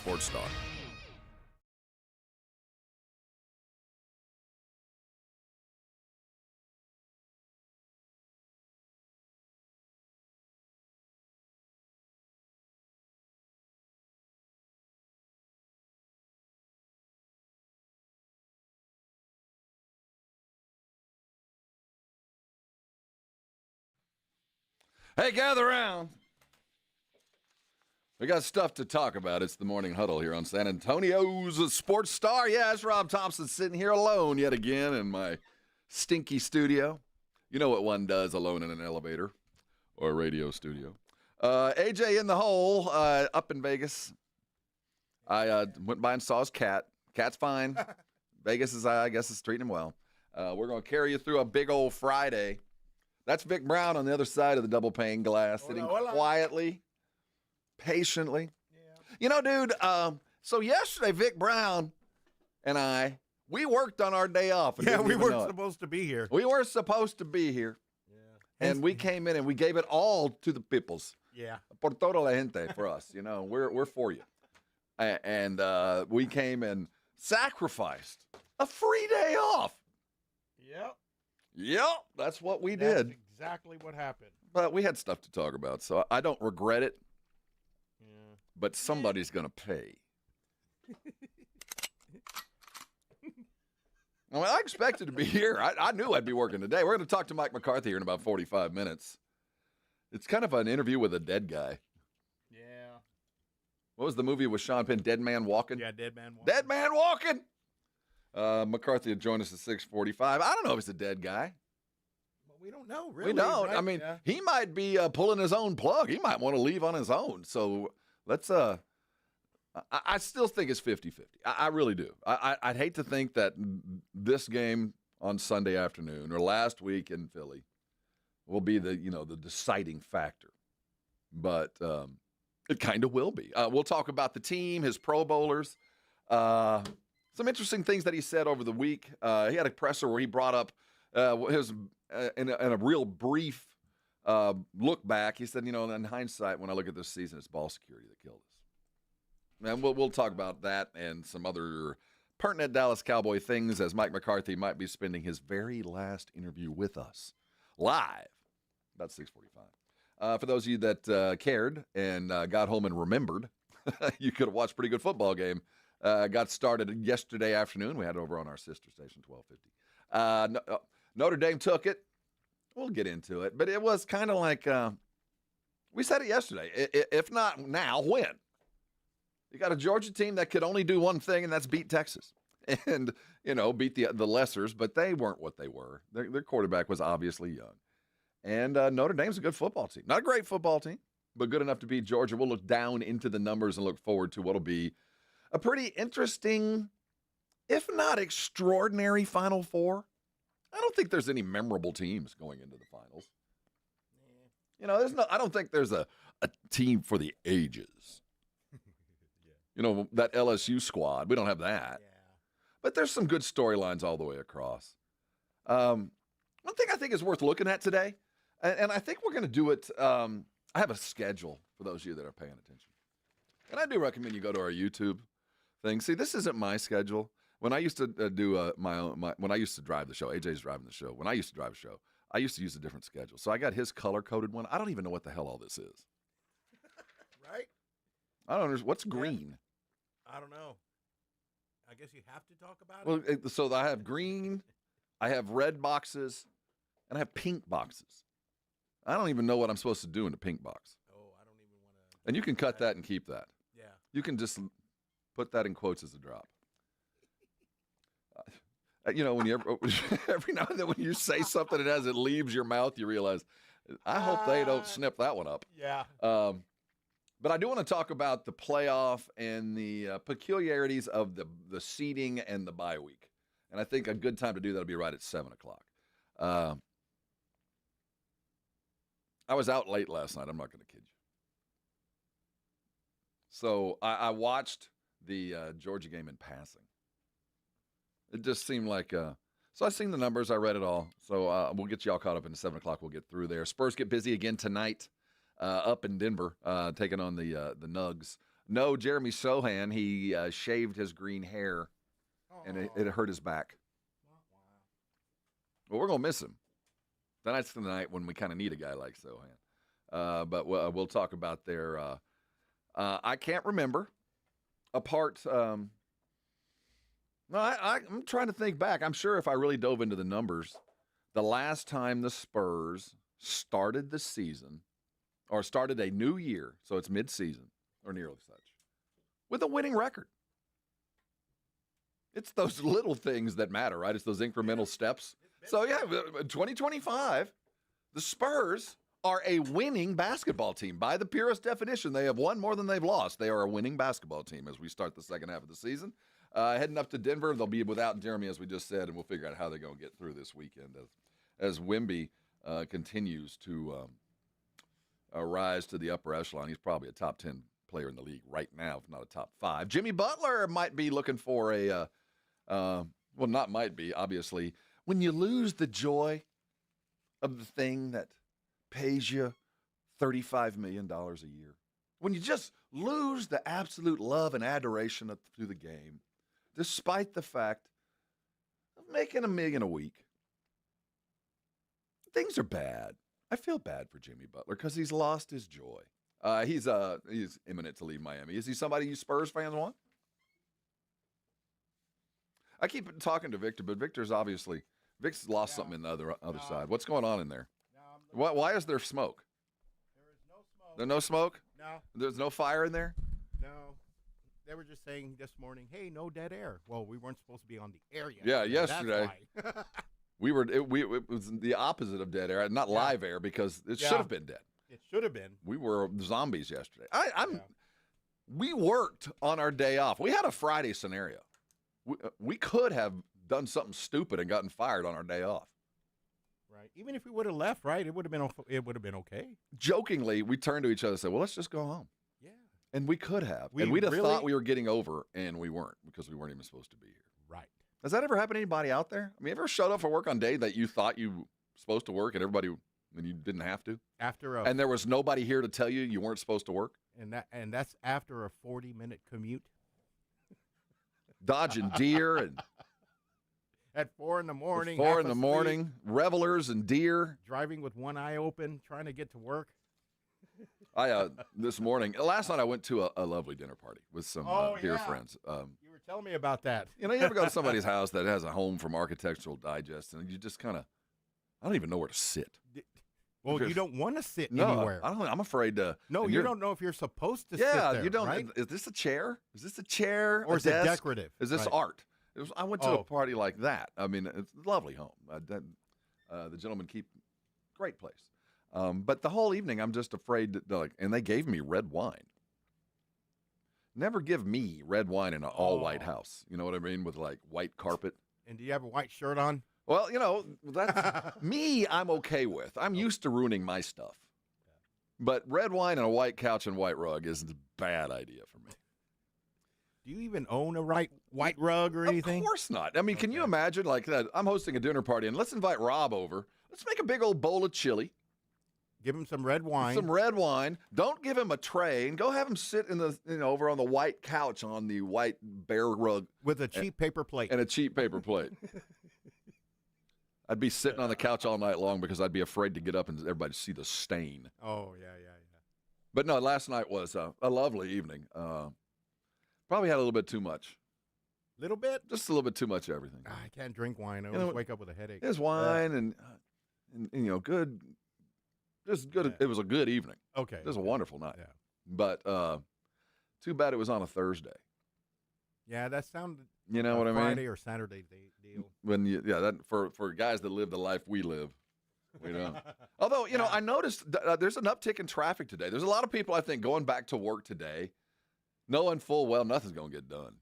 Sports Star. Hey, gather around. We got stuff to talk about. It's the Morning Huddle here on San Antonio's Sports Star. Yeah, it's Rob Thompson sitting here alone yet again in my stinky studio. You know what one does alone in an elevator or a radio studio. AJ in the hole up in Vegas. I went by and saw his cat. Cat's fine. Vegas is, I guess, is treating him well. We're going to carry you through a big old Friday. That's Vic Brown on the other side of the double pane glass, sitting quietly, patiently. Yeah. You know, dude, so yesterday, Vic Brown and we worked on our day off. Yeah, we weren't supposed to be here. We were supposed to be here. Yeah. And we came in and we gave it all to the peoples. Yeah. Por toda la gente, for us. You know, we're for you. And we came and sacrificed a free day off. Yep. Yep, that's what we did. That's exactly what happened. But we had stuff to talk about, so I don't regret it. Yeah. But somebody's going to pay. I mean, I expected to be here. I knew I'd be working today. We're going to talk to Mike McCarthy here in about 45 minutes. It's kind of an interview with a dead guy. Yeah. What was the movie with Sean Penn? Dead Man Walking? Yeah, Dead Man Walking. Dead Man Walking! McCarthy will join us at 6:45. I don't know if he's a dead guy. Well, we don't know, really. We don't. Right? I mean, he might be pulling his own plug. He might want to leave on his own. So let's I still think it's 50-50. I really do. I'd hate to think that this game on Sunday afternoon or last week in Philly will be the deciding factor. But it kind of will be. We'll talk about the team, his Pro Bowlers, some interesting things that he said over the week. He had a presser where he brought up his in a real brief look back. He said, in hindsight, when I look at this season, it's ball security that killed us. And we'll talk about that and some other pertinent Dallas Cowboy things as Mike McCarthy might be spending his very last interview with us live about 6:45. For those of you that cared and got home and remembered, you could have watched a pretty good football game. Got started yesterday afternoon. We had it over on our sister station, 1250. Notre Dame took it. We'll get into it. But it was kind of like, we said it yesterday. If not now, when? You got a Georgia team that could only do one thing, and that's beat Texas. And, beat the lessers, but they weren't what they were. Their quarterback was obviously young. And Notre Dame's a good football team. Not a great football team, but good enough to beat Georgia. We'll look down into the numbers and look forward to what'll be a pretty interesting, if not extraordinary, Final Four. I don't think there's any memorable teams going into the finals. I don't think there's a team for the ages. That LSU squad. We don't have that. Yeah. But there's some good storylines all the way across. One thing I think is worth looking at today, and I think we're going to do it. I have a schedule for those of you that are paying attention. And I do recommend you go to our YouTube thing. See, this isn't my schedule. When I used to do when I used to drive the show, AJ's driving the show. When I used to drive a show, I used to use a different schedule. So I got his color-coded one. I don't even know what the hell all this is. Right? I don't understand. What's green? I don't know. I guess you have to talk about it. Well, so I have green, I have red boxes, and I have pink boxes. I don't even know what I'm supposed to do in the pink box. Oh, I don't even want to. And you can cut that and keep that. Yeah. You can just put that in quotes as a drop. When you every now and then when you say something and as it leaves your mouth, you realize, I hope they don't snip that one up. Yeah. But I do want to talk about the playoff and the peculiarities of the seeding and the bye week. And I think a good time to do that will be right at 7 o'clock. I was out late last night. I'm not going to kid you. So I watched the Georgia game in passing. It just seemed like so I've seen the numbers. I read it all. So we'll get you all caught up in 7 o'clock. We'll get through there. Spurs get busy again tonight up in Denver, taking on the Nugs. No, Jeremy Sohan, he shaved his green hair, and it hurt his back. Well, we're going to miss him. Tonight's the night when we kind of need a guy like Sohan. But we'll talk about their I can't remember a part. I'm trying to think back. I'm sure if I really dove into the numbers, the last time the Spurs started the season or started a new year, so it's mid-season or nearly such, with a winning record. It's those little things that matter, right? It's those incremental steps. So, 2025, the Spurs are a winning basketball team. By the purest definition, they have won more than they've lost. They are a winning basketball team as we start the second half of the season. Heading up to Denver, they'll be without Jeremy, as we just said, and we'll figure out how they're going to get through this weekend as Wemby continues to rise to the upper echelon. He's probably a top 10 player in the league right now, if not a top 5. Jimmy Butler might be looking for not might be, obviously. When you lose the joy of the thing that pays you $35 million a year, when you just lose the absolute love and adoration through the game, despite the fact of making $1 million a week, things are bad. I feel bad for Jimmy Butler because he's lost his joy. He's imminent to leave Miami. Is he somebody you Spurs fans want? I keep talking to Victor, but Vic's lost something in the other side. What's going on in there? Why is there smoke? There is no smoke. There's no smoke? No. There's no fire in there? No. They were just saying this morning, hey, no dead air. Well, we weren't supposed to be on the air yet. Yeah, yesterday. That's why. It was the opposite of dead air, not live air, because it should have been dead. It should have been. We were zombies yesterday. We worked on our day off. We had a Friday scenario. We could have done something stupid and gotten fired on our day off. Right. Even if we would have left, right, it would have been okay. Jokingly, we turned to each other and said, well, let's just go home. Yeah. And we could have. We'd have thought we were getting over, and we weren't, because we weren't even supposed to be here. Right. Has that ever happened to anybody out there? I mean, ever showed up for work on day that you thought you were supposed to work and you didn't have to? And there was nobody here to tell you weren't supposed to work? And that's after a 40-minute commute. Dodging deer and at 4 in the morning. 4 in the morning, revelers and deer. Driving with one eye open, trying to get to work. Last night I went to a lovely dinner party with some dear friends. You were telling me about that. You ever go to somebody's house that has a home from Architectural Digest, and you just kind of, I don't even know where to sit. Well, you don't want to sit anywhere. I'm afraid to. No, you don't know if you're supposed to sit there. Yeah, you don't. Right? Is this a chair? Is this a chair? Or is it decorative? Is this art? I went to a party like that. I mean, it's a lovely home. The gentlemen keep great place. But the whole evening, I'm just afraid and they gave me red wine. Never give me red wine in an all-white house. You know what I mean? With white carpet. And do you have a white shirt on? Well, that's me. I'm okay with. I'm used to ruining my stuff. But red wine and a white couch and white rug is a bad idea for me. Do you even own a white rug or anything? Of course not. I mean, can you imagine I'm hosting a dinner party and let's invite Rob over. Let's make a big old bowl of chili. Give him some red wine. Don't give him a tray, and go have him sit in the over on the white couch on the white bear rug with a cheap paper plate. And a cheap paper plate. I'd be sitting on the couch all night long because I'd be afraid to get up and everybody see the stain. Oh yeah. But no, last night was a lovely evening. Probably had a little bit too much. Little bit? Just a little bit too much of everything. I can't drink wine. I always wake up with a headache. There's wine and good. Just good. It was a good evening. Okay. It was a wonderful night. Yeah. But too bad it was on a Thursday. Yeah, that sounded. You know what I mean? Friday or Saturday deal. That for guys that live the life we live. Although I noticed there's an uptick in traffic today. There's a lot of people I think going back to work today, knowing full well nothing's going to get done.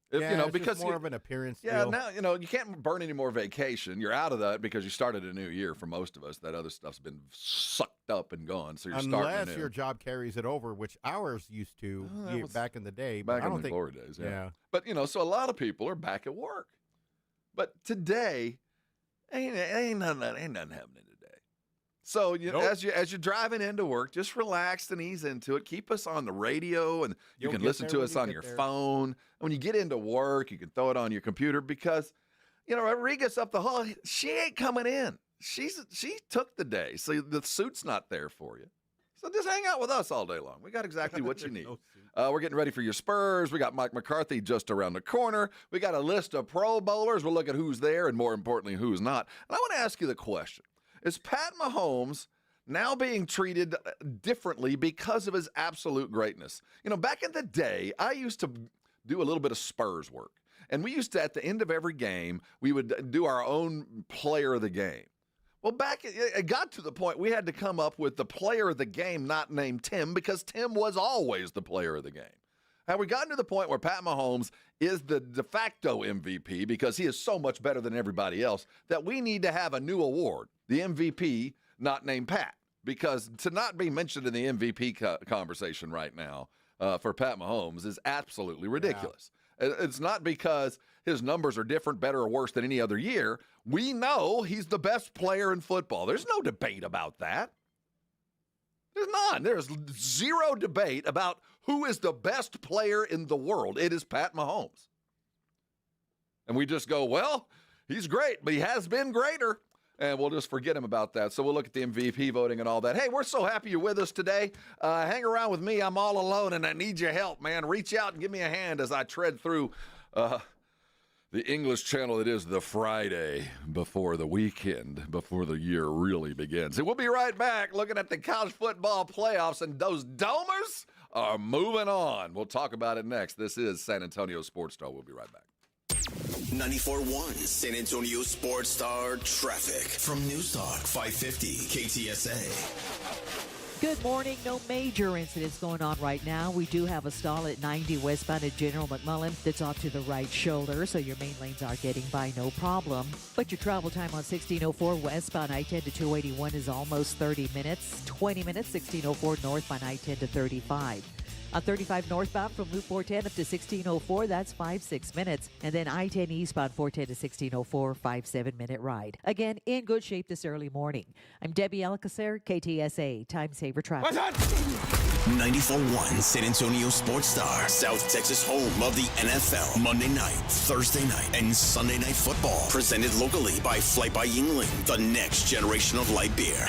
It's because just more of an appearance. Yeah, deal. now you can't burn any more vacation. You're out of that because you started a new year. For most of us, that other stuff's been sucked up and gone. So you're starting anew. Unless your job carries it over, which ours used to back in the day. Back in the glory days. Yeah. But so a lot of people are back at work. But today, ain't nothing happening today. So as you're driving into work, just relax and ease into it. Keep us on the radio, and you can listen to us on your phone. When you get into work, you can throw it on your computer because, Rodriguez up the hall, she ain't coming in. She took the day, so the suit's not there for you. So just hang out with us all day long. We got exactly what you need. We're getting ready for your Spurs. We got Mike McCarthy just around the corner. We got a list of Pro Bowlers. We'll look at who's there and, more importantly, who's not. And I want to ask you the question. Is Pat Mahomes now being treated differently because of his absolute greatness? Back in the day, I used to do a little bit of Spurs work. And we used to, at the end of every game, we would do our own player of the game. Well, it got to the point we had to come up with the player of the game not named Tim because Tim was always the player of the game. Have we gotten to the point where Pat Mahomes is the de facto MVP because he is so much better than everybody else that we need to have a new award, the MVP not named Pat? Because to not be mentioned in the MVP conversation right now for Pat Mahomes is absolutely ridiculous. Yeah. It's not because his numbers are different, better, or worse than any other year. We know he's the best player in football. There's no debate about that. There's none. There's zero debate about who is the best player in the world. It is Pat Mahomes. And we just go, well, he's great, but he has been greater. And we'll just forget him about that. So we'll look at the MVP voting and all that. Hey, we're so happy you're with us today. Hang around with me. I'm all alone, and I need your help, man. Reach out and give me a hand as I tread through the English channel that is the Friday before the weekend, before the year really begins. And we'll be right back looking at the college football playoffs, and those Domers are moving on. We'll talk about it next. This is San Antonio Sports Star. We'll be right back. 94.1 San Antonio Sports Star traffic from News Talk 550 KTSA. Good morning. No major incidents going on right now. We do have a stall at 90 westbound at General McMullen that's off to the right shoulder, so your main lanes are getting by no problem. But your travel time on 1604 westbound I-10 to 281 is almost 30 minutes. 20 minutes, 1604 northbound I-10 to 35. On 35 northbound from Loop 410 up to 1604, that's 5-6 minutes. And then I-10 eastbound 410 to 1604, 5-7-minute ride. Again, in good shape this early morning. I'm Debbie Alcacer, KTSA, Time Saver Traffic. 94.1 San Antonio Sports Star, South Texas home of the NFL. Monday night, Thursday night, and Sunday night football. Presented locally by Flight by Yingling, the next generation of light beer.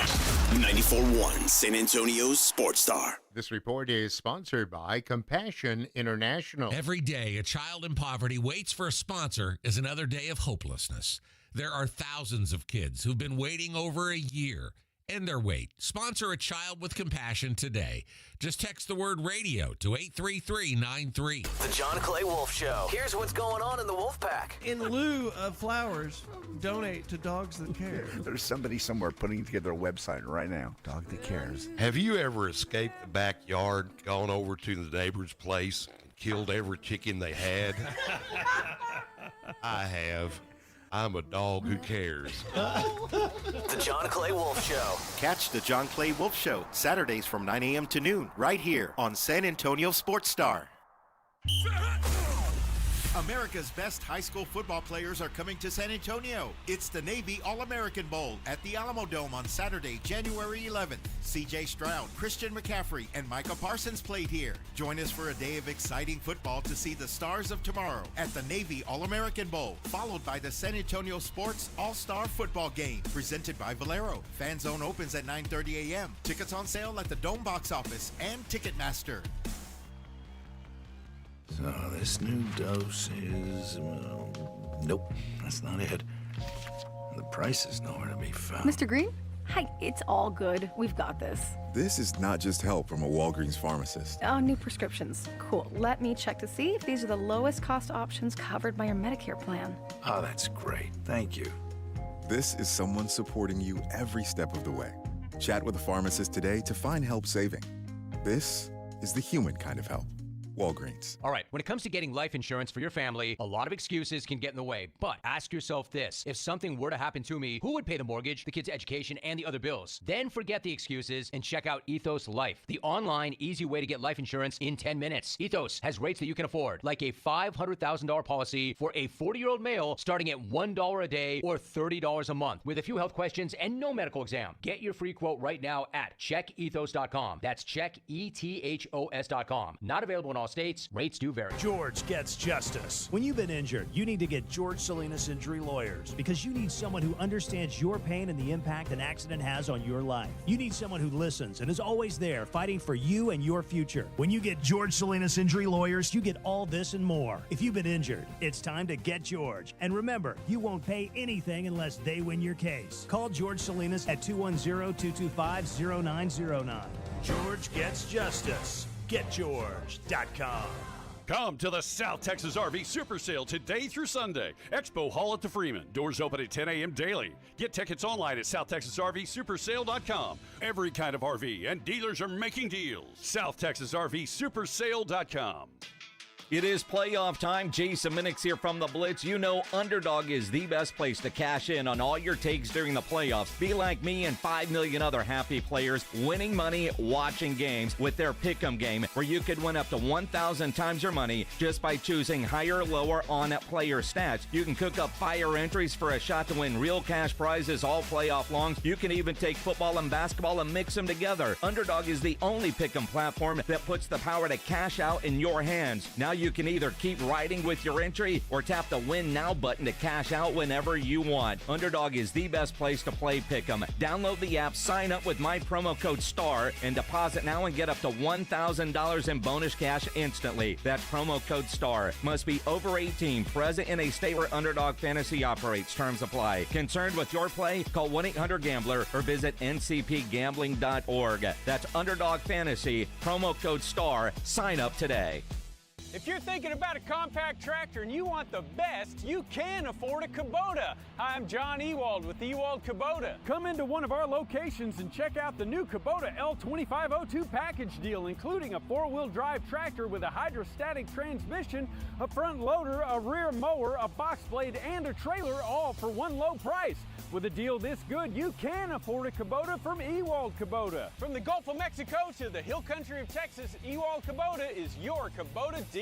94.1 San Antonio Sports Star. This report is sponsored by Compassion International. Every day, a child in poverty waits for a sponsor is another day of hopelessness. There are thousands of kids who've been waiting over a year. End their wait. Sponsor a child with compassion today. Just text the word radio to 83393. The John Clay Wolf Show. Here's what's going on in the Wolf Pack. In lieu of flowers, donate to Dogs That Care. There's somebody somewhere putting together a website right now. Dog That Cares. Have you ever escaped the backyard, gone over to the neighbor's place, and killed every chicken they had? I have. I'm a dog who cares. The John Clay Wolf Show. Catch the John Clay Wolf Show Saturdays from 9 a.m. to noon right here on San Antonio Sports Star. America's best high school football players are coming to San Antonio. It's the Navy All-American Bowl at the Alamo Dome on Saturday, January 11th. C.J. Stroud, Christian McCaffrey, and Micah Parsons played here. Join us for a day of exciting football to see the stars of tomorrow at the Navy All-American Bowl, followed by the San Antonio Sports All-Star Football Game, presented by Valero. Fan Zone opens at 9:30 a.m. Tickets on sale at the Dome box office and Ticketmaster. So this new dose is, nope, that's not it. The price is nowhere to be found. Mr. Green? Hi, it's all good. We've got this. This is not just help from a Walgreens pharmacist. Oh, new prescriptions. Cool. Let me check to see if these are the lowest cost options covered by your Medicare plan. Oh, that's great. Thank you. This is someone supporting you every step of the way. Chat with a pharmacist today to find help saving. This is the human kind of help. Walgreens. All right, when it comes to getting life insurance for your family, a lot of excuses can get in the way. But ask yourself this. If something were to happen to me, who would pay the mortgage, the kids' education, and the other bills? Then forget the excuses and check out Ethos Life, the online, easy way to get life insurance in 10 minutes. Ethos has rates that you can afford, like a $500,000 policy for a 40-year-old male starting at $1 a day or $30 a month with a few health questions and no medical exam. Get your free quote right now at checkethos.com. That's checkethos.com. Not available in all states. Rates do vary. George gets justice. When you've been injured, you need to get George Salinas Injury Lawyers because you need someone who understands your pain and the impact an accident has on your life. You need someone who listens and is always there fighting for you and your future. When you get George Salinas Injury Lawyers, you get all this and more. If you've been injured, it's time to get George. And remember, you won't pay anything unless they win your case. Call George Salinas at 210-225-0909. George gets justice. GetGeorge.com. Come to the South Texas RV Super Sale today through Sunday. Expo Hall at the Freeman. Doors open at 10 a.m. daily. Get tickets online at SouthTexasRVSupersale.com. Every kind of RV and dealers are making deals. SouthTexasRVSupersale.com. It is playoff time. Jason Minix here from the Blitz. You know Underdog is the best place to cash in on all your takes during the playoffs. Be like me and 5 million other happy players winning money watching games with their Pick'em game, where you could win up to 1,000 times your money just by choosing higher or lower on player stats. You can cook up fire entries for a shot to win real cash prizes all playoff long. You can even take football and basketball and mix them together. Underdog is the only Pick'em platform that puts the power to cash out in your hands. Now you can either keep riding with your entry or tap the Win Now button to cash out whenever you want. Underdog is the best place to play Pick'em. Download the app, sign up with my promo code STAR, and deposit now and get up to $1,000 in bonus cash instantly. That's promo code STAR. Must be over 18, present in a state where Underdog Fantasy operates. Terms apply. Concerned with your play? Call 1-800-GAMBLER or visit ncpgambling.org. That's Underdog Fantasy, promo code STAR. Sign up today. If you're thinking about a compact tractor and you want the best, you can afford a Kubota. Hi, I'm John Ewald with Ewald Kubota. Come into one of our locations and check out the new Kubota L2502 package deal, including a 4-wheel drive tractor with a hydrostatic transmission, a front loader, a rear mower, a box blade, and a trailer, all for one low price. With a deal this good, you can afford a Kubota from Ewald Kubota. From the Gulf of Mexico to the hill country of Texas, Ewald Kubota is your Kubota dealer.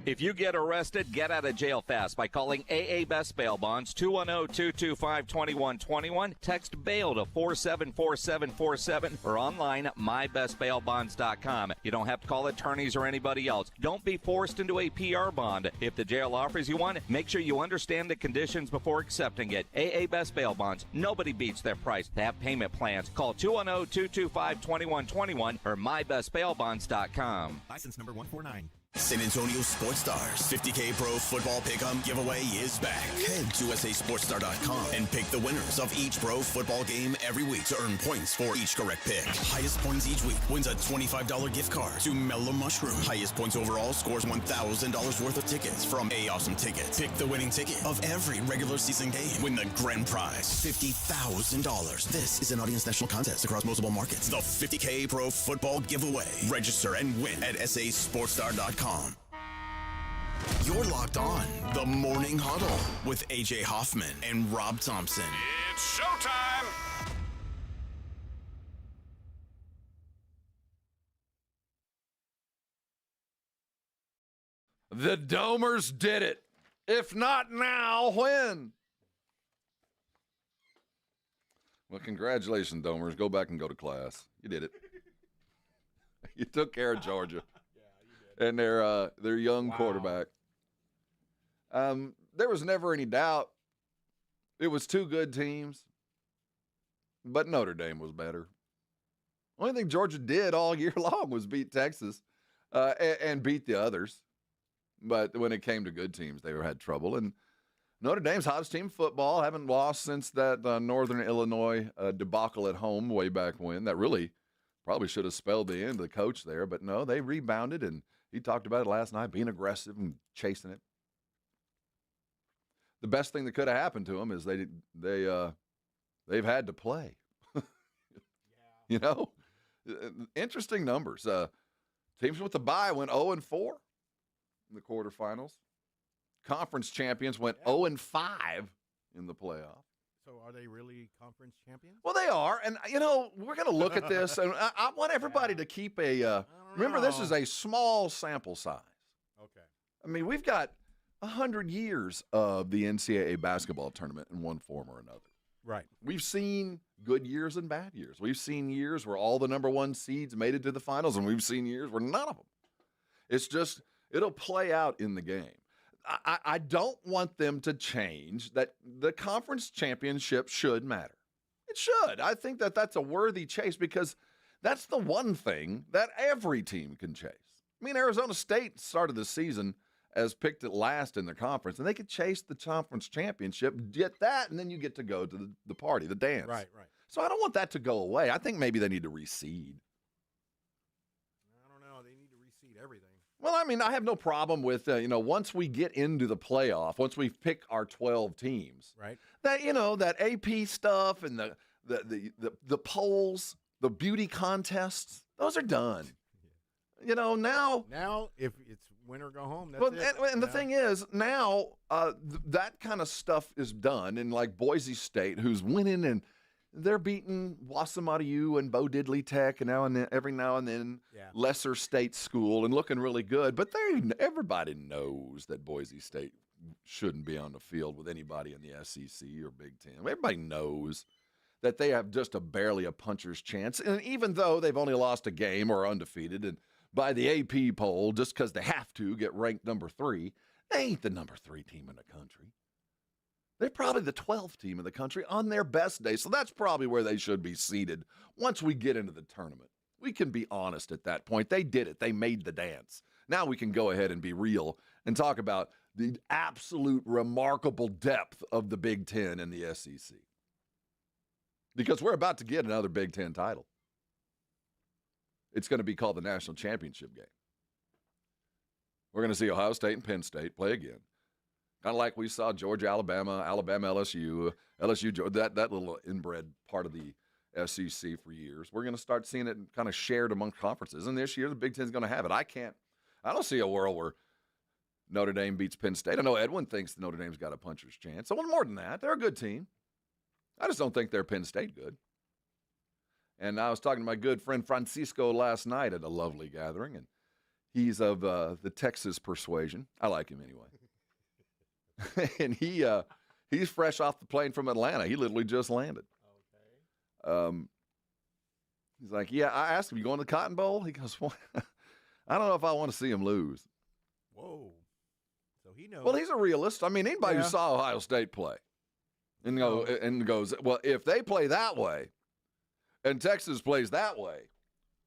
If you get arrested, get out of jail fast by calling AA Best Bail Bonds, 210-225-2121. Text bail to 474747 or online at mybestbailbonds.com. You don't have to call attorneys or anybody else. Don't be forced into a PR bond. If the jail offers you one, make sure you understand the conditions before accepting it. AA Best Bail Bonds. Nobody beats their price. They have payment plans. Call 210-225-2121 or mybestbailbonds.com. License number 149. San Antonio Sports Stars 50K Pro Football Pick'em giveaway is back. Head to SASportsStar.com and pick the winners of each pro football game every week to earn points for each correct pick. Highest points each week wins a $25 gift card to Mellow Mushroom. Highest points overall scores $1,000 worth of tickets from A Awesome Tickets. Pick the winning ticket of every regular season game. Win the grand prize, $50,000. This is an audience national contest across multiple markets. The 50K Pro Football Giveaway. Register and win at SASportsStar.com. You're locked on the Morning Huddle with AJ Hoffman and Rob Thompson. It's showtime! The Domers did it. If not now, when? Well, congratulations, Domers. Go back and go to class. You did it. You took care of Georgia. And their young quarterback. There was never any doubt. It was two good teams, but Notre Dame was better. Only thing Georgia did all year long was beat Texas and beat the others. But when it came to good teams, they had trouble. And Notre Dame's hottest team in football, haven't lost since that Northern Illinois debacle at home way back when. That really probably should have spelled the end of the coach there. But no, they rebounded, and he talked about it last night, being aggressive and chasing it. The best thing that could have happened to them is they've had to play. You know, interesting numbers. Teams with the bye went 0-4 in the quarterfinals. Conference champions went 0-5 in the playoff. So are they really conference champions? Well, they are. And, we're going to look at this. And I want everybody to keep remember, this is a small sample size. Okay. I mean, we've got 100 years of the NCAA basketball tournament in one form or another. Right. We've seen good years and bad years. We've seen years where all the number one seeds made it to the finals, and we've seen years where none of them. It's just, it'll play out in the game. I don't want them to change that. The conference championship should matter. It should. I think that that's a worthy chase because that's the one thing that every team can chase. I mean, Arizona State started the season as picked at last in the conference, and they could chase the conference championship, get that, and then you get to go to the party, the dance. Right. So I don't want that to go away. I think maybe they need to reseed. I don't know. They need to reseed everything. Well, I mean, I have no problem with, once we get into the playoff, once we pick our 12 teams, right? That, that AP stuff and the polls, the beauty contests, those are done. Now if it's win or go home, that's it. And the thing is, now that kind of stuff is done. And like Boise State, who's winning and they're beating Wasamatiu and Bo Diddley Tech and every now and then lesser state school and looking really good. But everybody knows that Boise State shouldn't be on the field with anybody in the SEC or Big Ten. Everybody knows that they have just barely a puncher's chance. And even though they've only lost a game or are undefeated, and by the AP poll, just because they have to get ranked number 3, they ain't the number 3 team in the country. They're probably the 12th team in the country on their best day. So that's probably where they should be seated once we get into the tournament. We can be honest at that point. They did it. They made the dance. Now we can go ahead and be real and talk about the absolute remarkable depth of the Big Ten and the SEC. Because we're about to get another Big Ten title. It's going to be called the National Championship game. We're going to see Ohio State and Penn State play again. Kind of like we saw Georgia, Alabama, LSU, that little inbred part of the SEC for years. We're going to start seeing it kind of shared among conferences. And this year, the Big Ten's going to have it. I don't see a world where Notre Dame beats Penn State. I know Edwin thinks Notre Dame's got a puncher's chance. So more than that, they're a good team. I just don't think they're Penn State good. And I was talking to my good friend Francisco last night at a lovely gathering, and he's of the Texas persuasion. I like him anyway. And he's fresh off the plane from Atlanta. He literally just landed. Okay. He's like, yeah, I asked him, you going to the Cotton Bowl? He goes, well, I don't know if I want to see him lose. Whoa. So he knows. Well, he's a realist. I mean, anybody who saw Ohio State play and goes, well, if they play that way and Texas plays that way,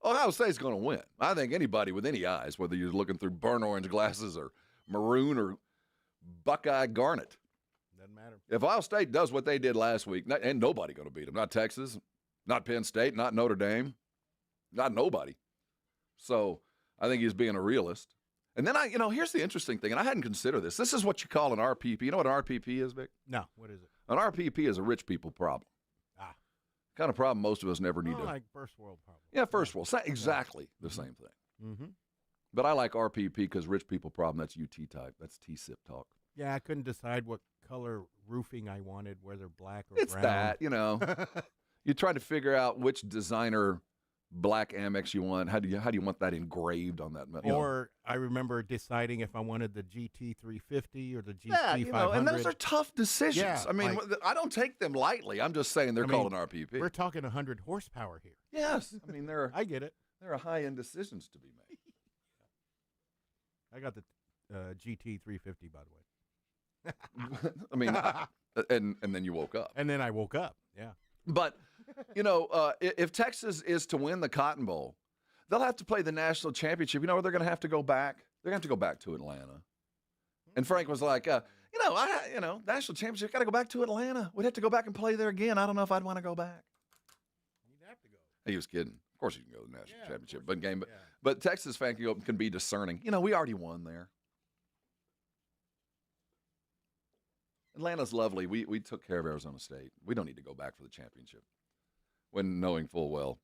Ohio State's going to win. I think anybody with any eyes, whether you're looking through burnt orange glasses or maroon or Buckeye garnet. Doesn't matter. If Ohio State does what they did last week, ain't nobody going to beat them. Not Texas, not Penn State, not Notre Dame, not nobody. So I think he's being a realist. And then here's the interesting thing, and I hadn't considered this. This is what you call an RPP. You know what an RPP is, Vic? No, what is it? An RPP is a rich people problem. Kind of problem most of us never need to. Like first world problem. Yeah, first world. Exactly the same thing. Mm-hmm. But I like RPP because rich people problem, that's UT type. That's T-SIP talk. Yeah, I couldn't decide what color roofing I wanted, whether black or it's brown. It's that, you try to figure out which designer black Amex you want. How do you want that engraved on that metal? Or I remember deciding if I wanted the GT350 or the GT500. And those are tough decisions. Yeah, I mean, I don't take them lightly. I'm just saying they're called an RPP. We're talking 100 horsepower here. Yes. I mean, I get it. There are high-end decisions to be made. I got the GT350, by the way. I mean, and then you woke up. And then I woke up, yeah. But, if Texas is to win the Cotton Bowl, they'll have to play the national championship. You know where they're going to have to go back? They're going to have to go back to Atlanta. And Frank was like, national championship, got to go back to Atlanta. We'd have to go back and play there again. I don't know if I'd want to go back. You'd have to go. He was kidding. Of course you can go to the national championship. But Texas fan can be discerning. We already won there. Atlanta's lovely. We took care of Arizona State. We don't need to go back for the championship. When knowing full well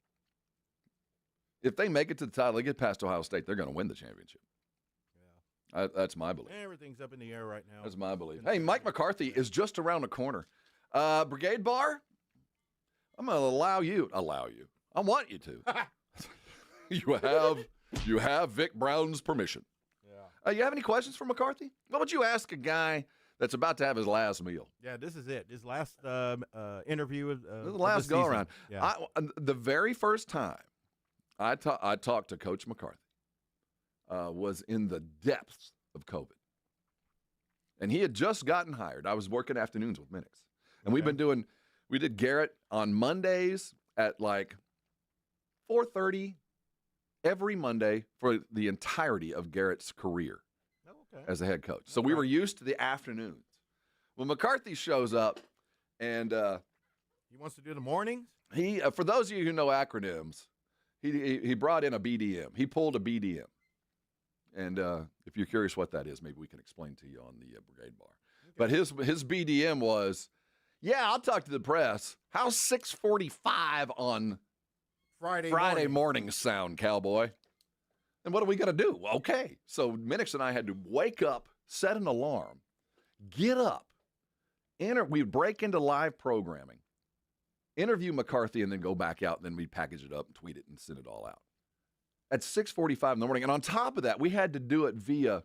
If they make it to the title, they get past Ohio State, they're going to win the championship. Yeah. That's my belief. Everything's up in the air right now. That's my belief. Hey, Mike McCarthy is just around the corner. Brigade Bar, I'm going to allow you. I want you to. You have Vic Brown's permission. Yeah. You have any questions for McCarthy? What would you ask a guy that's about to have his last meal? Yeah, this is it. His last interview. This is the last go around. Yeah. The very first time I talked to Coach McCarthy was in the depths of COVID. And he had just gotten hired. I was working afternoons with Minix. And we did Garrett on Mondays at like 4:30 every Monday for the entirety of Garrett's career as a head coach. So we were used to the afternoons. When McCarthy shows up and he wants to do the mornings? He for those of you who know acronyms, he brought in a BDM. He pulled a BDM. And if you're curious what that is, maybe we can explain to you on the Brigade Bar. Okay. But his BDM was, I'll talk to the press. How's 6:45 on Friday morning sound, Cowboy? And what are we going to do? Okay. So Minix and I had to wake up, set an alarm, get up, we'd break into live programming, interview McCarthy, and then go back out, and then we'd package it up and tweet it and send it all out. At 6:45 in the morning. And on top of that, we had to do it via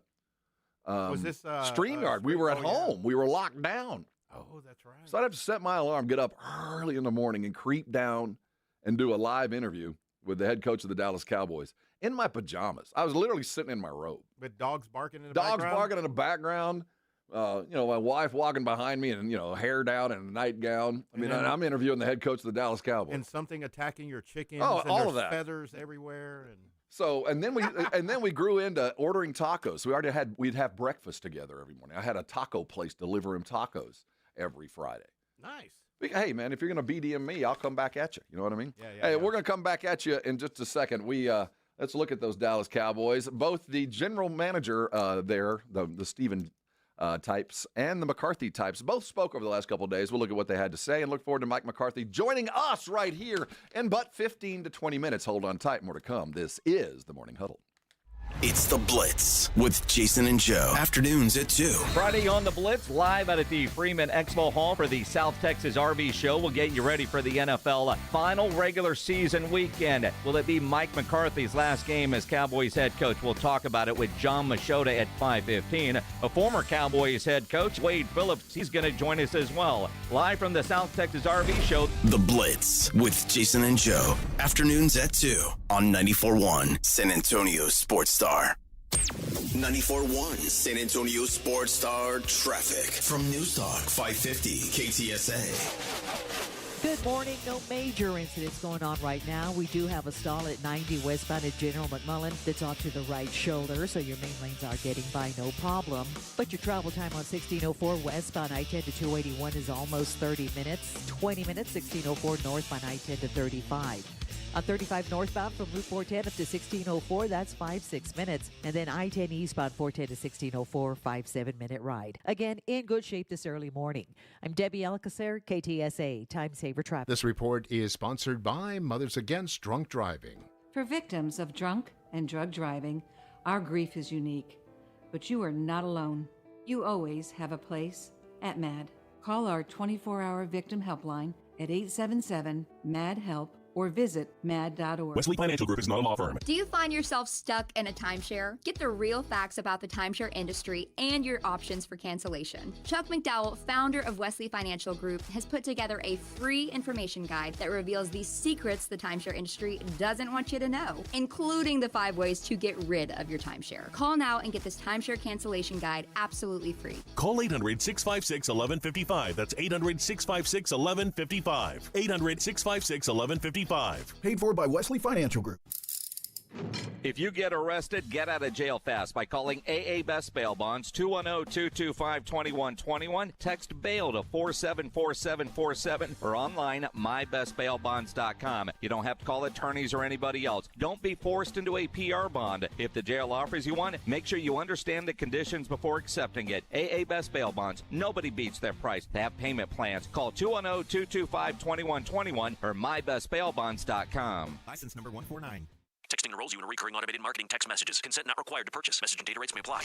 StreamYard. We were at home. Yeah. We were locked down. Oh, that's right. So I'd have to set my alarm, get up early in the morning, and creep down and do a live interview with the head coach of the Dallas Cowboys in my pajamas. I was literally sitting in my robe. With dogs barking in the background? Dogs barking in the background. My wife walking behind me and, hair down and a nightgown. I'm interviewing the head coach of the Dallas Cowboys. And something attacking your chickens. Oh, and all of that. Feathers everywhere. And then we grew into ordering tacos. We'd have breakfast together every morning. I had a taco place deliver him tacos every Friday. Nice. Hey, man, if you're going to BDM me, I'll come back at you. You know what I mean? Yeah. We're going to come back at you in just a second. Let's look at those Dallas Cowboys. Both the general manager there, the Steven types, and the McCarthy types both spoke over the last couple of days. We'll look at what they had to say and look forward to Mike McCarthy joining us right here in but 15 to 20 minutes. Hold on tight. More to come. This is the Morning Huddle. It's The Blitz with Jason and Joe. Afternoons at 2. Friday on The Blitz, live out at the Freeman Expo Hall for the South Texas RV Show. We'll get you ready for the NFL final regular season weekend. Will it be Mike McCarthy's last game as Cowboys head coach? We'll talk about it with John Machota at 5:15. A former Cowboys head coach, Wade Phillips, he's going to join us as well. Live from the South Texas RV Show. The Blitz with Jason and Joe. Afternoons at 2 on 94.1 San Antonio Sports Star. 94.1 San Antonio Sports Star traffic from News Talk 550 KTSA. Good morning. No major incidents going on right now. We do have a stall at 90 westbound at General McMullen that's off to the right shoulder, so your main lanes are getting by no problem. But your travel time on 1604 westbound I-10 to 281 is almost 30 minutes. 20 minutes, 1604 northbound I-10 to 35. On 35 northbound from Route 410 up to 1604, that's 5-6 minutes. And then I-10 eastbound 410 to 1604, 5-7-minute ride. Again, in good shape this early morning. I'm Debbie Alcacer, KTSA, Time Saver Traffic. This report is sponsored by Mothers Against Drunk Driving. For victims of drunk and drug driving, our grief is unique. But you are not alone. You always have a place at MAD. Call our 24-hour victim helpline at 877-MAD-HELP or visit mad.org. Wesley Financial Group is not a law firm. Do you find yourself stuck in a timeshare? Get the real facts about the timeshare industry and your options for cancellation. Chuck McDowell, founder of Wesley Financial Group, has put together a free information guide that reveals the secrets the timeshare industry doesn't want you to know, including the 5 ways to get rid of your timeshare. Call now and get this timeshare cancellation guide absolutely free. Call 800-656-1155. That's 800-656-1155. 800-656-1155. Paid for by Wesley Financial Group. If you get arrested, get out of jail fast by calling AA Best Bail Bonds, 210-225-2121. Text bail to 474747 or online mybestbailbonds.com. You don't have to call attorneys or anybody else. Don't be forced into a PR bond. If the jail offers you one, make sure you understand the conditions before accepting it. AA Best Bail Bonds. Nobody beats their price. They have payment plans. Call 210-225-2121 or mybestbailbonds.com. License number 149. Texting enrolls you in recurring automated marketing text messages. Consent not required to purchase. Message and data rates may apply.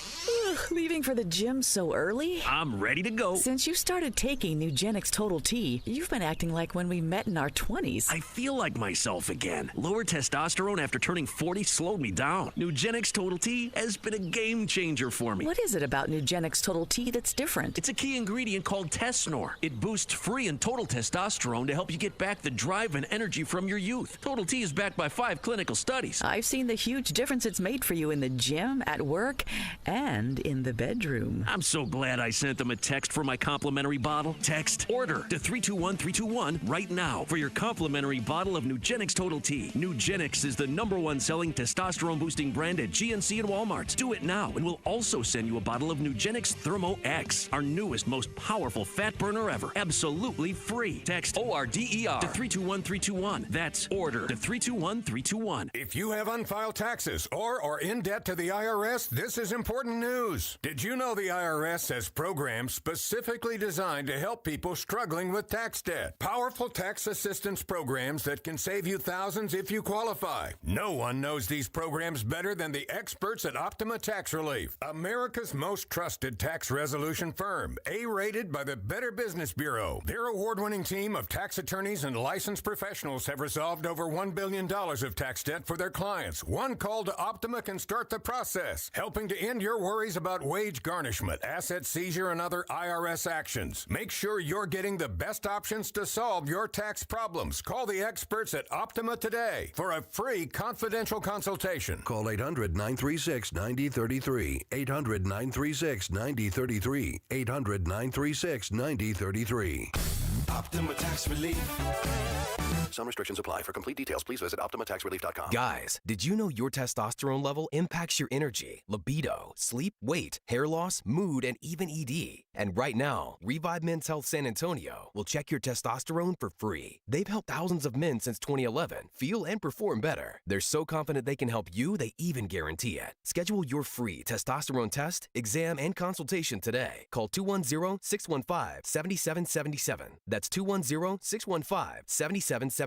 Leaving for the gym so early? I'm ready to go. Since you started taking Nugenix Total T, you've been acting like when we met in our 20s. I feel like myself again. Lower testosterone after turning 40 slowed me down. Nugenix Total T has been a game changer for me. What is it about Nugenix Total T that's different? It's a key ingredient called Tesnor. It boosts free and total testosterone to help you get back the drive and energy from your youth. Total T is backed by 5 clinical studies. I've seen the huge difference it's made for you in the gym, at work, and in the bedroom. I'm so glad I sent them a text for my complimentary bottle. Text ORDER to 321321 right now for your complimentary bottle of Nugenix Total T. Nugenix is the #1 selling testosterone boosting brand at GNC and Walmart. Do it now and we'll also send you a bottle of Nugenix Thermo X, our newest, most powerful fat burner ever. Absolutely free. Text ORDER to 321321. That's ORDER to 321321. If you have unfiled taxes or are in debt to the IRS, this is important news. Did you know the IRS has programs specifically designed to help people struggling with tax debt? Powerful tax assistance programs that can save you thousands if you qualify. No one knows these programs better than the experts at Optima Tax Relief, America's most trusted tax resolution firm, A-rated by the Better Business Bureau. Their award-winning team of tax attorneys and licensed professionals have resolved over $1 billion of tax debt for their clients. One call to Optima can start the process, helping to end your worries about wage garnishment, asset seizure, and other IRS actions. Make sure you're getting the best options to solve your tax problems. Call the experts at Optima today for a free confidential consultation. Call 800-936-9033. 800-936-9033. 800-936-9033. Optima Tax Relief. Some restrictions apply. For complete details, please visit OptimaTaxRelief.com. Guys, did you know your testosterone level impacts your energy, libido, sleep, weight, hair loss, mood, and even ED? And right now, Revive Men's Health San Antonio will check your testosterone for free. They've helped thousands of men since 2011 feel and perform better. They're so confident they can help you, they even guarantee it. Schedule your free testosterone test, exam, and consultation today. Call 210-615-7777. That's 210-615-7777.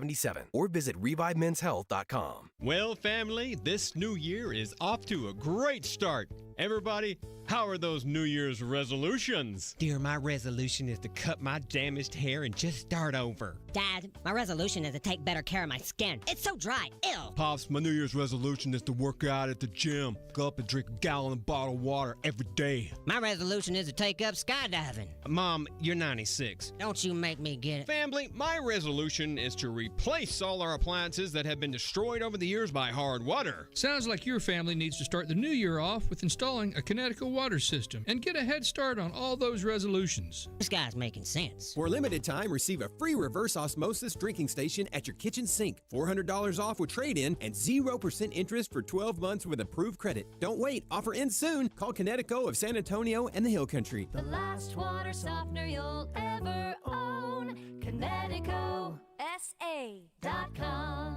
Or visit ReviveMen'sHealth.com. Well, family, this new year is off to a great start. Everybody, how are those New Year's resolutions? Dear, my resolution is to cut my damaged hair and just start over. Dad, my resolution is to take better care of my skin. It's so dry. Ew. Pops, my New Year's resolution is to work out at the gym. Go up and drink a gallon of bottled water every day. My resolution is to take up skydiving. Mom, you're 96. Don't you make me get it. Family, my resolution is to replace all our appliances that have been destroyed over the years by hard water. Sounds like your family needs to start the new year off with installing a Connecticut water system and get a head start on all those resolutions. This guy's making sense. For a limited time, receive a free reverse osmosis drinking station at your kitchen sink. $400 off with trade-in and 0% interest for 12 months with approved credit. Don't wait. Offer ends soon. Call Connecticut of San Antonio and the Hill Country. The last water softener you'll ever own. ConnecticutSA.com.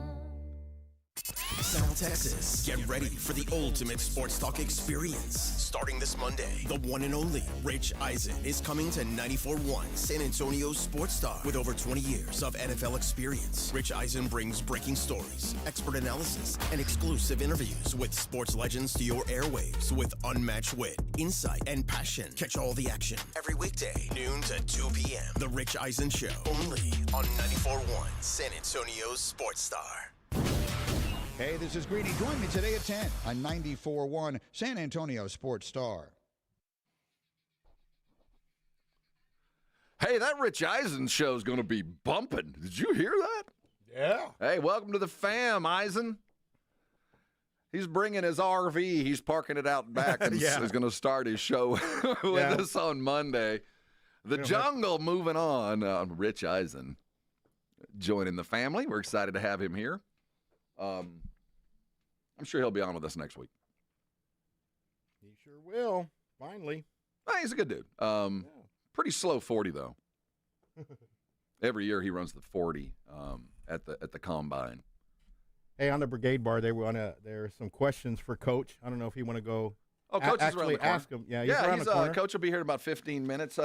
South Texas. Get ready for the ultimate sports talk experience. Starting this Monday, the one and only Rich Eisen is coming to 94.1 San Antonio Sports Star. With over 20 years of NFL experience, Rich Eisen brings breaking stories, expert analysis, and exclusive interviews with sports legends to your airwaves with unmatched wit, insight, and passion. Catch all the action every weekday, noon to 2 p.m. The Rich Eisen Show, only on 94.1 San Antonio Sports Star. Hey, this is Greedy. Join me today at 10 on 94.1 San Antonio Sports Star. Hey, that Rich Eisen show is going to be bumping. Did you hear that? Yeah. Hey, welcome to the fam, Eisen. He's bringing his RV. He's parking it out back and he's going to start his show with us on Monday. The Jungle moving on. Rich Eisen joining the family. We're excited to have him here. I'm sure he'll be on with us next week. He sure will. Finally. He's a good dude. Pretty slow 40 though. Every year he runs the 40 at the combine. Hey, on the Brigade Bar, there's some questions for Coach. I don't know if you want to go. Oh, Coach is around the corner. Ask him. Yeah, he's around the corner. Coach will be here in about 15 minutes.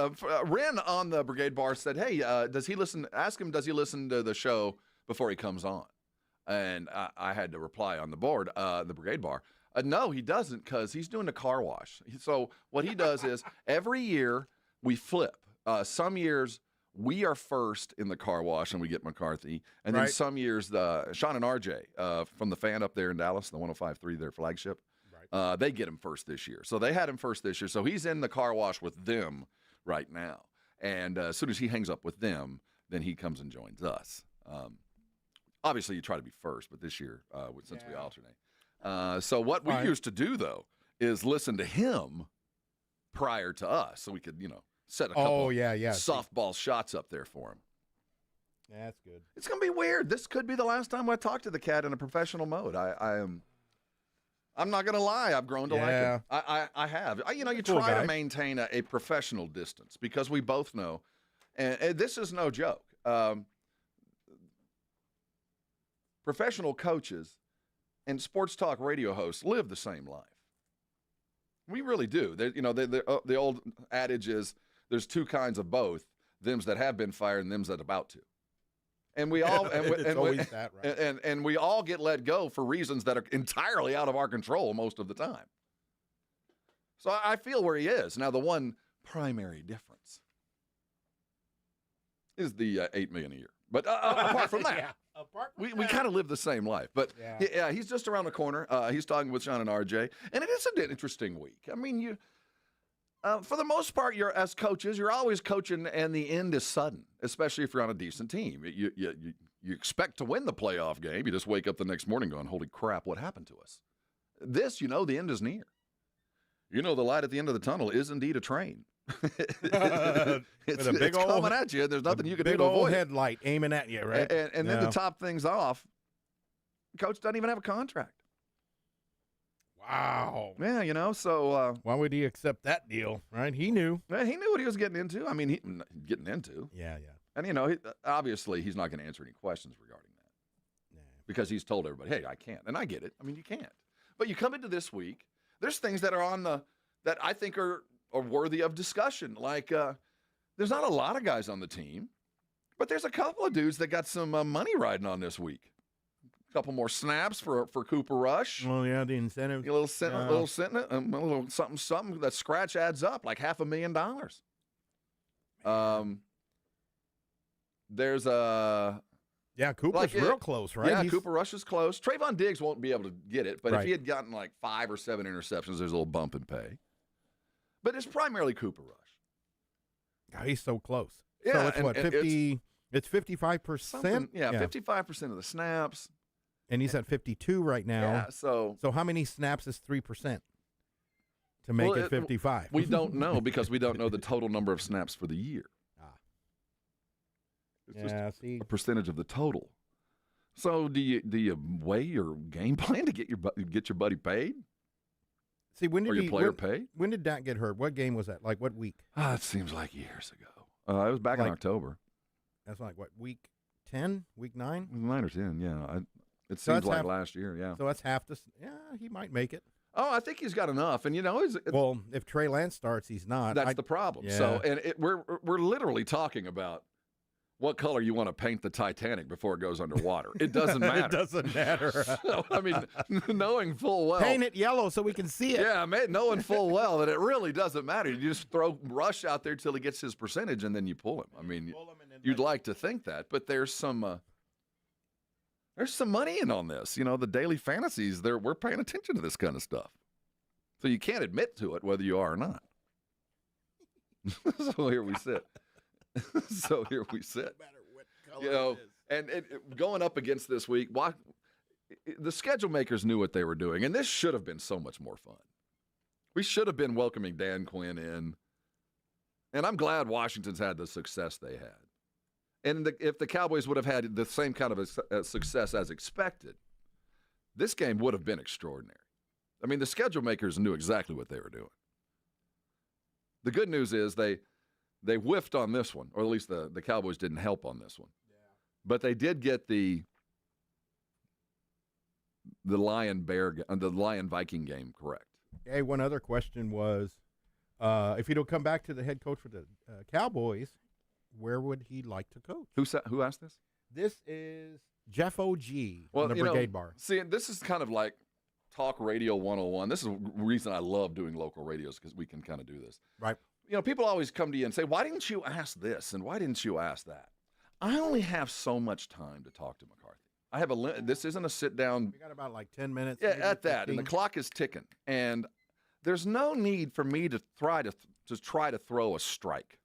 Ren on the Brigade Bar said, "Hey, does he listen? Ask him, does he listen to the show before he comes on?" And I had to reply on the board, the Brigade Bar. No, he doesn't, because he's doing the car wash. So what he does is every year we flip. Some years we are first in the car wash and we get McCarthy. And then some years, Sean and RJ from the Fan up there in Dallas, the 105.3, their flagship, they get him first this year. So they had him first this year. So he's in the car wash with them right now. And as soon as he hangs up with them, then he comes and joins us. Obviously, you try to be first, but this year, since we alternate. So what we used to do, though, is listen to him prior to us, so we could, set a couple softball shots up there for him. Yeah, that's good. It's going to be weird. This could be the last time I talk to the cat in a professional mode. I'm not going to lie. I've grown to like him. I have. You try to maintain a professional distance because we both know, and this is no joke. Professional coaches and sports talk radio hosts live the same life. We really do. The old adage is there's two kinds of both: thems that have been fired and thems that about to. And we all and we all get let go for reasons that are entirely out of our control most of the time. So I feel where he is now. The one primary difference is the $8 million a year. But apart from that. We kind of live the same life, but he's just around the corner. He's talking with Sean and RJ, and it is an interesting week. I mean, for the most part, as coaches, you're always coaching, and the end is sudden, especially if you're on a decent team. You expect to win the playoff game. You just wake up the next morning going, "Holy crap, what happened to us?" This, the end is near. The light at the end of the tunnel is indeed a train. It's coming at you. There's nothing you can do to avoid it. Big old headlight aiming at you, right? And then to top things off, coach doesn't even have a contract. Wow. Yeah, so why would he accept that deal? Right? He knew. He knew what he was getting into. I mean, getting into. Yeah. And obviously he's not going to answer any questions regarding that. Because he's told everybody, "Hey, I can't," and I get it. I mean, you can't. But you come into this week. There's things that are that I think are worthy of discussion. Like, there's not a lot of guys on the team, but there's a couple of dudes that got some money riding on this week. A couple more snaps for Cooper Rush. Oh, yeah, the incentive. A little something. That scratch adds up, like $500,000. There's a... Yeah, Cooper's real close, right? Yeah, Cooper Rush is close. Trayvon Diggs won't be able to get it, but if he had gotten like 5 or 7 interceptions, there's a little bump in pay. But it's primarily Cooper Rush. God, he's so close. Yeah, so it's what, 50? It's 55%? Yeah, 55% of the snaps. And he's at 52 right now. Yeah, so how many snaps is 3% to make it 55? We don't know because we don't know the total number of snaps for the year. It's just a percentage of the total. So do you weigh your game plan to get your buddy paid? See, when did your player paid? When did Dak get hurt? What game was that? Like what week? It seems like years ago. It was back in October. That's like what, week 10, week 9? 9 or 10, yeah. It seems like last year, yeah. So that's half the. Yeah, he might make it. Oh, I think he's got enough, and well, if Trey Lance starts, he's not. That's the problem. Yeah. So, and we're literally talking about what color you want to paint the Titanic before it goes underwater. It doesn't matter. It doesn't matter. So, I mean, knowing full well. Paint it yellow so we can see it. Yeah, knowing full well that it really doesn't matter. You just throw Rush out there till he gets his percentage, and then you pull him. I mean, you'd like to think that, but there's some money in on this. The daily fantasies, we're paying attention to this kind of stuff. So you can't admit to it whether you are or not. So here we sit. And going up against this week, the schedule makers knew what they were doing, and this should have been so much more fun. We should have been welcoming Dan Quinn in, and I'm glad Washington's had the success they had. And if the Cowboys would have had the same kind of a success as expected, this game would have been extraordinary. I mean, the schedule makers knew exactly what they were doing. The good news is they whiffed on this one, or at least the Cowboys didn't help on this one. Yeah. But they did get the Lion Viking game correct. Hey, one other question was, if he don't come back to the head coach for the Cowboys, where would he like to coach? Who asked this? This is Jeff O.G. Well, on the Brigade Bar. See, this is kind of like Talk Radio 101. This is the reason I love doing local radios, because we can kind of do this. Right. People always come to you and say, why didn't you ask this and why didn't you ask that? I only have so much time to talk to McCarthy. I have this isn't a sit-down. We got about like 10 minutes. Yeah, at that, and the clock is ticking. And there's no need for me to try to throw a strike.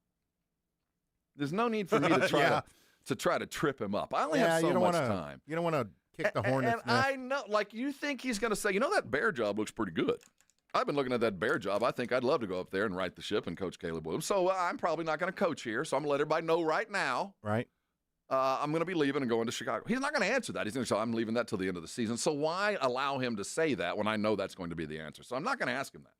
There's no need for me to try to trip him up. I only have so much time. You don't want to kick the hornet's nest. And I know, you think he's going to say, that Bear job looks pretty good. I've been looking at that Bear job. I think I'd love to go up there and right the ship and coach Caleb Williams. So I'm probably not going to coach here. So I'm going to let everybody know right now. Right. I'm going to be leaving and going to Chicago. He's not going to answer that. He's going to say, I'm leaving that till the end of the season. So why allow him to say that when I know that's going to be the answer? So I'm not going to ask him that.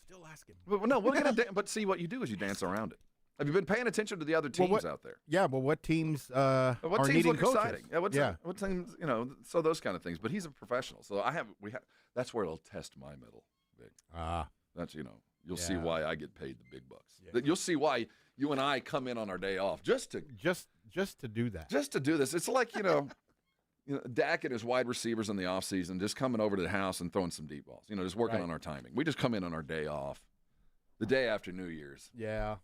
Still asking. But no, we're going to. But see, what you do is you dance around it. Have you been paying attention to the other teams out there? Yeah, but what teams are teams needing look coaches? exciting? What teams? So those kind of things. But he's a professional, so we have. That's where it'll test my mettle, Vic. That's you'll see why I get paid the big bucks. Yeah. You'll see why you and I come in on our day off just to do that. Just to do this. It's like Dak and his wide receivers in the offseason just coming over to the house and throwing some deep balls. Just working on our timing. We just come in on our day off, the day after New Year's. Yeah.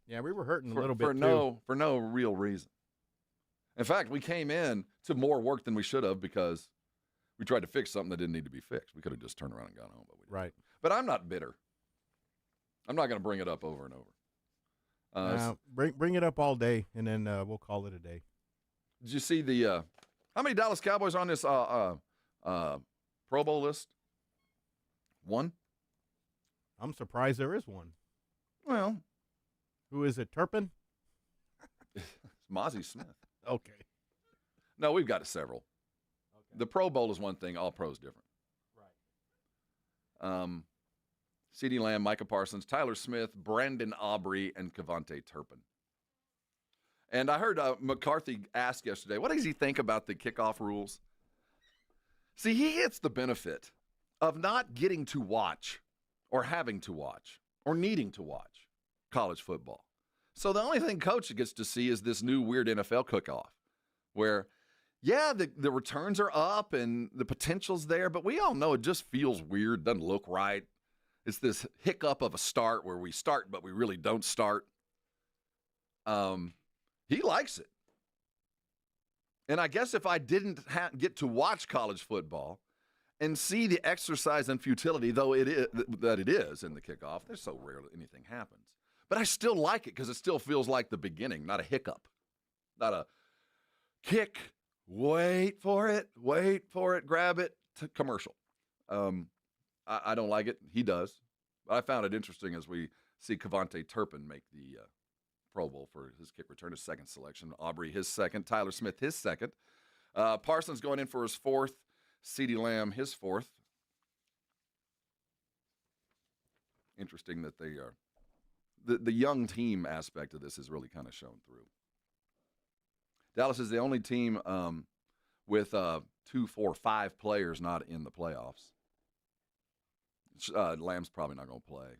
Yeah, we were hurting a little bit for no real reason. In fact, we came in to more work than we should have because we tried to fix something that didn't need to be fixed. We could have just turned around and gone home, but we didn't. Right. But I'm not bitter. I'm not going to bring it up over and over. Bring it up all day, and then we'll call it a day. Did you see the how many Dallas Cowboys are on this Pro Bowl list? One? I'm surprised there is one. Well, who is it? Turpin? It's Mozzie Smith. Okay. No, we've got several. Okay. The Pro Bowl is one thing. All pros different. Right. CeeDee Lamb, Micah Parsons, Tyler Smith, Brandon Aubrey, and Cavante Turpin. And I heard McCarthy ask yesterday, what does he think about the kickoff rules? See, he gets the benefit of not getting to watch or having to watch or needing to watch college football. So the only thing Coach gets to see is this new weird NFL cook-off where, the returns are up and the potential's there, but we all know it just feels weird, doesn't look right. It's this hiccup of a start where we start, but we really don't start. He likes it. And I guess if I didn't get to watch college football and see the exercise and futility, though it is in the kickoff, there's so rare that anything happens. But I still like it because it still feels like the beginning, not a hiccup. Not a kick, wait for it, grab it, commercial. I don't like it. He does. But I found it interesting as we see Cavante Turpin make the Pro Bowl for his kick return, his second selection. Aubrey, his second. Tyler Smith, his second. Parsons going in for his fourth. CeeDee Lamb, his fourth. Interesting that they are. The young team aspect of this is really kind of shown through. Dallas is the only team with 2, 4, 5 players not in the playoffs. Lamb's probably not going to play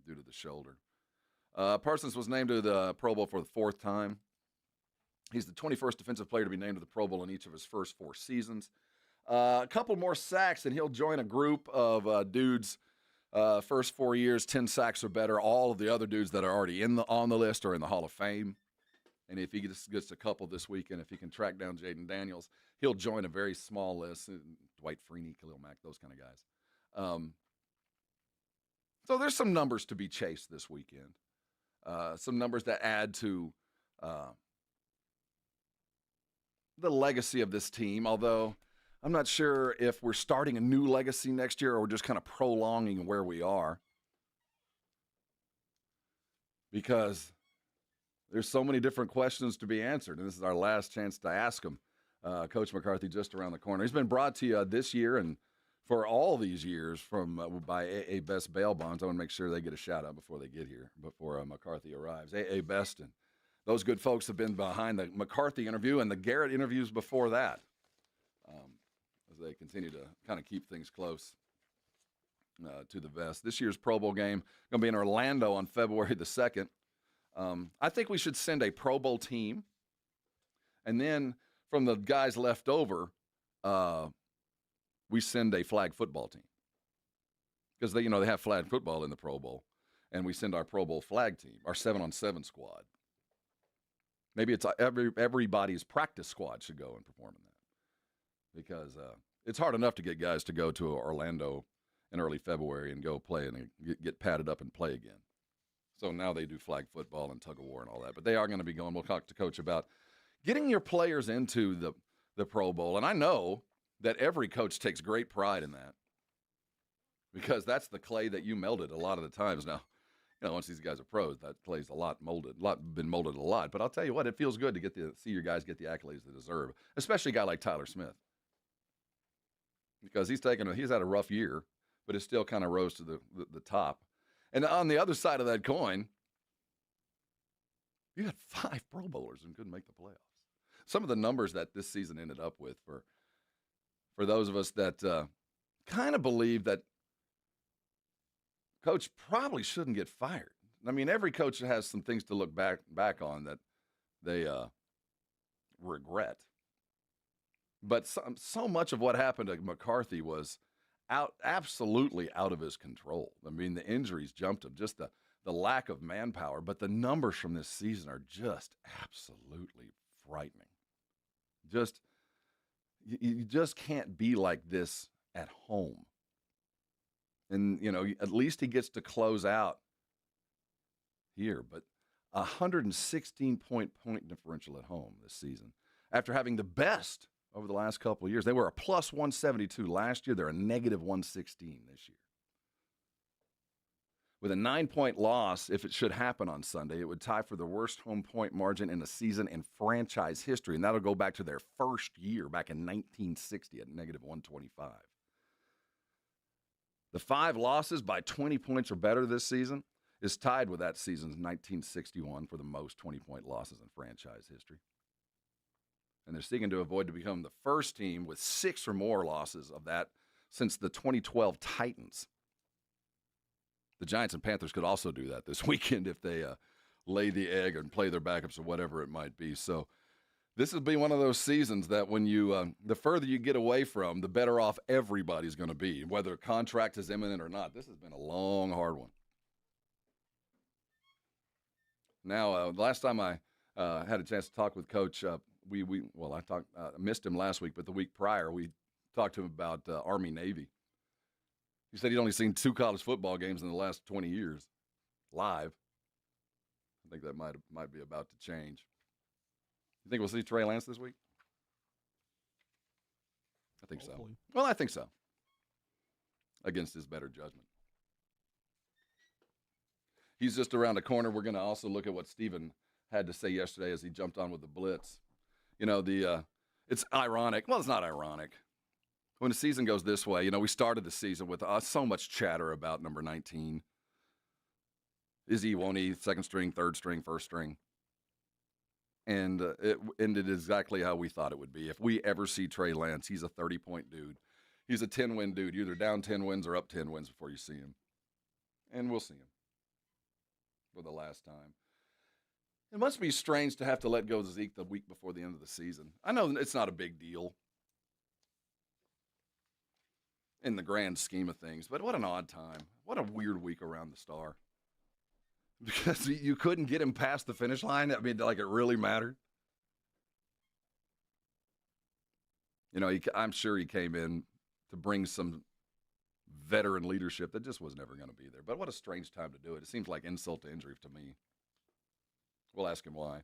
due to the shoulder. Parsons was named to the Pro Bowl for the 4th time. He's the 21st defensive player to be named to the Pro Bowl in each of his first 4 seasons. A couple more sacks, and he'll join a group of dudes. First 4 years, 10 sacks or better. All of the other dudes that are already on the list are in the Hall of Fame. And if he gets a couple this weekend, if he can track down Jaden Daniels, he'll join a very small list. Dwight Freeney, Khalil Mack, those kind of guys. So there's some numbers to be chased this weekend. Some numbers that add to the legacy of this team, although I'm not sure if we're starting a new legacy next year or we're just kind of prolonging where we are. Because there's so many different questions to be answered, and this is our last chance to ask them. Coach McCarthy just around the corner. He's been brought to you this year and for all these years by AA Best Bail Bonds. I want to make sure they get a shout-out before they get here, before McCarthy arrives. AA Best and those good folks have been behind the McCarthy interview and the Garrett interviews before that as they continue to kind of keep things close to the vest. This year's Pro Bowl game going to be in Orlando on February the 2nd. I think we should send a Pro Bowl team, and then from the guys left over, we send a flag football team because they have flag football in the Pro Bowl, and we send our Pro Bowl flag team, our 7-on-7 squad. Maybe it's everybody's practice squad should go and perform in that because it's hard enough to get guys to go to Orlando in early February and go play and get padded up and play again. So now they do flag football and tug of war and all that. But they are going to be going. We'll talk to Coach about getting your players into the Pro Bowl. And I know that every coach takes great pride in that because that's the clay that you melded a lot of the times now. Once these guys are pros, that clay's been molded a lot. But I'll tell you what, it feels good to see your guys get the accolades they deserve, especially a guy like Tyler Smith. Because he's had a rough year, but it still kind of rose to the top. And on the other side of that coin, you had 5 Pro Bowlers and couldn't make the playoffs. Some of the numbers that this season ended up with for those of us that kind of believe that Coach probably shouldn't get fired. I mean, every coach has some things to look back on that they regret. But so much of what happened to McCarthy was absolutely out of his control. I mean, the injuries jumped him, just the lack of manpower. But the numbers from this season are just absolutely frightening. You just can't be like this at home. And, at least he gets to close out here. But 116-point differential at home this season. After having the best over the last couple of years. They were a plus 172 last year. They're a negative 116 this year. With a 9-point loss, if it should happen on Sunday, it would tie for the worst home point margin in a season in franchise history. And that'll go back to their first year back in 1960 at negative 125. The 5 losses by 20 points or better this season is tied with that season's 1961 for the most 20-point losses in franchise history. And they're seeking to avoid to become the first team with 6 or more losses of that since the 2012 Titans. The Giants and Panthers could also do that this weekend if they lay the egg and play their backups or whatever it might be. So this will be one of those seasons that when you the further you get away from, the better off everybody's going to be, whether a contract is imminent or not. This has been a long, hard one. Now, the last time I had a chance to talk with Coach, I missed him last week, but the week prior we talked to him about Army-Navy. He said he'd only seen 2 college football games in the last 20 years, live. I think that might be about to change. You think we'll see Trey Lance this week? I think Hopefully. So. Well, I think so. Against his better judgment. He's just around the corner. We're going to also look at what Steven had to say yesterday as he jumped on with the blitz. It's ironic. Well, it's not ironic. When the season goes this way, we started the season with so much chatter about number 19. Is he, won't he, second string, third string, first string? And it ended exactly how we thought it would be. If we ever see Trey Lance, he's a 30-point dude. He's a 10-win dude. You're either down 10 wins or up 10 wins before you see him. And we'll see him for the last time. It must be strange to have to let go of Zeke the week before the end of the season. I know it's not a big deal in the grand scheme of things, but what an odd time. What a weird week around the star. Because you couldn't get him past the finish line. I mean, like it really mattered. I'm sure he came in to bring some veteran leadership that just was never going to be there. But what a strange time to do it. It seems like insult to injury to me. We'll ask him why.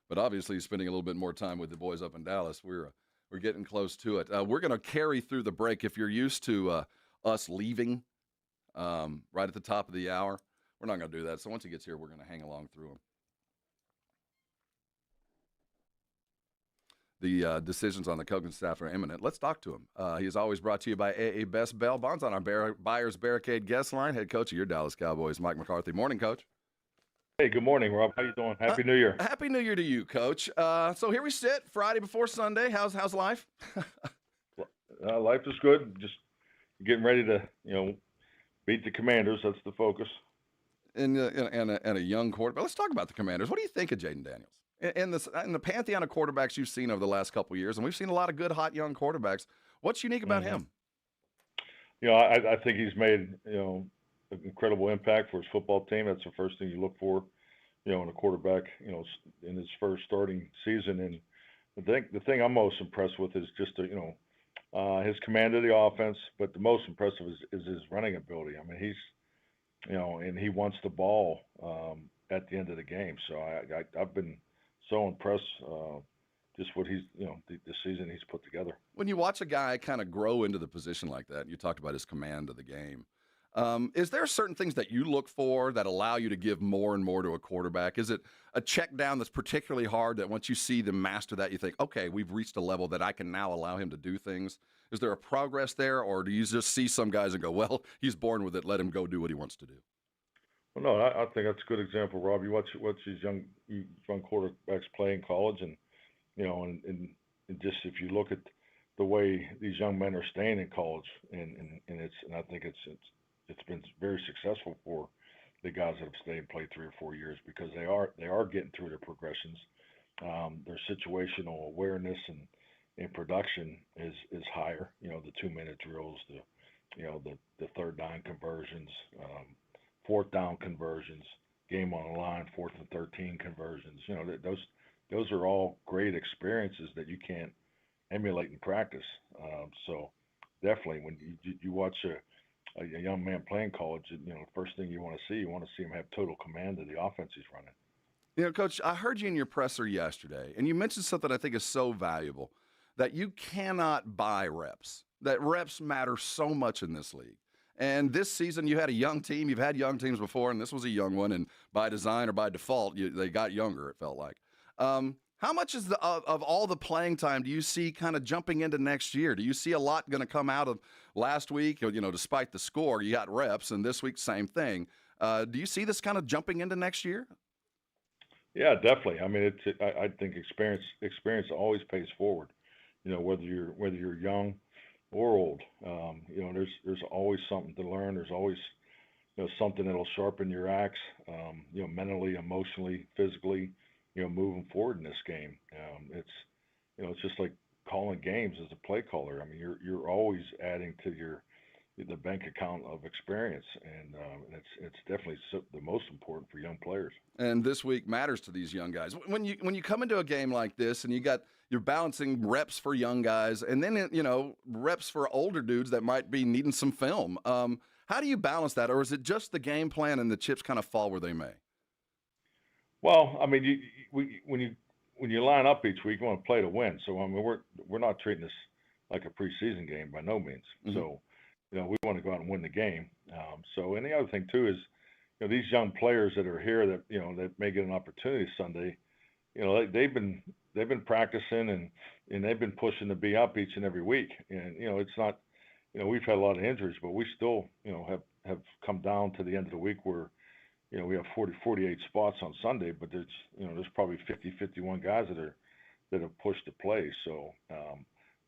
But obviously he's spending a little bit more time with the boys up in Dallas. We're getting close to it. We're going to carry through the break. If you're used to us leaving right at the top of the hour, we're not going to do that. So once he gets here, we're going to hang along through him. The decisions on the coaching staff are imminent. Let's talk to him. He is always brought to you by AA Best Bail Bonds on our Buyers Barricade guest line. Head coach of your Dallas Cowboys, Mike McCarthy. Morning, Coach. Hey, good morning, Rob. How you doing? Happy New Year. Happy New Year to you, Coach. So here we sit, Friday before Sunday. How's life? Life is good. Just getting ready to, beat the Commanders. That's the focus. and a young quarterback. Let's talk about the Commanders. What do you think of Jaden Daniels? In the pantheon of quarterbacks you've seen over the last couple of years, and we've seen a lot of good, hot young quarterbacks. What's unique about him? I think he's made an incredible impact for his football team. That's the first thing you look for, in a quarterback, in his first starting season. And the thing I'm most impressed with is just his command of the offense, but the most impressive is his running ability. I mean, he's and he wants the ball at the end of the game. So I've been so impressed just what he's, the season he's put together. When you watch a guy kind of grow into the position like that, you talked about his command of the game. Is there certain things that you look for that allow you to give more and more to a quarterback? Is it a check down that's particularly hard that once you see them master that, you think, okay, we've reached a level that I can now allow him to do things? Is there a progress there, or do you just see some guys and go, well, he's born with it, let him go do what he wants to do? Well, no, I think that's a good example, Rob. You watch these young quarterbacks play in college, and and just if you look at the way these young men are staying in college, and I think it's been very successful for the guys that have stayed and played 3 or 4 years, because they are getting through their progressions. Their situational awareness and production is higher. The 2-minute drills, the third down conversions, fourth down conversions, game on the line, 4th and 13 conversions. Those are all great experiences that you can't emulate in practice. So definitely, when you watch a young man playing college, the first thing you want to see him have total command of the offense he's running. Coach, I heard you in your presser yesterday, and you mentioned something I think is so valuable, that you cannot buy reps, that reps matter so much in this league. And this season, you had a young team. You've had young teams before, and this was a young one. And by design or by default, they got younger, it felt like. How much is of all the playing time do you see kind of jumping into next year? Do you see a lot going to come out of last week? Despite the score, you got reps, and this week, same thing. Do you see this kind of jumping into next year? Yeah, definitely. I mean, I think experience always pays forward. Whether you're young or old, there's always something to learn. There's always something that'll sharpen your axe, mentally, emotionally, physically, moving forward in this game. It's just like calling games as a play caller. I mean, you're always adding to the bank account of experience, and it's definitely the most important for young players. And this week matters to these young guys. When you come into a game like this, and you're balancing reps for young guys, and then reps for older dudes that might be needing some film. How do you balance that, or is it just the game plan and the chips kind of fall where they may? Well, I mean, when you line up each week, you want to play to win. So I mean, we're not treating this like a preseason game by no means. Mm-hmm. So we want to go out and win the game. And the other thing too is, these young players that are here that that may get an opportunity Sunday, they've been practicing and they've been pushing to be up each and every week. And it's not, we've had a lot of injuries, but we still have come down to the end of the week where we have 48 spots on Sunday, but there's probably 51 guys that have pushed to play. So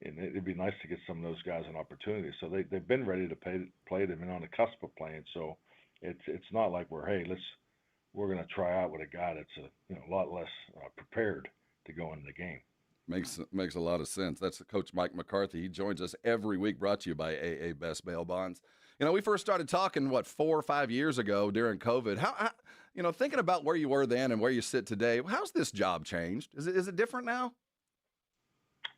and it'd be nice to get some of those guys an opportunity. So they've been ready to play. They've been on the cusp of playing. So it's not like we're going to try out with a guy that's a lot less prepared to go into the game. Makes a lot of sense. That's Coach Mike McCarthy. He joins us every week, brought to you by AA Best Bail Bonds. We first started talking, 4 or 5 years ago during COVID. How thinking about where you were then and where you sit today, how's this job changed? Is it different now?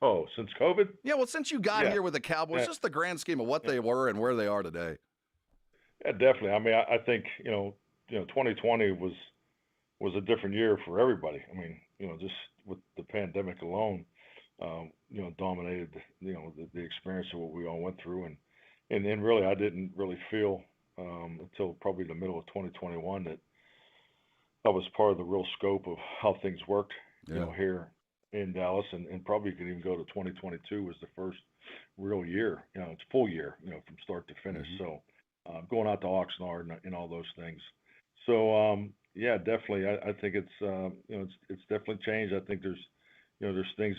Oh, since COVID? Yeah, well, since you got here with the Cowboys, just the grand scheme of what they were and where they are today. Yeah, definitely. I mean, I think 2020 was a different year for everybody. I mean, just with the pandemic alone, dominated the experience of what we all went through, and then really I didn't really feel until probably the middle of 2021 that I was part of the real scope of how things worked, here in Dallas, and probably could even go to 2022 was the first real year, it's full year, from start to finish. Mm-hmm. So going out to Oxnard and all those things. So yeah, definitely. I think it's definitely changed. I think there's things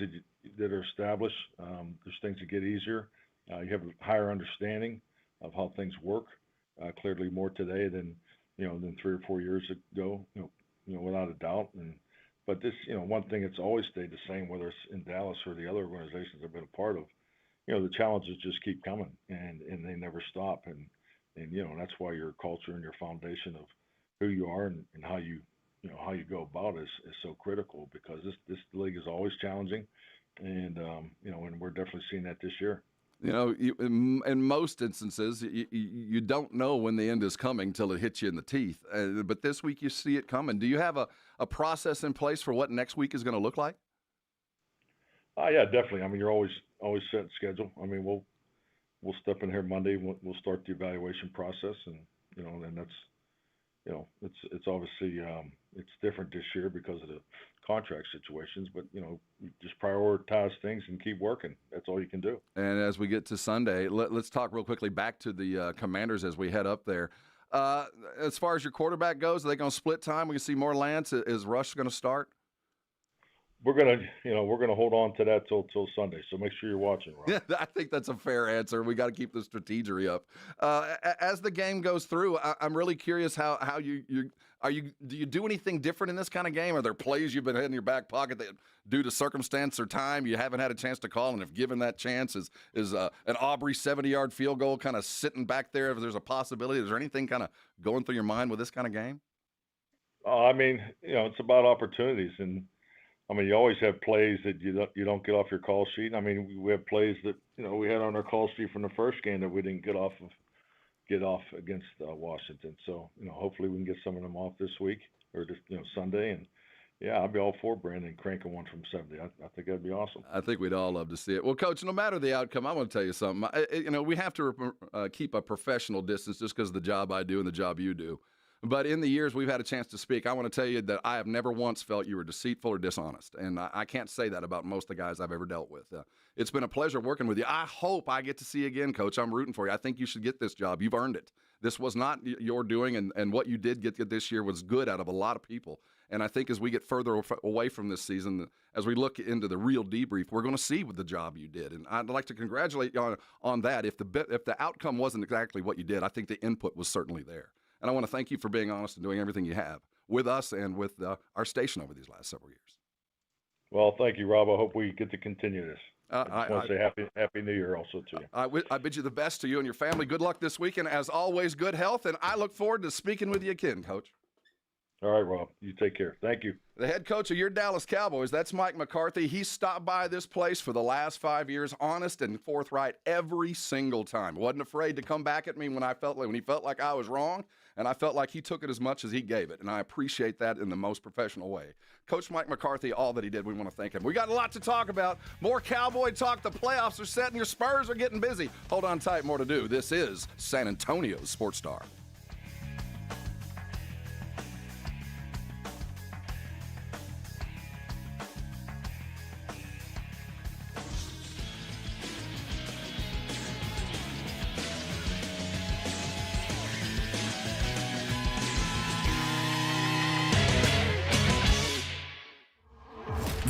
that are established. There's things that get easier. You have a higher understanding of how things work. Clearly more today than than 3 or 4 years ago, without a doubt. But this, one thing that's always stayed the same, whether it's in Dallas or the other organizations I've been a part of, the challenges just keep coming and they never stop. And that's why your culture and your foundation of who you are and how you go about it is so critical, because this league is always challenging. And, and we're definitely seeing that this year. In most instances, you don't know when the end is coming till it hits you in the teeth. But this week you see it coming. Do you have a process in place for what next week is going to look like? Yeah, definitely. I mean, you're always set schedule. I mean, we'll step in here Monday. We'll start the evaluation process, and and that's it's obviously it's different this year because of the contract situations, but you just prioritize things and keep working. That's all you can do. And as we get to Sunday, let's talk real quickly back to the Commanders as we head up there. As far as your quarterback goes, are they going to split time? We can see more Lance. Is Rush going to start? We're gonna hold on to that till Sunday. So make sure you're watching, Rob. Yeah, I think that's a fair answer. We got to keep the strategery up. As the game goes through, I'm really curious how do you do anything different in this kind of game? Are there plays you've been in your back pocket that, due to circumstance or time, you haven't had a chance to call, and if given that chance, is an Aubrey 70-yard field goal kind of sitting back there if there's a possibility? Is there anything kind of going through your mind with this kind of game? I mean, it's about opportunities, and I mean, you always have plays that you don't get off your call sheet. I mean, we have plays that we had on our call sheet from the first game that we didn't get off against Washington. So hopefully we can get some of them off this week or just Sunday. And yeah, I'd be all for Brandon cranking one from 70. I think that'd be awesome. I think we'd all love to see it. Well, Coach, no matter the outcome, I want to tell you something. We have to keep a professional distance just because of the job I do and the job you do. But in the years we've had a chance to speak, I want to tell you that I have never once felt you were deceitful or dishonest. And I can't say that about most of the guys I've ever dealt with. It's been a pleasure working with you. I hope I get to see you again, Coach. I'm rooting for you. I think you should get this job. You've earned it. This was not your doing, and what you did get this year was good out of a lot of people. And I think as we get further away from this season, as we look into the real debrief, we're going to see what the job you did. And I'd like to congratulate you on that. If the outcome wasn't exactly what you did, I think the input was certainly there. And I want to thank you for being honest and doing everything you have with us and with our station over these last several years. Well, thank you, Rob. I hope we get to continue this. I want to say Happy New Year also to you. I bid you the best to you and your family. Good luck this weekend. As always, good health. And I look forward to speaking with you again, Coach. All right, Rob. You take care. Thank you. The head coach of your Dallas Cowboys, that's Mike McCarthy. He stopped by this place for the last 5 years, honest and forthright every single time. Wasn't afraid to come back at me when he felt like I was wrong, and I felt like he took it as much as he gave it, and I appreciate that in the most professional way. Coach Mike McCarthy, all that he did, we want to thank him. We got a lot to talk about. More Cowboy talk. The playoffs are set, and your Spurs are getting busy. Hold on tight, more to do. This is San Antonio's Sports Star.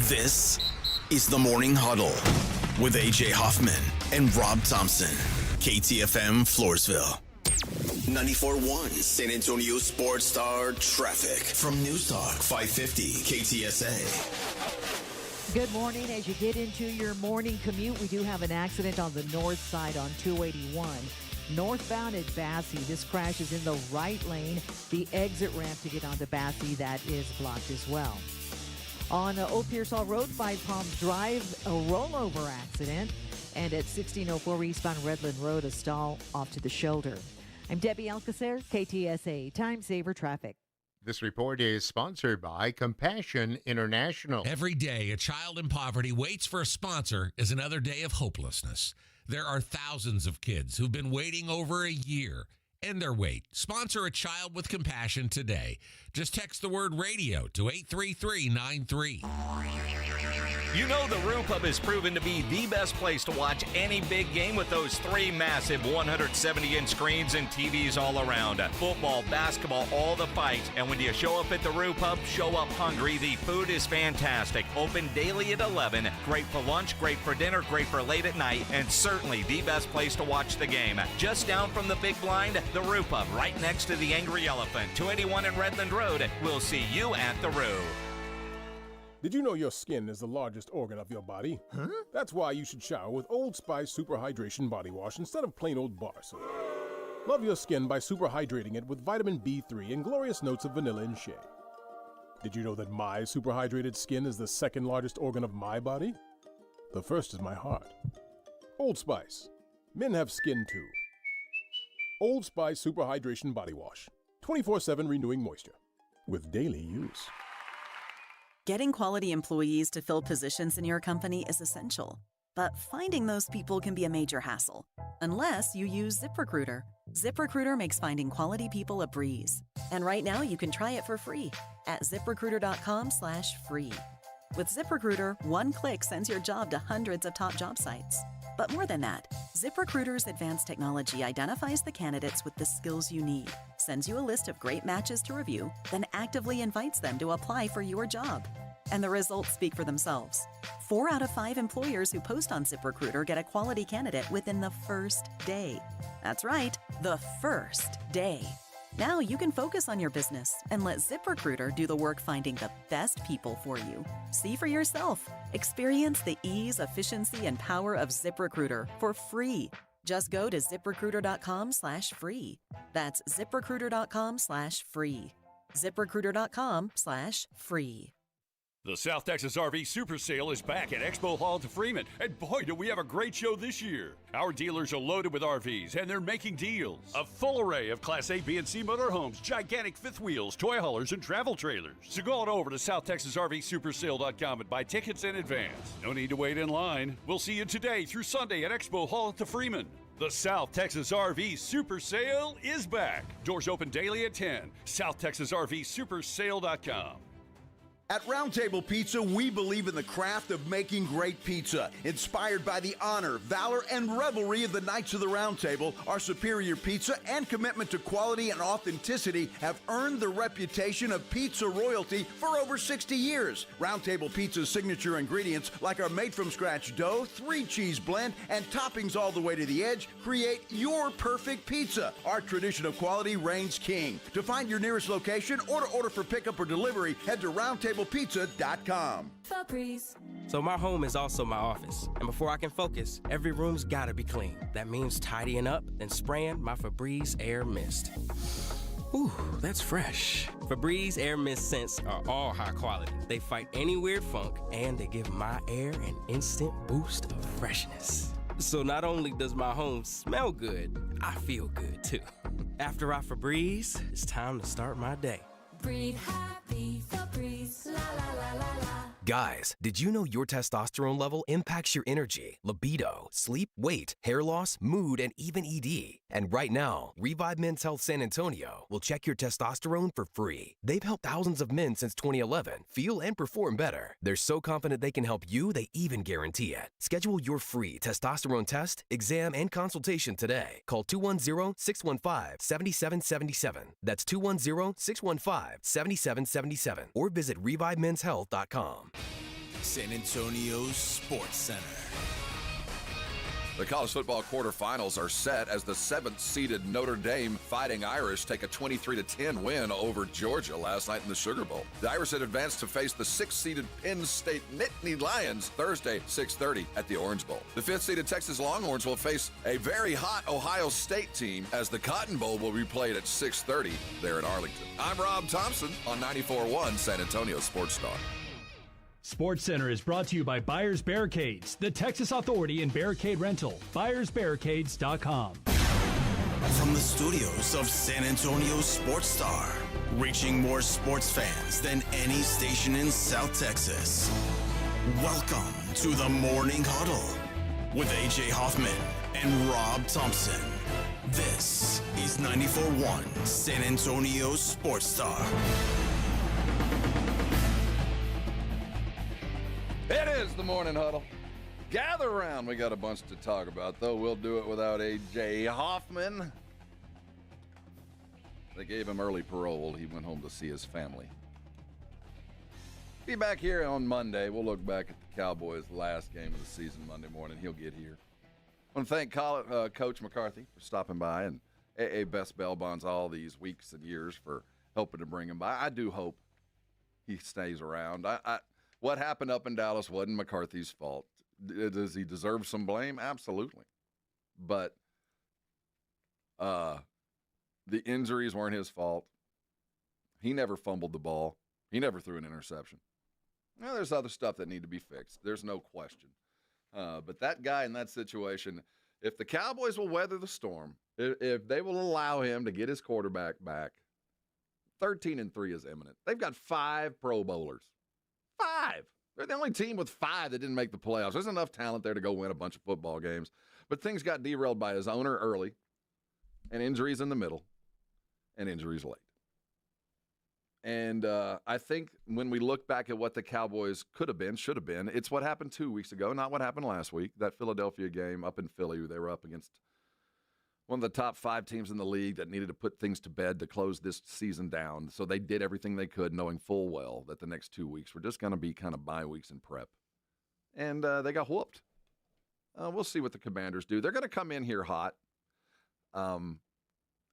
This is the Morning Huddle with AJ Hoffman and Rob Thompson. KTFM Floresville. 94.1 San Antonio Sports Star traffic from News Talk 550 KTSA. Good morning. As you get into your morning commute, we do have an accident on the north side on 281. Northbound at Bassey, this crash is in the right lane. The exit ramp to get onto Bassey, that is blocked as well. On Old Pearsall Road, 5 Palms Drive, a rollover accident. And at 1604 eastbound Redland Road, a stall off to the shoulder. I'm Debbie Alcacer, KTSA Time Saver Traffic. This report is sponsored by Compassion International. Every day, a child in poverty waits for a sponsor is another day of hopelessness. There are thousands of kids who've been waiting over a year. End their wait. Sponsor a child with compassion today. Just text the word radio to 83393. You know the Roo Pub has proven to be the best place to watch any big game with those 3 massive 170-inch screens and TVs all around. Football, basketball, all the fights. And when you show up at the Roo Pub, show up hungry. The food is fantastic. Open daily at 11. Great for lunch, great for dinner, great for late at night, and certainly the best place to watch the game. Just down from the big blind, The Roo Pub, right next to the Angry Elephant, 281 in Redland Road. We'll see you at the Roo. Did you know your skin is the largest organ of your body? Huh? That's why you should shower with Old Spice Super Hydration Body Wash instead of plain old bar soap. Love your skin by super hydrating it with vitamin B3 and glorious notes of vanilla and shea. Did you know that my super hydrated skin is the second largest organ of my body? The first is my heart. Old Spice. Men have skin too. Old Spice Super Hydration Body Wash. 24/7 renewing moisture. With daily use. Getting quality employees to fill positions in your company is essential. But finding those people can be a major hassle. Unless you use ZipRecruiter. ZipRecruiter makes finding quality people a breeze. And right now you can try it for free at ZipRecruiter.com/free. With ZipRecruiter, one click sends your job to hundreds of top job sites. But more than that, ZipRecruiter's advanced technology identifies the candidates with the skills you need, sends you a list of great matches to review, then actively invites them to apply for your job. And the results speak for themselves. 4 out of 5 employers who post on ZipRecruiter get a quality candidate within the first day. That's right, the first day. Now you can focus on your business and let ZipRecruiter do the work finding the best people for you. See for yourself. Experience the ease, efficiency, and power of ZipRecruiter for free. Just go to ZipRecruiter.com/free. That's ZipRecruiter.com/free. ZipRecruiter.com/free. The South Texas RV Super Sale is back at Expo Hall to Freeman, and boy, do we have a great show this year. Our dealers are loaded with RVs, and they're making deals. A full array of Class A, B, and C motorhomes, gigantic fifth wheels, toy haulers, and travel trailers. So go on over to SouthTexasRVSupersale.com and buy tickets in advance. No need to wait in line. We'll see you today through Sunday at Expo Hall to Freeman. The South Texas RV Super Sale is back. Doors open daily at 10. SouthTexasRVSupersale.com. At Roundtable Pizza, we believe in the craft of making great pizza. Inspired by the honor, valor, and revelry of the Knights of the Round Table, our superior pizza and commitment to quality and authenticity have earned the reputation of pizza royalty for over 60 years. Roundtable Pizza's signature ingredients, like our made-from-scratch dough, 3-cheese blend, and toppings all the way to the edge, create your perfect pizza. Our tradition of quality reigns king. To find your nearest location or to order for pickup or delivery, head to roundtablepizza.com. Febreze. So my home is also my office, and before I can focus, every room's gotta be clean. That means tidying up, then spraying my Febreze Air Mist. Ooh, that's fresh. Febreze Air Mist scents are all high quality. They fight any weird funk, and they give my air an instant boost of freshness. So not only does my home smell good, I feel good too. After I Febreze, it's time to start my day. Breathe happy, Febreze, la la la la la. Guys, did you know your testosterone level impacts your energy, libido, sleep, weight, hair loss, mood, and even ED? And right now, Revive Men's Health San Antonio will check your testosterone for free. They've helped thousands of men since 2011 feel and perform better. They're so confident they can help you, they even guarantee it. Schedule your free testosterone test, exam, and consultation today. Call 210-615-7777. That's 210-615-7777. Or visit ReviveMen'sHealth.com. San Antonio Sports Center. The college football quarterfinals are set as the 7th-seeded Notre Dame Fighting Irish take a 23-10 win over Georgia last night in the Sugar Bowl. The Irish had advanced to face the 6th-seeded Penn State Nittany Lions Thursday, 6:30 at the Orange Bowl. The 5th-seeded Texas Longhorns will face a very hot Ohio State team as the Cotton Bowl will be played at 6:30 there in Arlington. I'm Rob Thompson on 94.1 San Antonio Sports Star. Sports Center is brought to you by Buyers Barricades, the Texas authority in barricade rental. BuyersBarricades.com. From the studios of San Antonio Sports Star, reaching more sports fans than any station in South Texas. Welcome to the Morning Huddle with AJ Hoffman and Rob Thompson. This is 94.1 San Antonio Sports Star. It is the Morning Huddle. Gather around. We got a bunch to talk about, though. We'll do it without AJ Hoffman. They gave him early parole. He went home to see his family. Be back here on Monday. We'll look back at the Cowboys' last game of the season Monday morning. He'll get here. I want to thank Coach McCarthy for stopping by and A.A. best bail bonds all these weeks and years for helping to bring him by. I do hope he stays around. What happened up in Dallas wasn't McCarthy's fault. Does he deserve some blame? Absolutely. But the injuries weren't his fault. He never fumbled the ball. He never threw an interception. Now, there's other stuff that need to be fixed. There's no question. But that guy in that situation, if the Cowboys will weather the storm, if they will allow him to get his quarterback back, 13-3 is imminent. They've got 5 Pro Bowlers. 5. They're the only team with 5 that didn't make the playoffs. There's enough talent there to go win a bunch of football games. But things got derailed by his owner early, and injuries in the middle, and injuries late. And I think when we look back at what the Cowboys could have been, should have been, it's what happened 2 weeks ago, not what happened last week. That Philadelphia game up in Philly, they were up against one of the top 5 teams in the league that needed to put things to bed to close this season down. So they did everything they could, knowing full well that the next 2 weeks were just going to be kind of bye weeks in prep. And they got whooped. We'll see what the Commanders do. They're going to come in here hot. And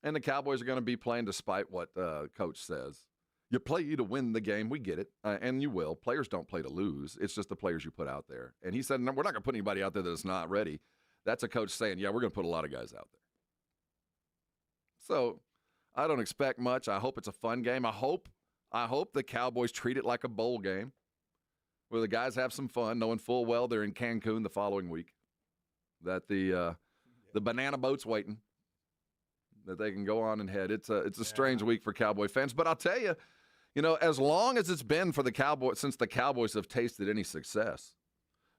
the Cowboys are going to be playing despite what Coach says. You play to win the game. We get it. And you will. Players don't play to lose. It's just the players you put out there. And he said, no, we're not going to put anybody out there that's not ready. That's a coach saying, yeah, we're going to put a lot of guys out there. So I don't expect much. I hope it's a fun game. I hope the Cowboys treat it like a bowl game where the guys have some fun, knowing full well they're in Cancun the following week, that the banana boat's waiting, that they can go on and head. It's a strange week for Cowboy fans. But I'll tell you, as long as it's been for the Cowboys, since the Cowboys have tasted any success,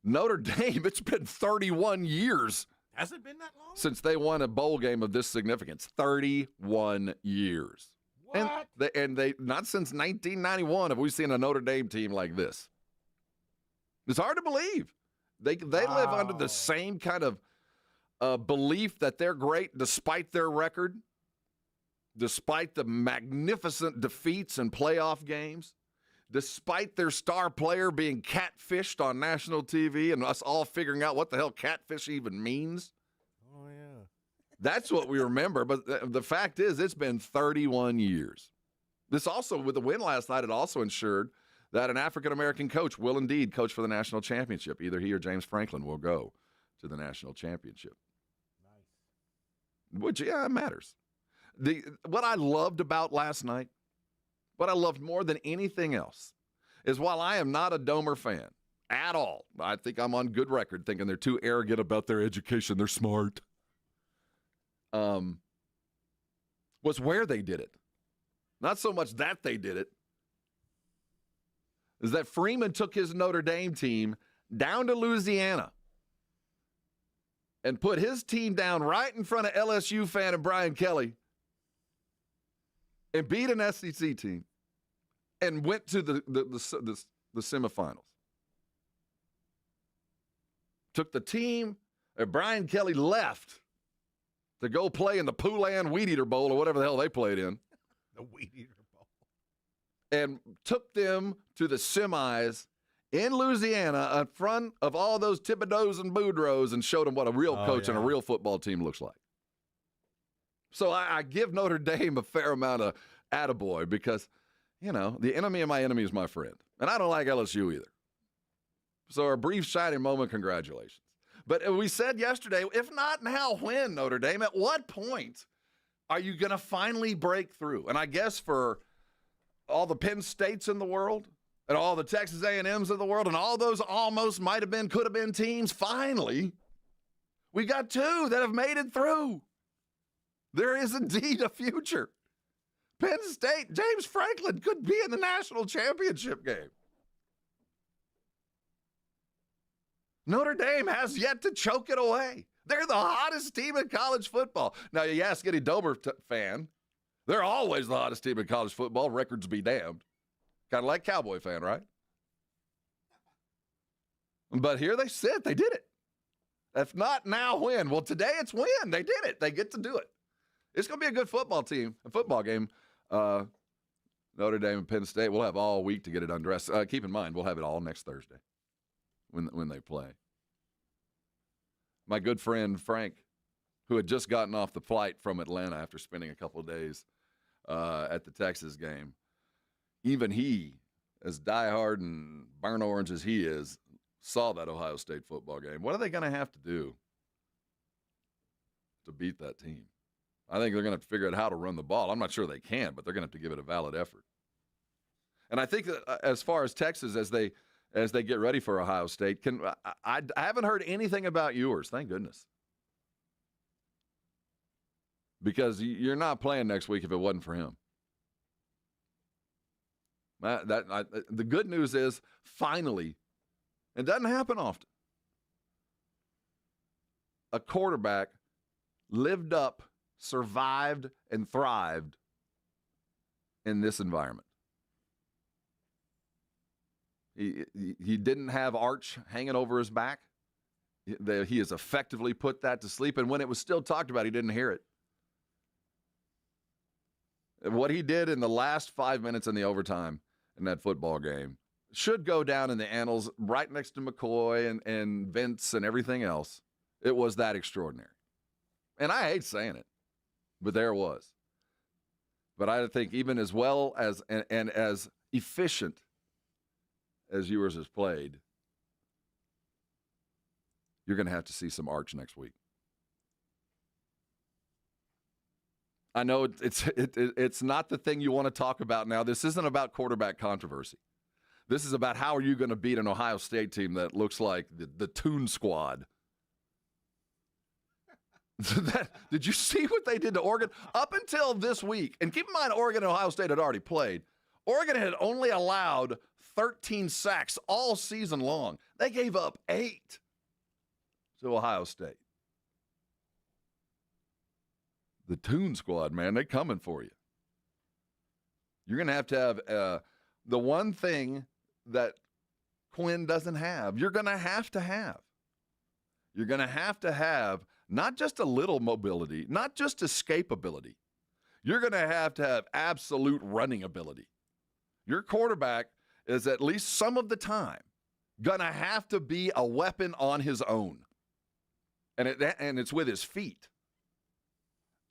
Notre Dame, it's been 31 years. Has it been that long? Since they won a bowl game of this significance. 31 years. What? And they not since 1991 have we seen a Notre Dame team like this. It's hard to believe. They live under the same kind of belief that they're great despite their record, despite the magnificent defeats in playoff games, despite their star player being catfished on national TV and us all figuring out what the hell catfish even means. Oh, yeah. That's what we remember. But the fact is, it's been 31 years. This also, with the win last night, it also ensured that an African-American coach will indeed coach for the national championship. Either he or James Franklin will go to the national championship. Nice. Which, yeah, it matters. What I loved about last night, what I loved more than anything else, is while I am not a Domer fan at all, I think I'm on good record thinking they're too arrogant about their education. They're smart. Was where they did it. Not so much that they did it. Is that Freeman took his Notre Dame team down to Louisiana and put his team down right in front of LSU fan and Brian Kelly and beat an SEC team and went to the semifinals. Took the team, and Brian Kelly left to go play in the Poulan Weed Eater Bowl or whatever the hell they played in. The Weed Eater Bowl. And took them to the semis in Louisiana in front of all those Thibodeaux and Boudreaux and showed them what a real coach and a real football team looks like. So I give Notre Dame a fair amount of attaboy because, the enemy of my enemy is my friend. And I don't like LSU either. So a brief shining moment, congratulations. But we said yesterday, if not now, when, Notre Dame? At what point are you going to finally break through? And I guess for all the Penn States in the world and all the Texas A&Ms of the world and all those almost might have been, could have been teams, finally, we got 2 that have made it through. There is indeed a future. Penn State, James Franklin could be in the national championship game. Notre Dame has yet to choke it away. They're the hottest team in college football. Now, you ask any Dober fan, they're always the hottest team in college football. Records be damned. Kind of like Cowboy fan, right? But here they sit. They did it. If not now, when? Well, today it's when. They did it. They get to do it. It's going to be a good football game. Notre Dame and Penn State. We'll have all week to get it undressed. Keep in mind, we'll have it all next Thursday when they play. My good friend Frank who had just gotten off the flight from Atlanta after spending a couple of days at the Texas game. Even he, as diehard and burnt orange as he is, saw that Ohio State football game. What are they going to have to do to beat that team? I think they're going to have to figure out how to run the ball. I'm not sure they can, but they're going to have to give it a valid effort. And I think that as far as Texas, as they get ready for Ohio State, I haven't heard anything about Ewers. Thank goodness. Because you're not playing next week if it wasn't for him. The good news is, finally, it doesn't happen often, a quarterback lived up, survived, and thrived in this environment. He didn't have Arch hanging over his back. He has effectively put that to sleep, and when it was still talked about, he didn't hear it. What he did in the last 5 minutes in the overtime in that football game should go down in the annals right next to McCoy and Vince and everything else. It was that extraordinary. And I hate saying it, but there it was. But I think even as well as and as efficient as Ewers has played, you're going to have to see some Arch next week. I know it's not the thing you want to talk about now. This isn't about quarterback controversy. This is about how are you going to beat an Ohio State team that looks like the Toon Squad. Did you see what they did to Oregon? Up until this week, and keep in mind Oregon and Ohio State had already played, Oregon had only allowed 13 sacks all season long. They gave up 8 to Ohio State. The Toon Squad, man, they're coming for you. You're going to have the one thing that Quinn doesn't have. You're going to have. You're going to have not just a little mobility, not just escapability. You're going to have absolute running ability. Your quarterback is at least some of the time going to have to be a weapon on his own. And it's with his feet.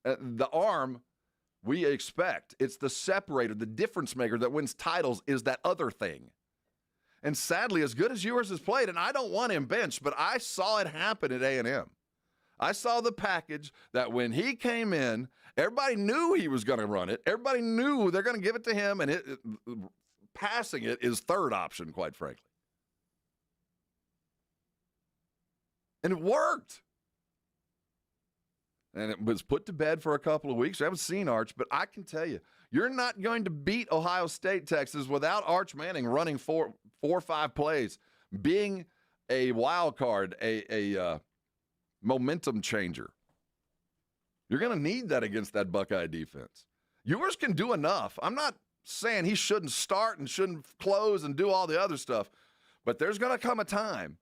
The arm, we expect. It's the separator, the difference maker that wins titles is that other thing. And sadly, as good as Ewers has played, and I don't want him benched, but I saw it happen at A&M. I saw the package that when he came in, everybody knew he was going to run it. Everybody knew they're going to give it to him, and passing it is third option, quite frankly. And it worked. And it was put to bed for a couple of weeks. I haven't seen Arch, but I can tell you, you're not going to beat Ohio State, Texas, without Arch Manning running four or five plays, being a wild card, a momentum changer. You're going to need that against that Buckeye defense. Ewers can do enough. I'm not saying he shouldn't start and shouldn't close and do all the other stuff, but there's going to come a time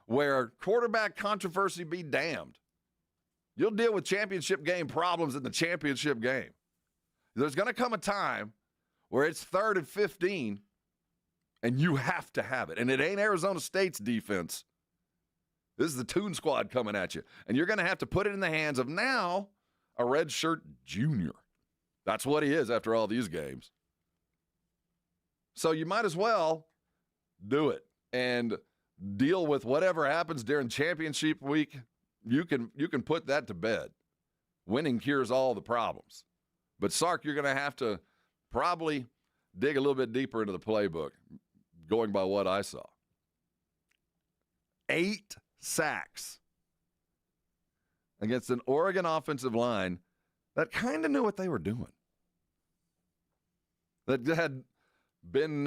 where quarterback controversy be damned. You'll deal with championship game problems in the championship game. There's going to come a time where it's 3rd and 15, and you have to have it. And it ain't Arizona State's defense. This is the Toon Squad coming at you. And you're going to have to put it in the hands of now a redshirt junior. That's what he is after all these games. So you might as well do it and deal with whatever happens during championship week. You can put that to bed. Winning cures all the problems. But, Sark, you're going to have to probably dig a little bit deeper into the playbook, going by what I saw. 8 sacks against an Oregon offensive line that kind of knew what they were doing. That had been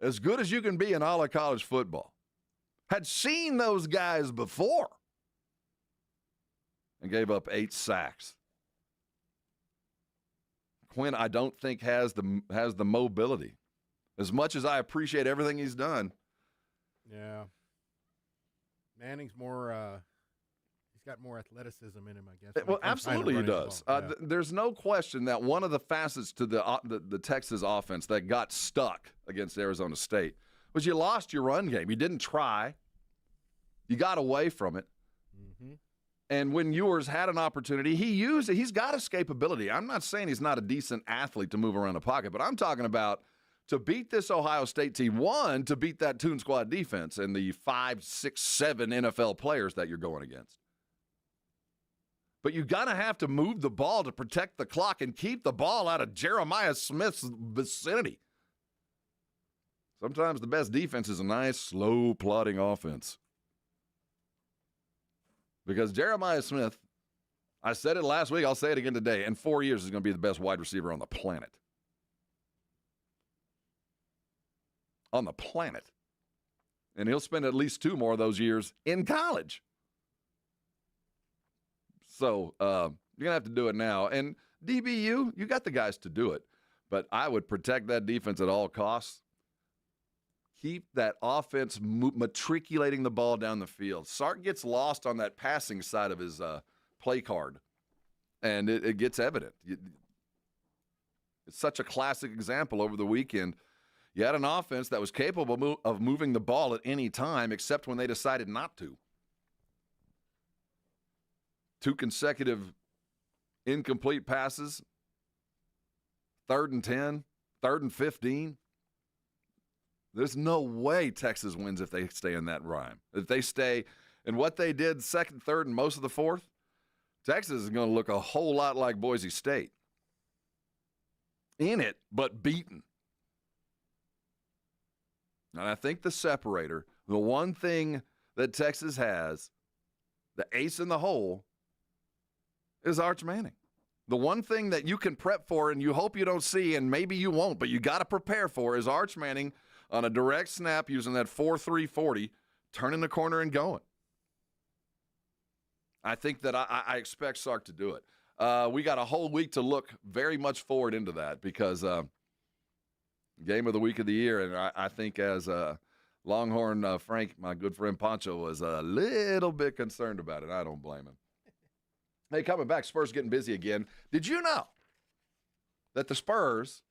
as good as you can be in all of college football. Had seen those guys before. And gave up 8 sacks. Quinn, I don't think has the mobility. As much as I appreciate everything he's done. Yeah. Manning's more he's got more athleticism in him, I guess. Well, absolutely he does. Yeah. There's no question that one of the facets to the Texas offense that got stuck against Arizona State was you lost your run game. You didn't try. You got away from it. Mm-hmm. And when Ewers had an opportunity, he used it. He's got escapability. I'm not saying he's not a decent athlete to move around the pocket, but I'm talking about to beat this Ohio State team, one, to beat that Toon Squad defense and the 5, 6, 7 NFL players that you're going against. But you're going to have to move the ball to protect the clock and keep the ball out of Jeremiah Smith's vicinity. Sometimes the best defense is a nice, slow, plodding offense. Because Jeremiah Smith, I said it last week, I'll say it again today, in 4 years is going to be the best wide receiver on the planet. On the planet. And he'll spend at least 2 more of those years in college. So you're going to have to do it now. And DBU, you got the guys to do it. But I would protect that defense at all costs. Keep that offense matriculating the ball down the field. Sark gets lost on that passing side of his play card, and it gets evident. It's such a classic example over the weekend. You had an offense that was capable of moving the ball at any time except when they decided not to. 2 consecutive incomplete passes, 3rd and 10, 3rd and 15. There's no way Texas wins if they stay in that rhyme. If they stay in what they did 2nd, 3rd, and most of the 4th, Texas is going to look a whole lot like Boise State. In it, but beaten. And I think the separator, the one thing that Texas has, the ace in the hole, is Arch Manning. The one thing that you can prep for and you hope you don't see, and maybe you won't, but you got to prepare for, is Arch Manning on a direct snap using that 4.3 40, turning the corner and going. I think that I expect Sark to do it. We got a whole week to look very much forward into that because game of the week of the year, and I think as Longhorn Frank, my good friend Pancho, was a little bit concerned about it. I don't blame him. Hey, coming back, Spurs getting busy again. Did you know that the Spurs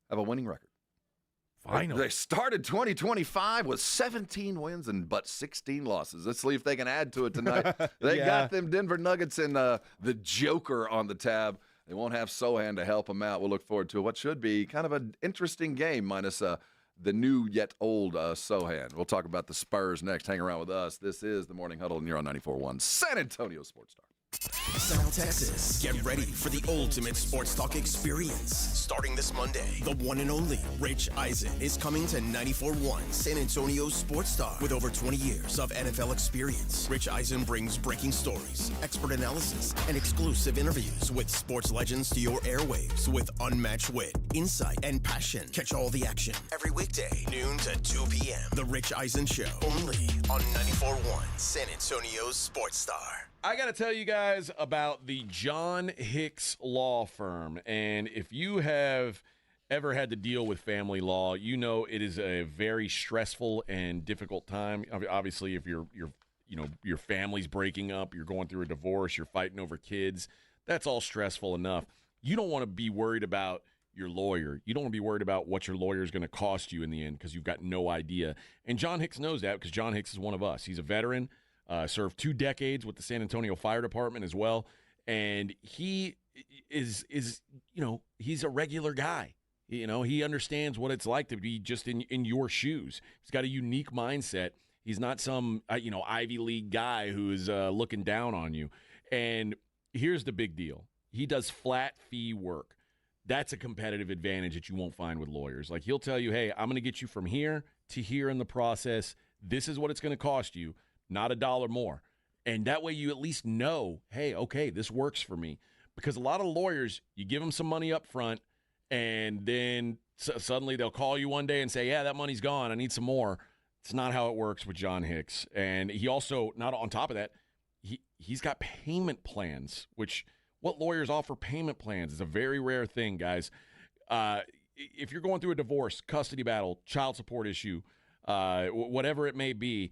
have a winning record? Finally. They started 2025 with 17 wins and but 16 losses. Let's see if they can add to it tonight. They got them Denver Nuggets and the Joker on the tab. They won't have Sohan to help them out. We'll look forward to what should be kind of an interesting game minus the new yet old Sohan. We'll talk about the Spurs next. Hang around with us. This is the Morning Huddle, and you're on 94.1 San Antonio Sports Star. South Texas, get ready for the ultimate sports talk experience. Starting this Monday, the one and only Rich Eisen is coming to 94.1 San Antonio Sports Star. With over 20 years of NFL experience, Rich Eisen brings breaking stories, expert analysis, and exclusive interviews with sports legends to your airwaves with unmatched wit, insight, and passion. Catch all the action every weekday, noon to 2 p.m. The Rich Eisen Show, only on 94.1 San Antonio Sports Star. I got to tell you guys about the John Hicks Law Firm. And if you have ever had to deal with family law, you know it is a very stressful and difficult time. Obviously, if your family's breaking up, you're going through a divorce, you're fighting over kids, that's all stressful enough. You don't want to be worried about your lawyer. You don't want to be worried about what your lawyer is going to cost you in the end because you've got no idea. And John Hicks knows that because John Hicks is one of us. He's a veteran. Served 2 decades with the San Antonio Fire Department as well. And he is he's a regular guy. He understands what it's like to be just in your shoes. He's got a unique mindset. He's not some, Ivy League guy who's looking down on you. And here's the big deal. He does flat fee work. That's a competitive advantage that you won't find with lawyers. Like, he'll tell you, hey, I'm going to get you from here to here in the process. This is what it's going to cost you. Not $1 more. And that way you at least know, hey, okay, this works for me. Because a lot of lawyers, you give them some money up front, and then suddenly they'll call you one day and say, yeah, that money's gone. I need some more. It's not how it works with John Hicks. And he also, not on top of that, he's got payment plans, which what lawyers offer payment plans is a very rare thing, guys. If you're going through a divorce, custody battle, child support issue, whatever it may be,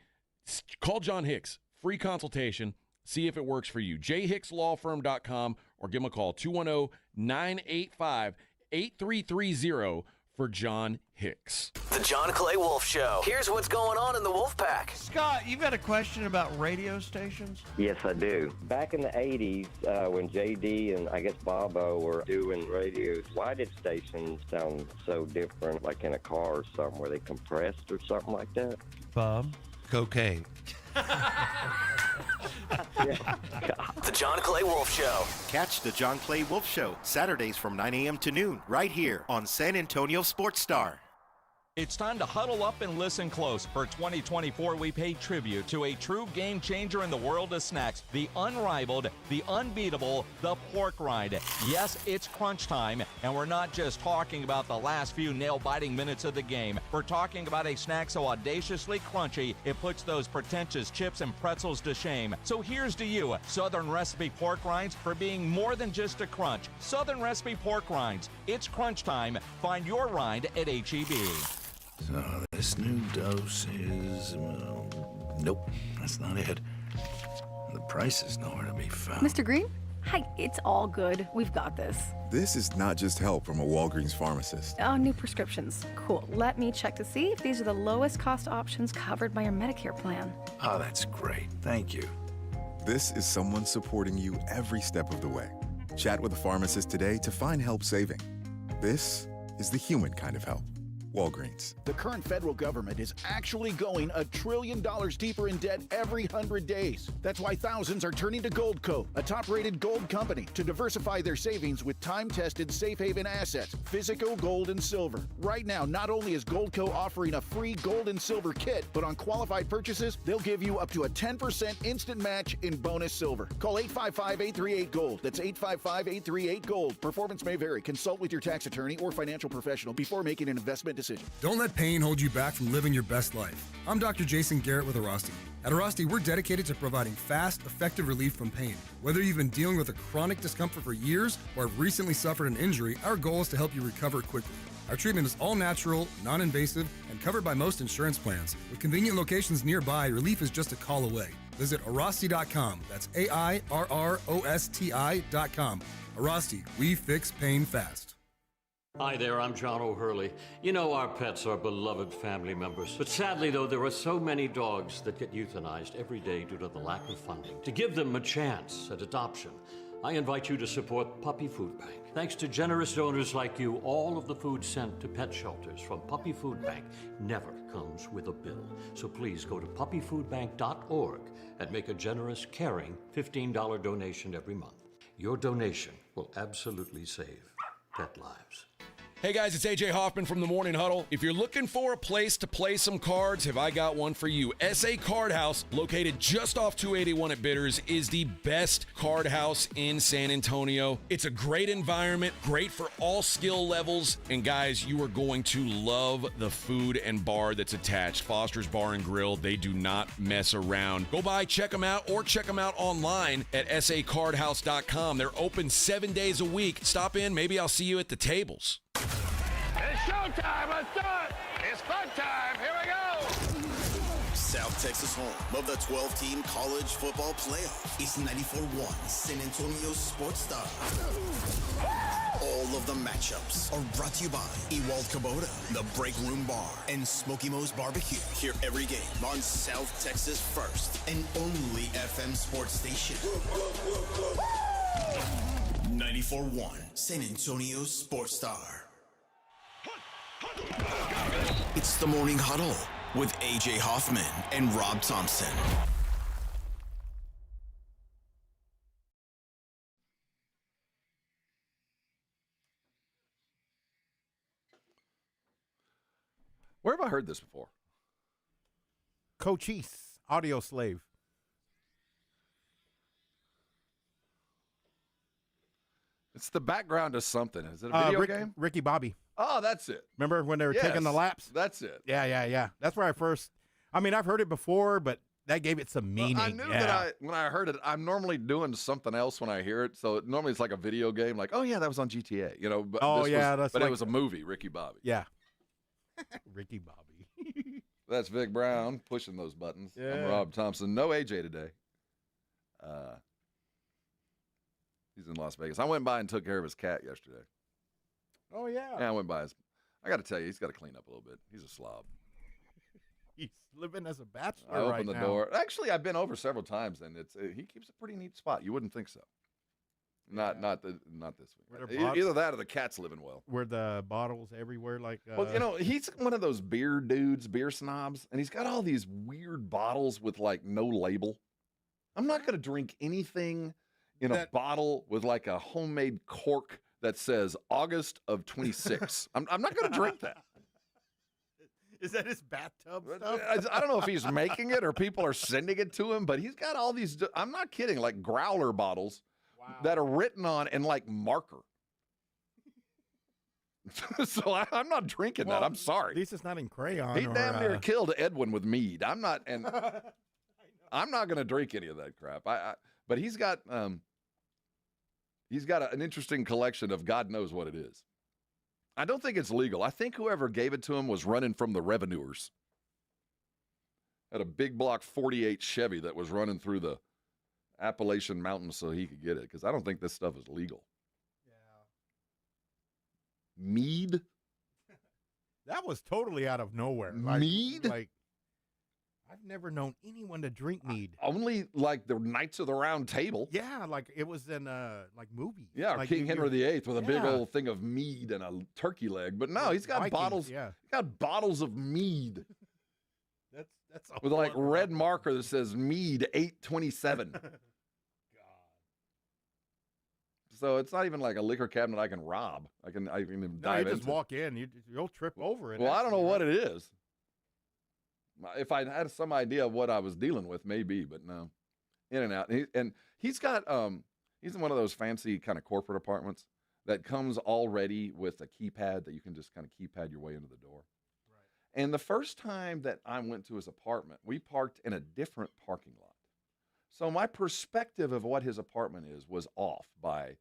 call John Hicks, free consultation, see if it works for you. jhickslawfirm.com or give him a call, 210-985-8330 for John Hicks. The John Clay Wolf Show. Here's what's going on in the Wolf Pack. Scott, you've got a question about radio stations? Yes, I do. Back in the 80s, when JD and I guess Bobo were doing radios, why did stations sound so different, like in a car or something? Were they compressed or something like that? Bob? Cocaine. The John Clay Wolf Show. Catch the John Clay Wolf Show Saturdays from 9 a.m. to noon right here on San Antonio Sports Star. It's time to huddle up and listen close. For 2024, we pay tribute to a true game changer in the world of snacks, the unrivaled, the unbeatable, the pork rind. Yes, it's crunch time, and we're not just talking about the last few nail-biting minutes of the game. We're talking about a snack so audaciously crunchy, it puts those pretentious chips and pretzels to shame. So here's to you, Southern Recipe Pork Rinds, for being more than just a crunch. Southern Recipe Pork Rinds. It's crunch time. Find your rind at H-E-B. So this new dose is, well, nope, that's not it. The price is nowhere to be found. Mr. Green? Hi, it's all good. We've got this. This is not just help from a Walgreens pharmacist. Oh, new prescriptions. Cool. Let me check to see if these are the lowest cost options covered by your Medicare plan. Oh, that's great. Thank you. This is someone supporting you every step of the way. Chat with a pharmacist today to find help saving. This is the human kind of help. Walgreens. The current federal government is actually going $1 trillion deeper in debt every 100 days. That's why thousands are turning to Goldco, a top-rated gold company, to diversify their savings with time-tested safe haven assets, physical gold and silver. Right now, not only is Goldco offering a free gold and silver kit, but on qualified purchases, they'll give you up to a 10% instant match in bonus silver. Call 855-838-GOLD. That's 855-838-GOLD. Performance may vary. Consult with your tax attorney or financial professional before making an investment decision. Don't let pain hold you back from living your best life. I'm Dr. Jason Garrett with Arasti. At Arasti, we're dedicated to providing fast, effective relief from pain. Whether you've been dealing with a chronic discomfort for years or have recently suffered an injury, our goal is to help you recover quickly. Our treatment is all natural, non-invasive, and covered by most insurance plans. With convenient locations nearby, relief is just a call away. Visit Arasti.com. That's AIRROSTI.com. Arasti, we fix pain fast. Hi there, I'm John O'Hurley. You know our pets are beloved family members. But sadly, though, there are so many dogs that get euthanized every day due to the lack of funding. To give them a chance at adoption, I invite you to support Puppy Food Bank. Thanks to generous donors like you, all of the food sent to pet shelters from Puppy Food Bank never comes with a bill. So please go to puppyfoodbank.org and make a generous, caring $15 donation every month. Your donation will absolutely save pet lives. Hey guys, it's AJ Hoffman from the Morning Huddle. If you're looking for a place to play some cards, have I got one for you. SA Card House, located just off 281 at Bitters, is the best card house in San Antonio. It's a great environment, great for all skill levels, and guys, you are going to love the food and bar that's attached. Foster's Bar and Grill, they do not mess around. Go by, check them out, or check them out online at sacardhouse.com. They're open 7 days a week. Stop in, maybe I'll see you at the tables. It's showtime. Let's do it. It's fun time. Here we go. South Texas home of the 12-team college football playoff. It's 94-1 San Antonio Sports Star. All of the matchups are brought to you by Ewald Kubota, the Break Room Bar, and Smoky Mo's Barbecue. Hear every game on South Texas' first and only FM sports station. 94-1 San Antonio Sports Star. It's the Morning Huddle with AJ Hoffman and Rob Thompson. Where have I heard this before? Cochise, Audio Slave. It's the background of something. Is it a video game? Ricky Bobby. Oh, that's it. Remember when they were taking the laps? That's it. Yeah. That's where I've heard it before, but that gave it some meaning. Well, I knew that when I heard it, I'm normally doing something else when I hear it. So normally it's like a video game, like, oh yeah, that was on GTA, you know. But it was a movie, Ricky Bobby. Yeah. Ricky Bobby. That's Vic Brown pushing those buttons. Yeah. I'm Rob Thompson. No AJ today. He's in Las Vegas. I went by and took care of his cat yesterday. Oh, yeah. Yeah, I went by I got to tell you, he's got to clean up a little bit. He's a slob. He's living as a bachelor I opened right the now. door. Actually, I've been over several times, and he keeps a pretty neat spot. You wouldn't think so. Not this week. Either that or the cat's living well. Were the bottles everywhere? Well, he's one of those beer dudes, beer snobs, and he's got all these weird bottles with no label. I'm not going to drink anything in a bottle with a homemade cork that says August of 26. I'm not going to drink that. Is that his bathtub stuff? I don't know if he's making it or people are sending it to him, but he's got all these, I'm not kidding, growler bottles that are written on in marker. So I'm not drinking that. I'm sorry. At least it's not in crayon. He damn near killed Edwin with mead. I'm not going to drink any of that crap. But he's got an interesting collection of God knows what it is. I don't think it's legal. I think whoever gave it to him was running from the revenuers. Had a big block 48 Chevy that was running through the Appalachian Mountains so he could get it, because I don't think this stuff is legal. Yeah. Mead? That was totally out of nowhere. Mead? I've never known anyone to drink mead. Only the Knights of the Round Table. Yeah, it was in movies. Yeah, King Henry VIII with a big old thing of mead and a turkey leg. But no, he's got Vikings, bottles. Yeah. He's got bottles of mead. That's with a red marker that says mead 827. God. So it's not even a liquor cabinet I can rob. I can dive into. You just walk in, you'll trip over it. Well, I don't know what it is. If I had some idea of what I was dealing with, maybe, but no. In and out. He's got he's in one of those fancy kind of corporate apartments that comes already with a keypad that you can just kind of keypad your way into the door. Right. And the first time that I went to his apartment, we parked in a different parking lot. So my perspective of what his apartment was off by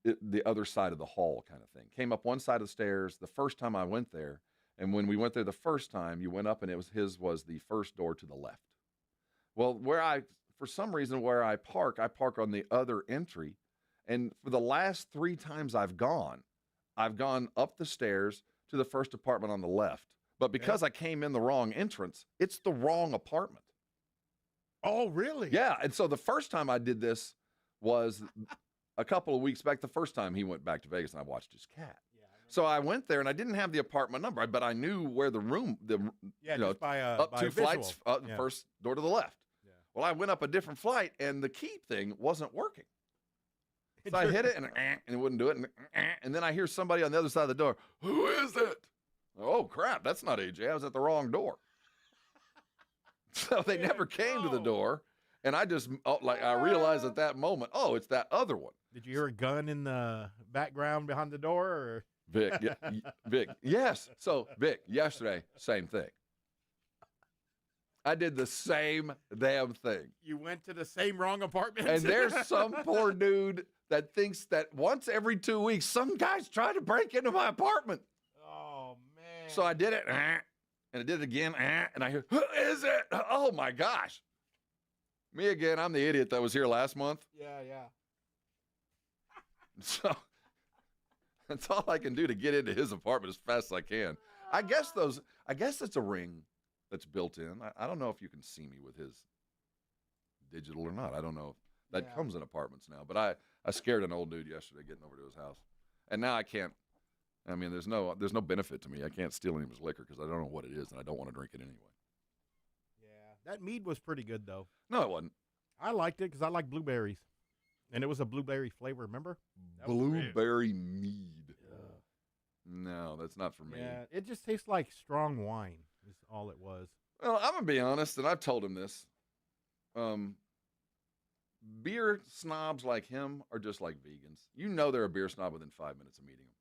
the other side of the hall kind of thing. Came up one side of the stairs the first time I went there. And when we went there the first time, you went up and his was the first door to the left. Well, for some reason, where I park on the other entry. And for the last 3 times I've gone up the stairs to the first apartment on the left. But because I came in the wrong entrance, it's the wrong apartment. Oh, really? Yeah. And so the first time I did this was a couple of weeks back. The first time he went back to Vegas and I watched his cat. So I went there and I didn't have the apartment number, but I knew where the room, up 2 flights, first door to the left. Yeah. Well, I went up a different flight and the key thing wasn't working. So I hit it and it wouldn't do it. And then I hear somebody on the other side of the door. Who is it? Oh, crap. That's not AJ. I was at the wrong door. So they never came to the door. And I just, I realized at that moment, it's that other one. Did you hear a gun in the background behind the door? Or? Vic, yes. So, Vic, yesterday, same thing. I did the same damn thing. You went to the same wrong apartment? And there's some poor dude that thinks that once every 2 weeks, some guy's trying to break into my apartment. Oh, man. So I did it, and I did it again, and I hear, who is it? Oh, my gosh. Me again, I'm the idiot that was here last month. Yeah. So that's all I can do to get into his apartment as fast as I can. I guess it's a ring that's built in. I don't know if you can see me with his digital or not. I don't know if that comes in apartments now. But I scared an old dude yesterday getting over to his house. And now I can't. I mean, there's no benefit to me. I can't steal any of his liquor because I don't know what it is and I don't want to drink it anyway. Yeah, that mead was pretty good, though. No, it wasn't. I liked it because I like blueberries. And it was a blueberry flavor, remember? Blueberry mead. Yeah. No, that's not for me. Yeah, it just tastes like strong wine is all it was. Well, I'm going to be honest, and I've told him this. Beer snobs like him are just like vegans. You know they're a beer snob within 5 minutes of meeting them.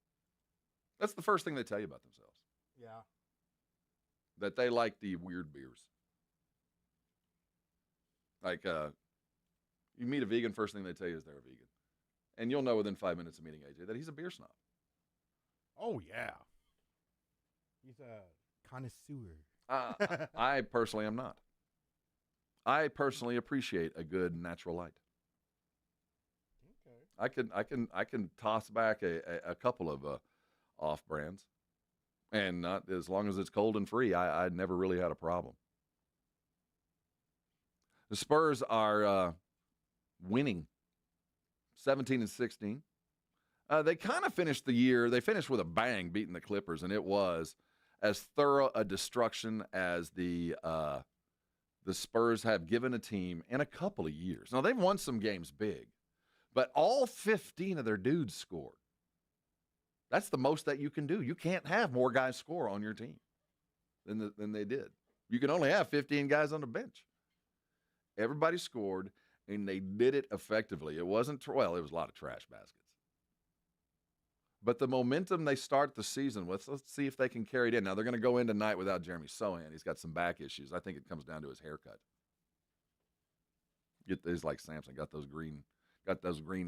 That's the first thing they tell you about themselves. Yeah. That they like the weird beers. Like, you meet a vegan, first thing they tell you is they're a vegan. And you'll know within 5 minutes of meeting AJ that he's a beer snob. Oh, yeah. He's a connoisseur. I personally am not. I personally appreciate a good natural light. Okay. I can toss back a couple of off brands. And not as long as it's cold and free, I never really had a problem. The Spurs are winning 17-16. They kind of finished the year. They finished with a bang, beating the Clippers, and it was as thorough a destruction as the Spurs have given a team in a couple of years. Now, they've won some games big, but all 15 of their dudes scored. That's the most that you can do. You can't have more guys score on your team than they did. You can only have 15 guys on the bench. Everybody scored, and they did it effectively. It wasn't, it was a lot of trash baskets. But the momentum they start the season with, let's see if they can carry it in. Now, they're going to go in tonight without Jeremy Sohan. He's got some back issues. I think it comes down to his haircut. He's like Samson, got those green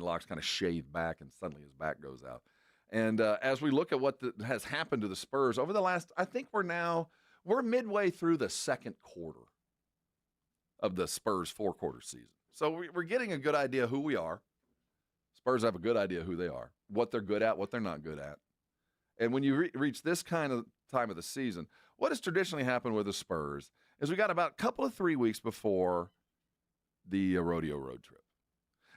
locks kind of shaved back, and suddenly his back goes out. And as we look at what has happened to the Spurs over the last, I think we're midway through the second quarter of the Spurs 4-quarter season. So we're getting a good idea who we are. Spurs have a good idea who they are, what they're good at, what they're not good at. And when you reach this kind of time of the season, what has traditionally happened with the Spurs is we got about a couple of 3 weeks before the rodeo road trip.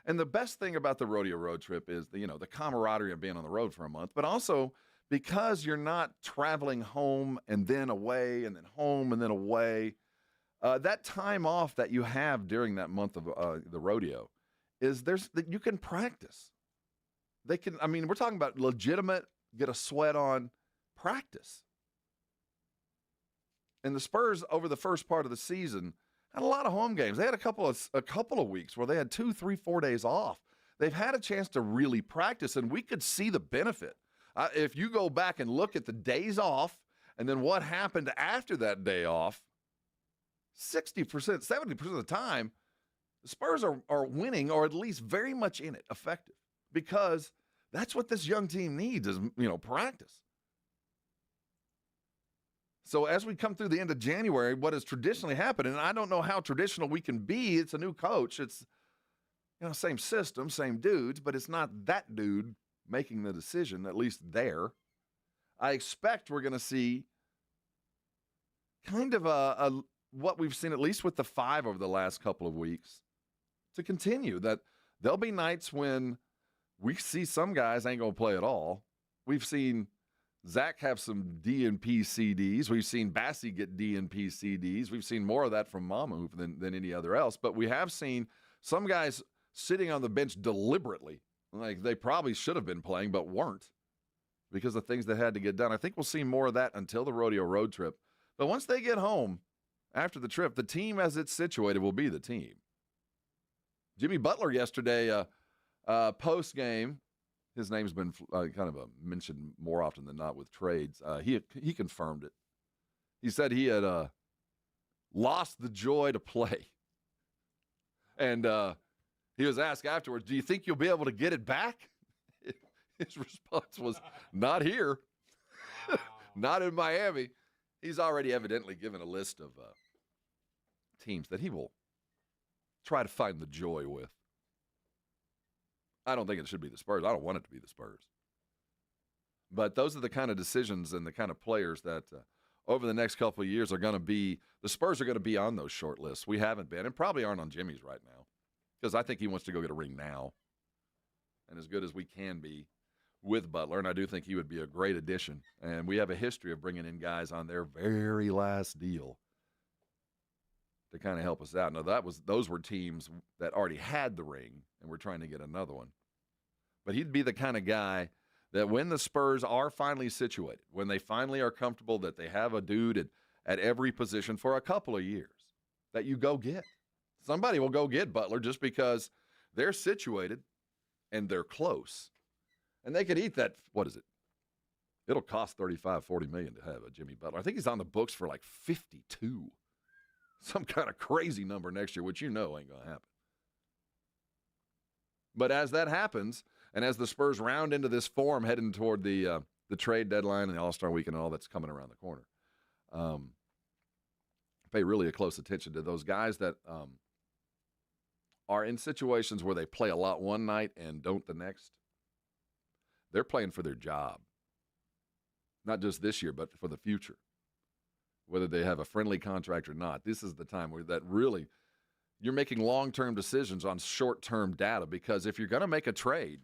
And the best thing about the rodeo road trip is the camaraderie of being on the road for a month, but also because you're not traveling home and then away and then home and then away. That time off that you have during that month of the rodeo is you can practice. We're talking about legitimate, get a sweat on practice. And the Spurs over the first part of the season had a lot of home games. They had a couple of weeks where they had 2, 3, 4 days off. They've had a chance to really practice, and we could see the benefit. If you go back and look at the days off and then what happened after that day off, 60%, 70% of the time, the Spurs are winning or at least very much in it, effective, because that's what this young team needs is, practice. So as we come through the end of January, what has traditionally happened, and I don't know how traditional we can be, it's a new coach. It's, same system, same dudes, but it's not that dude making the decision, at least there. I expect we're going to see kind of what we've seen, at least with the 5 over the last couple of weeks, to continue. That there'll be nights when we see some guys ain't going to play at all. We've seen Zach have some DNP CDs. We've seen Bassie get DNP CDs. We've seen more of that from Mamu than any other else. But we have seen some guys sitting on the bench deliberately, like they probably should have been playing but weren't because of things that had to get done. I think we'll see more of that until the rodeo road trip. But once they get home after the trip, the team as it's situated will be the team. Jimmy Butler yesterday, post-game, his name's been kind of mentioned more often than not with trades. He confirmed it. He said he had lost the joy to play. And he was asked afterwards, do you think you'll be able to get it back? His response was, not here. Not in Miami. He's already evidently given a list of teams that he will try to find the joy with. I don't think it should be the Spurs. I don't want it to be the Spurs. But those are the kind of decisions and the kind of players that over the next couple of years are going to be – the Spurs are going to be on those short lists. We haven't been and probably aren't on Jimmy's right now because I think he wants to go get a ring now. And as good as we can be with Butler, and I do think he would be a great addition. And we have a history of bringing in guys on their very last deal to kind of help us out. Now, those were teams that already had the ring, and we're trying to get another one. But he'd be the kind of guy that when the Spurs are finally situated, when they finally are comfortable that they have a dude at every position for a couple of years, that you go get. Somebody will go get Butler just because they're situated and they're close. And they could eat that, what is it? It'll cost $35-40 million to have a Jimmy Butler. I think he's on the books for like 52. Some kind of crazy number next year, which ain't going to happen. But as that happens, and as the Spurs round into this form heading toward the trade deadline and the All-Star weekend and all that's coming around the corner, pay really a close attention to those guys that are in situations where they play a lot one night and don't the next. They're playing for their job. not just this year, but for the future, whether they have a friendly contract or not. This is the time where that really you're making long-term decisions on short-term data, because if you're going to make a trade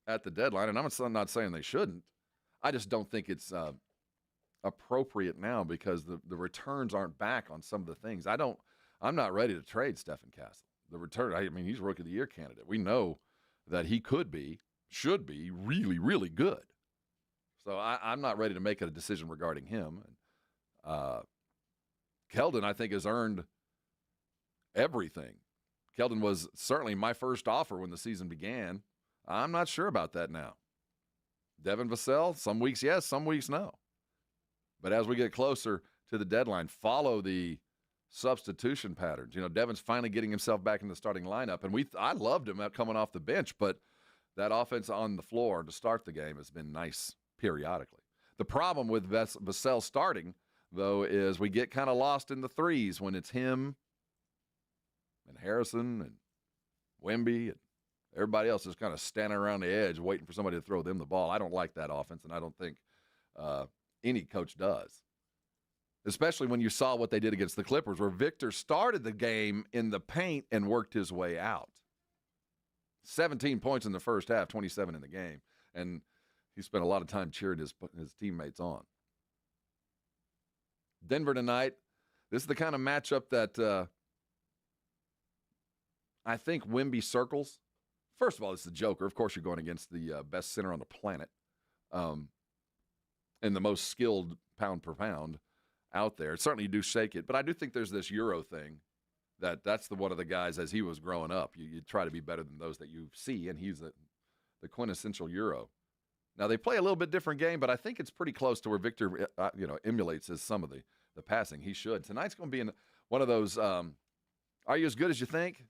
at the deadline, and I'm not saying they shouldn't, I just don't think it's appropriate now because the returns aren't back on some of the things. I'm not ready to trade Stephen Castle. The return, I mean, he's Rookie of the Year candidate. We know that he should be really, really good. So I'm not ready to make a decision regarding him. Keldon, I think, has earned everything. Keldon was certainly my first offer when the season began. I'm not sure about that now. Devin Vassell, some weeks yes, some weeks no. But as we get closer to the deadline, follow the substitution patterns. You know, Devin's finally getting himself back in the starting lineup, and I loved him coming off the bench, but that offense on the floor to start the game has been nice periodically. The problem with Vassell starting, though, is we get kind of lost in the threes when it's him and Harrison and Wemby and everybody else is kind of standing around the edge waiting for somebody to throw them the ball. I don't like that offense, and I don't think any coach does, especially when you saw what they did against the Clippers, where Victor started the game in the paint and worked his way out. 17 points in the first half, 27 in the game, and he spent a lot of time cheering his teammates on. Denver tonight, this is the kind of matchup that I think Wemby circles. First of all, it's the Joker. Of course, you're going against the best center on the planet and the most skilled pound per pound out there. Certainly you do shake it, but I do think there's this Euro thing that's one of the guys as he was growing up. You try to be better than those that you see, and he's the quintessential Euro. Now, they play a little bit different game, but I think it's pretty close to where Victor emulates some of the passing. He should. Tonight's going to be in one of those are you as good as you think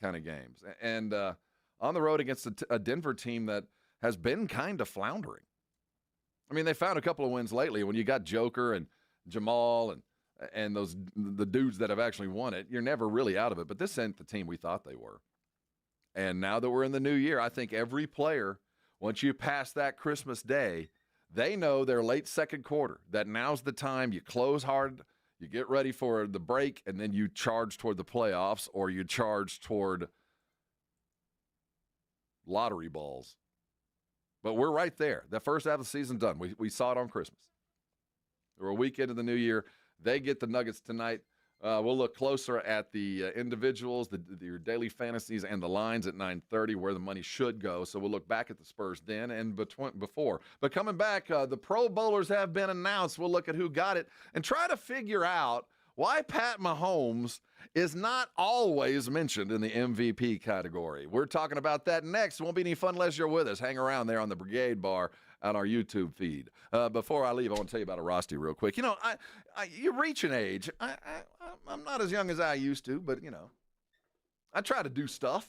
kind of games. And on the road against a Denver team that has been kind of floundering. I mean, they found a couple of wins lately. When you got Joker and Jamal and the dudes that have actually won it, you're never really out of it. But this ain't the team we thought they were. And now that we're in the new year, I think every player, once you pass that Christmas day, they know their late second quarter, that now's the time you close hard, you get ready for the break, and then you charge toward the playoffs or you charge toward lottery balls. But we're right there. The first half of the season done. We saw it on Christmas. We're a week into the new year. They get the Nuggets tonight. We'll look closer at the individuals, your daily fantasies, and the lines at 9:30, where the money should go. So we'll look back at the Spurs then and before. But coming back, the Pro Bowlers have been announced. We'll look at who got it and try to figure out why Pat Mahomes is not always mentioned in the MVP category. We're talking about that next. It won't be any fun unless you're with us. Hang around there on the Brigade Bar on our YouTube feed. Before I leave, I want to tell you about a Rosti real quick. You know, you reach an age. I'm not as young as I used to, but, you know, I try to do stuff.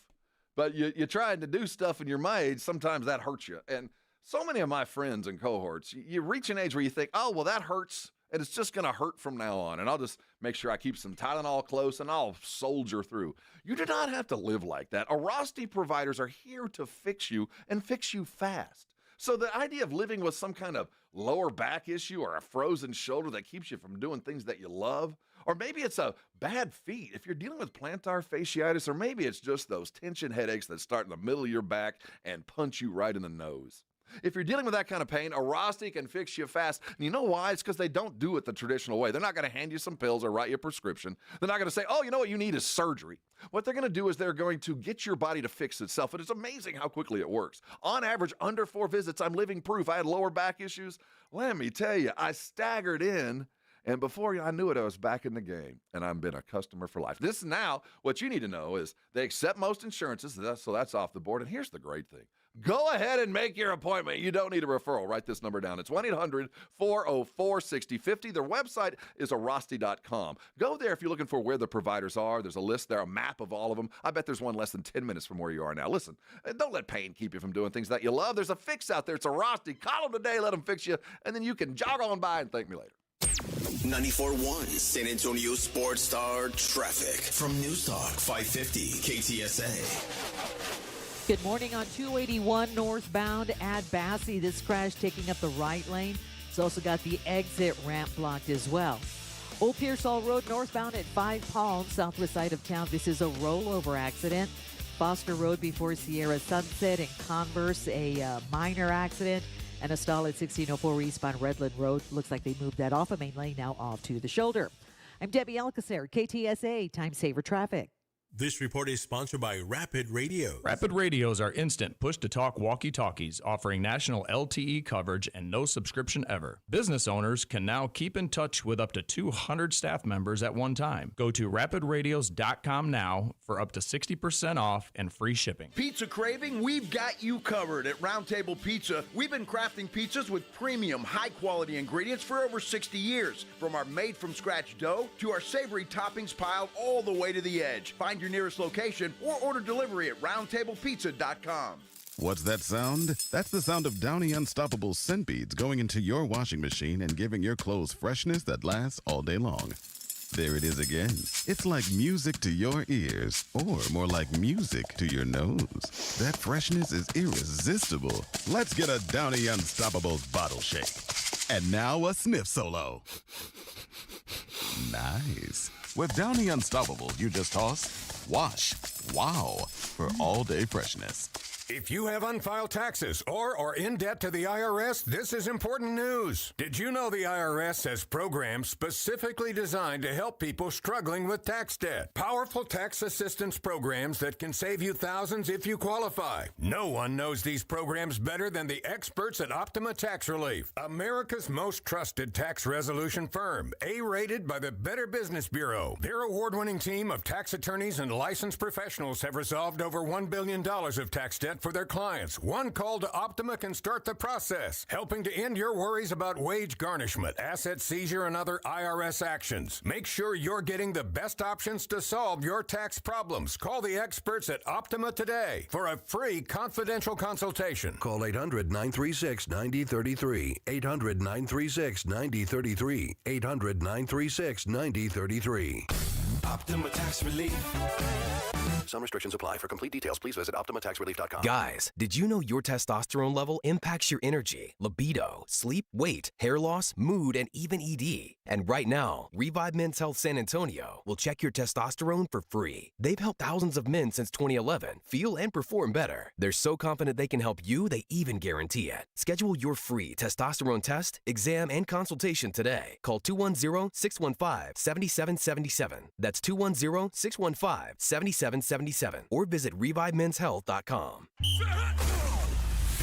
But you're trying to do stuff and you're my age, sometimes that hurts you. And so many of my friends and cohorts, you reach an age where you think, oh, well, that hurts, and it's just going to hurt from now on. And I'll just make sure I keep some Tylenol close, and I'll soldier through. You do not have to live like that. Rosti providers are here to fix you and fix you fast. So the idea of living with some kind of lower back issue or a frozen shoulder that keeps you from doing things that you love, or maybe it's a bad feet, if you're dealing with plantar fasciitis, or maybe it's just those tension headaches that start in the middle of your back and punch you right in the nose. If you're dealing with that kind of pain, Rosti can fix you fast. And you know why? It's because they don't do it the traditional way. They're not going to hand you some pills or write you a prescription. They're not going to say, oh, you know what you need is surgery. What they're going to do is they're going to get your body to fix itself. And it's amazing how quickly it works. On average, under 4 visits, I'm living proof. I had lower back issues. Let me tell you, I staggered in. And before I knew it, I was back in the game, and I've been a customer for life. This now, what you need to know is they accept most insurances, so that's off the board. And here's the great thing. Go ahead and make your appointment. You don't need a referral. Write this number down. It's 1-800-404-6050. Their website is Rosti.com. Go there if you're looking for where the providers are. There's a list there, a map of all of them. I bet there's one less than 10 minutes from where you are now. Listen, don't let pain keep you from doing things that you love. There's a fix out there. It's a Rosti. Call them today. Let them fix you, and then you can jog on by and thank me later. 94.1 San Antonio Sports Star Traffic from News Talk 550 KTSA. Good morning on 281 northbound at Bassey. This crash taking up the right lane. It's also got the exit ramp blocked as well. Old Pearsall Road northbound at 5 Palms, southwest side of town. This is a rollover accident. Foster Road before Sierra Sunset and Converse, a minor accident. And a stall at 1604 eastbound Redland Road. Looks like they moved that off of main lane, now off to the shoulder. I'm Debbie Alcacer, KTSA Time Saver Traffic. This report is sponsored by Rapid Radio. Rapid Radios are instant push-to-talk walkie-talkies offering national LTE coverage and no subscription ever. Business owners can now keep in touch with up to 200 staff members at one time. Go to rapidradios.com now for up to 60% off and free shipping. Pizza craving? We've got you covered at Round Table Pizza. We've been crafting pizzas with premium, high-quality ingredients for over 60 years. From our made-from-scratch dough to our savory toppings piled all the way to the edge. Find your nearest location or order delivery at roundtablepizza.com. What's that sound? That's the sound of Downy Unstoppable scent beads going into your washing machine and giving your clothes freshness that lasts all day long. There it is again. It's like music to your ears, or more like music to your nose. That freshness is irresistible. Let's get a Downy Unstoppables bottle shake. And now a sniff solo. Nice. With Downy Unstoppable, you just toss, wash, wow, for all-day freshness. If you have unfiled taxes or are in debt to the IRS, this is important news. Did you know the IRS has programs specifically designed to help people struggling with tax debt? Powerful tax assistance programs that can save you thousands if you qualify. No one knows these programs better than the experts at Optima Tax Relief, America's most trusted tax resolution firm, A-rated by the Better Business Bureau. Their award-winning team of tax attorneys and licensed professionals have resolved over $1 billion of tax debt for their clients. One call to Optima can start the process, helping to end your worries about wage garnishment, asset seizure, and other IRS actions. Make sure you're getting the best options to solve your tax problems. Call the experts at Optima today for a free confidential consultation. Call 800-936-9033. 800-936-9033. 800-936-9033. Optima Tax Relief. Some restrictions apply. For complete details, please visit OptimaTaxRelief.com. Guys, did you know your testosterone level impacts your energy, libido, sleep, weight, hair loss, mood, and even ED? And right now, Revive Men's Health San Antonio will check your testosterone for free. They've helped thousands of men since 2011 feel and perform better. They're so confident they can help you, they even guarantee it. Schedule your free testosterone test, exam, and consultation today. Call 210-615-7777. That's 210-615-7777. Or visit ReviveMen'sHealth.com.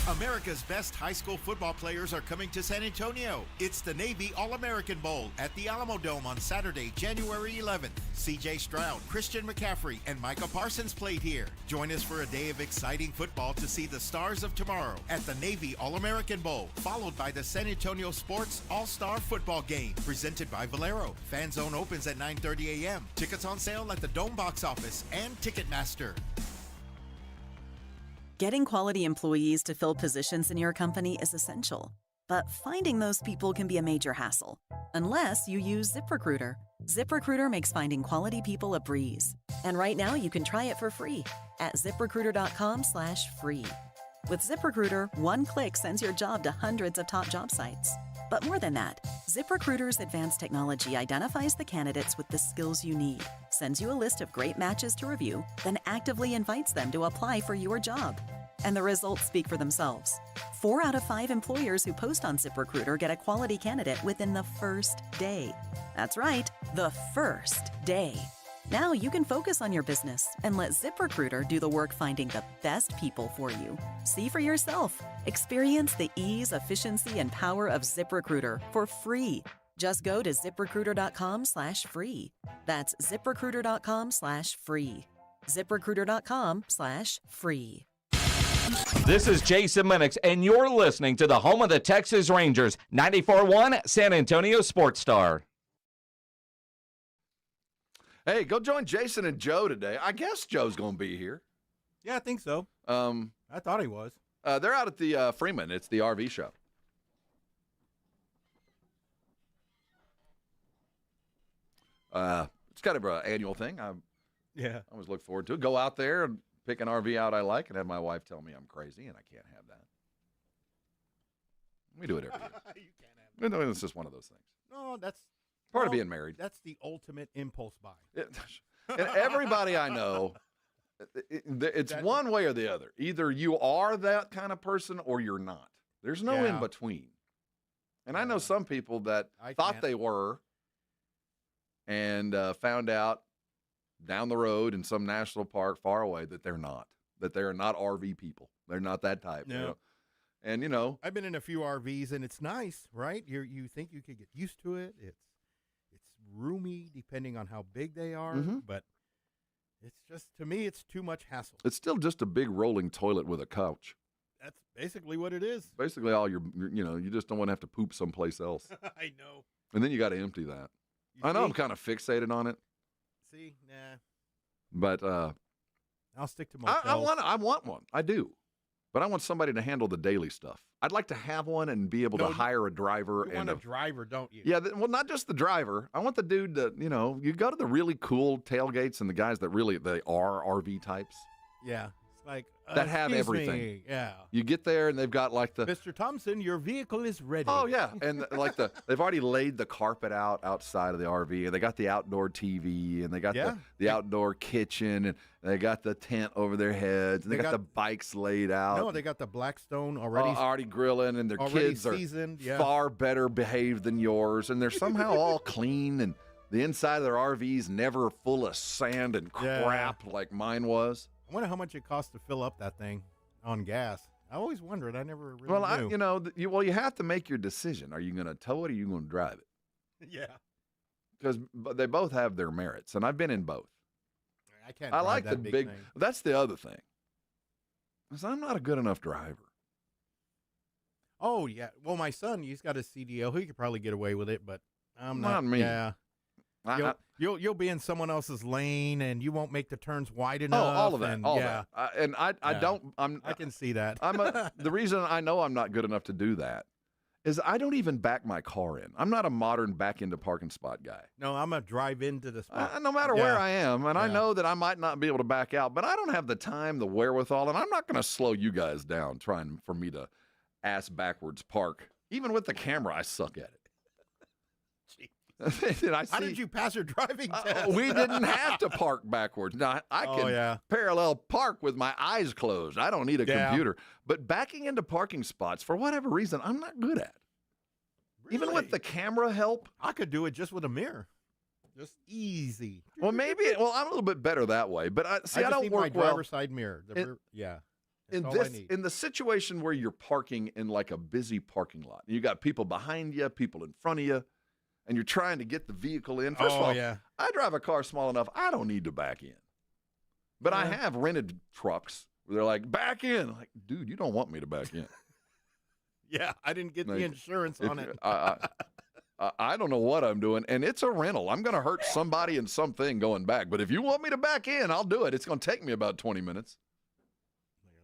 America's best high school football players are coming to San Antonio. It's the Navy All-American Bowl at the Alamo Dome on Saturday, January 11th. C.J. Stroud, Christian McCaffrey, and Micah Parsons played here. Join us for a day of exciting football to see the stars of tomorrow at the Navy All-American Bowl, followed by the San Antonio Sports All-Star Football Game, presented by Valero. Fan Zone opens at 9:30 a.m. Tickets on sale at the Dome box office and Ticketmaster. Getting quality employees to fill positions in your company is essential, but finding those people can be a major hassle, unless you use ZipRecruiter. ZipRecruiter makes finding quality people a breeze. And right now you can try it for free at ZipRecruiter.com/free. With ZipRecruiter, one click sends your job to hundreds of top job sites. But more than that, ZipRecruiter's advanced technology identifies the candidates with the skills you need, sends you a list of great matches to review, then actively invites them to apply for your job. And the results speak for themselves. 4 out of 5 employers who post on ZipRecruiter get a quality candidate within the first day. That's right, the first day. Now you can focus on your business and let ZipRecruiter do the work finding the best people for you. See for yourself. Experience the ease, efficiency, and power of ZipRecruiter for free. Just go to ZipRecruiter.com/free. That's ZipRecruiter.com/free. ZipRecruiter.com/free. This is Jason Minix, and you're listening to the home of the Texas Rangers, 94.1 San Antonio Sports Star. Hey, go join Jason and Joe today. I guess Joe's going to be here. Yeah, I think so. I thought he was. They're out at the Freeman. It's the RV show. It's kind of an annual thing. I always look forward to it. Go out there and pick an RV out I like and have my wife tell me I'm crazy and I can't have that. We do it every year. You can't have that. It's just one of those things. No, that's part of being married. That's the ultimate impulse buy. And everybody I know, it's one way or the other. Either you are that kind of person or you're not. There's no in between. And I know some people that thought they were and found out down the road in some national park far away that they're not. That they're not RV people. They're not that type. No. You know? And, you know. I've been in a few RVs, and it's nice, right? You think you could get used to it. It's roomy depending on how big they are, but it's just, to me, it's too much hassle. It's still just a big rolling toilet with a couch. That's basically what it is. Basically all you just don't want to have to poop someplace else. I know. And then you got to empty that. I know I'm kind of fixated on it. See, nah. But I'll stick to motels. I want one. I do. But I want somebody to handle the daily stuff. I'd like to have one and be able to hire a driver. You want a driver, don't you? Yeah, well, not just the driver. I want the dude that, you go to the really cool tailgates and the guys that really, they are RV types. Yeah. It's like, that have everything. Me. Yeah. You get there and they've got like the... Mr. Thompson, your vehicle is ready. Oh, yeah. And like they've already laid the carpet out outside of the RV, and they got the outdoor TV, and they got the outdoor kitchen, and they got the tent over their heads, and they got the bikes laid out. No, they got the Blackstone already grilling, and their kids are far better behaved than yours, and they're somehow all clean, and the inside of their RV's never full of sand and crap like mine was. I wonder how much it costs to fill up that thing on gas. I always wondered. I never really knew. You have to make your decision. Are you going to tow it or are you going to drive it? Yeah. Because they both have their merits, and I've been in both. I can't. I like that the big. That's the other thing. Because I'm not a good enough driver. Oh yeah. Well, my son, he's got a CDL. He could probably get away with it, but I'm not. Not me. Yeah. You'll be in someone else's lane, and you won't make the turns wide enough. Oh, all of that. I can see that. The reason I know I'm not good enough to do that is I don't even back my car in. I'm not a modern back into parking spot guy. No, I'm a drive into the spot. No matter where I am, and I know that I might not be able to back out, but I don't have the time, the wherewithal, and I'm not going to slow you guys down trying for me to ass backwards park. Even with the camera, I suck at it. How did you pass your driving test? We didn't have to park backwards. Now, I can parallel park with my eyes closed. I don't need a computer. But backing into parking spots, for whatever reason, I'm not good at. Really? Even with the camera help. I could do it just with a mirror. Just easy. Well, maybe. Well, I'm a little bit better that way. But I don't need work my driver's side mirror. In the situation where you're parking in like a busy parking lot, you got people behind you, people in front of you, and you're trying to get the vehicle in. First of all, I drive a car small enough, I don't need to back in. But I have rented trucks where they're like, back in. I'm like, dude, you don't want me to back in. Yeah, I didn't get the insurance on it. I don't know what I'm doing, and it's a rental. I'm going to hurt somebody and something going back. But if you want me to back in, I'll do it. It's going to take me about 20 minutes.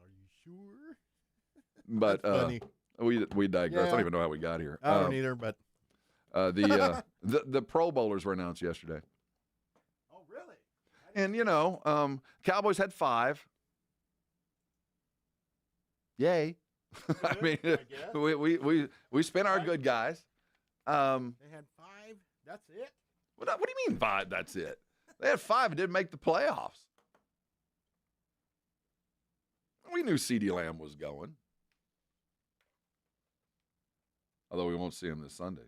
Are you sure? But we digress. I don't even know how we got here. I don't either, but. The Pro Bowlers were announced yesterday. Oh, really? And, Cowboys had 5. Yay. I mean, we spent our good guys. They had 5? That's it? What do you mean 5? That's it? They had 5 and didn't make the playoffs. We knew CeeDee Lamb was going. Although we won't see him this Sunday.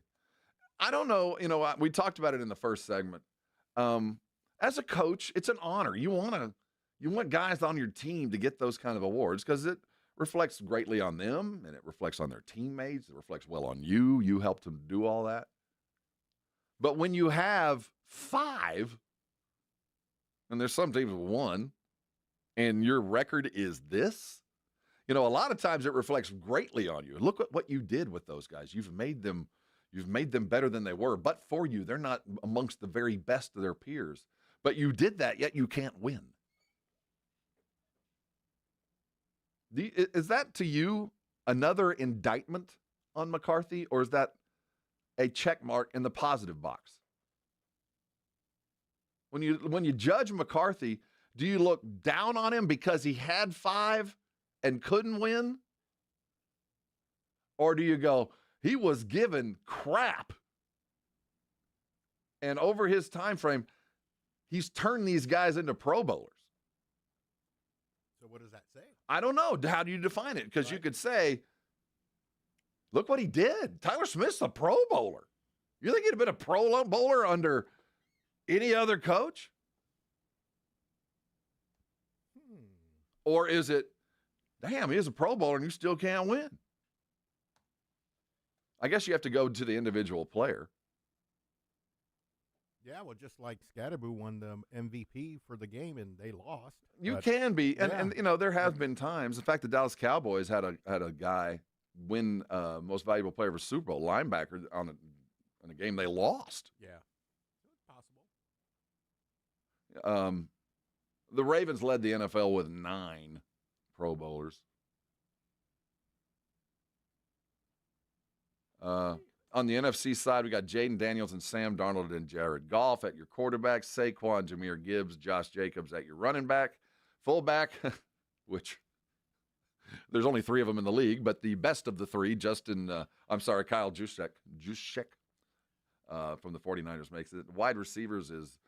I don't know. We talked about it in the first segment. As a coach, it's an honor. You want guys on your team to get those kind of awards because it reflects greatly on them, and it reflects on their teammates. It reflects well on you. You helped them do all that. But when you have 5, and there's some teams with 1, and your record is this, a lot of times it reflects greatly on you. Look at what you did with those guys. You've made them better than they were. But for you, they're not amongst the very best of their peers. But you did that, yet you can't win. Is that to you another indictment on McCarthy, or is that a check mark in the positive box? When you judge McCarthy, Do you look down on him because he had 5 and couldn't win? Or do you go, he was given crap, and over his time frame, he's turned these guys into Pro Bowlers? So what does that say? I don't know. How do you define it? Because you could say, look what he did. Tyler Smith's a Pro Bowler. You think he'd have been a Pro Bowler under any other coach? Or is it, damn, he is a Pro Bowler and you still can't win? I guess you have to go to the individual player. Yeah, well, just like Scatterboo won the MVP for the game and they lost. You can be, and you know, there have been times. In fact, the Dallas Cowboys had a guy win most valuable player for Super Bowl linebacker in a game they lost. Yeah, it's possible. The Ravens led the NFL with 9 Pro Bowlers. On the NFC side, we got Jaden Daniels and Sam Darnold and Jared Goff at your quarterbacks, Saquon, Jahmyr Gibbs, Josh Jacobs at your running back. Fullback, which there's only 3 of them in the league, but the best of the 3, Kyle Juszczyk from the 49ers makes it. Wide receivers is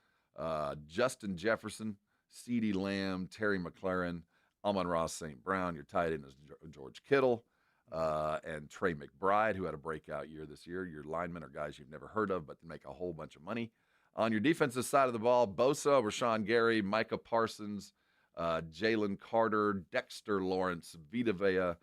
Justin Jefferson, CeeDee Lamb, Terry McLaurin, Amon-Ra St. Brown. Your tight end is George Kittle. And Trey McBride, who had a breakout year this year. Your linemen are guys you've never heard of, but make a whole bunch of money. On your defensive side of the ball, Bosa, Rashawn Gary, Micah Parsons, Jalen Carter, Dexter Lawrence, Vita Vea,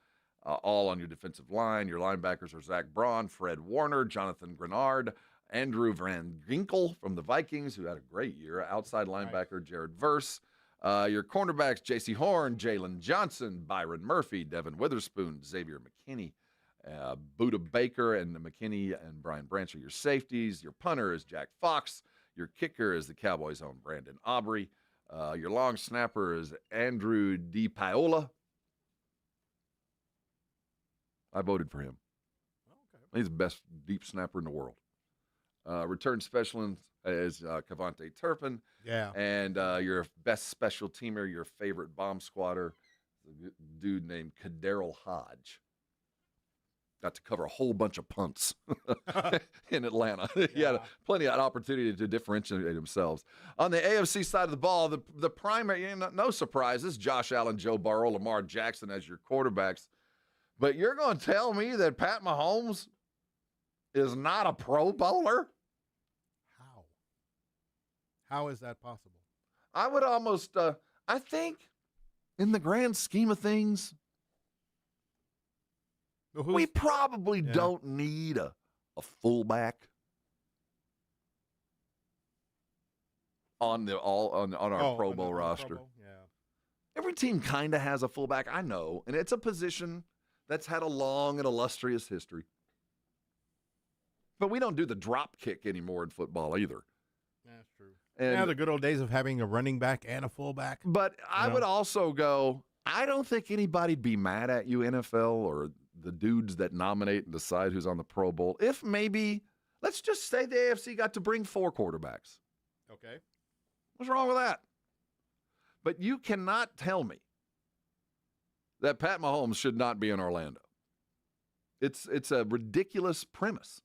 all on your defensive line. Your linebackers are Zach Braun, Fred Warner, Jonathan Grenard, Andrew Van Ginkel from the Vikings, who had a great year. Outside linebacker, Jared Verse. Your cornerbacks, J.C. Horn, Jalen Johnson, Byron Murphy, Devin Witherspoon, Xavier McKinney, Buda Baker, and McKinney and Brian Branch are your safeties. Your punter is Jack Fox. Your kicker is the Cowboys' own Brandon Aubrey. Your long snapper is Andrew DiPaola. I voted for him. Okay. He's the best deep snapper in the world. Return specialist is Cavante Turpin. Yeah. And your best special teamer, your favorite bomb squatter, a dude named Kaderil Hodge. Got to cover a whole bunch of punts in Atlanta. He had plenty of opportunity to differentiate themselves. On the AFC side of the ball, the primary, no surprises, Josh Allen, Joe Burrow, Lamar Jackson as your quarterbacks. But you're going to tell me that Pat Mahomes is not a Pro Bowler? How is that possible? I would almost, I think, in the grand scheme of things, we probably don't need a fullback on our Pro Bowl roster. Every team kind of has a fullback, I know, and it's a position that's had a long and illustrious history. But we don't do the drop kick anymore in football either. That's true. And the good old days of having a running back and a fullback. But I would also go, I don't think anybody'd be mad at you, NFL, or the dudes that nominate and decide who's on the Pro Bowl, if maybe, let's just say the AFC got to bring 4 quarterbacks. Okay. What's wrong with that? But you cannot tell me that Pat Mahomes should not be in Orlando. It's a ridiculous premise.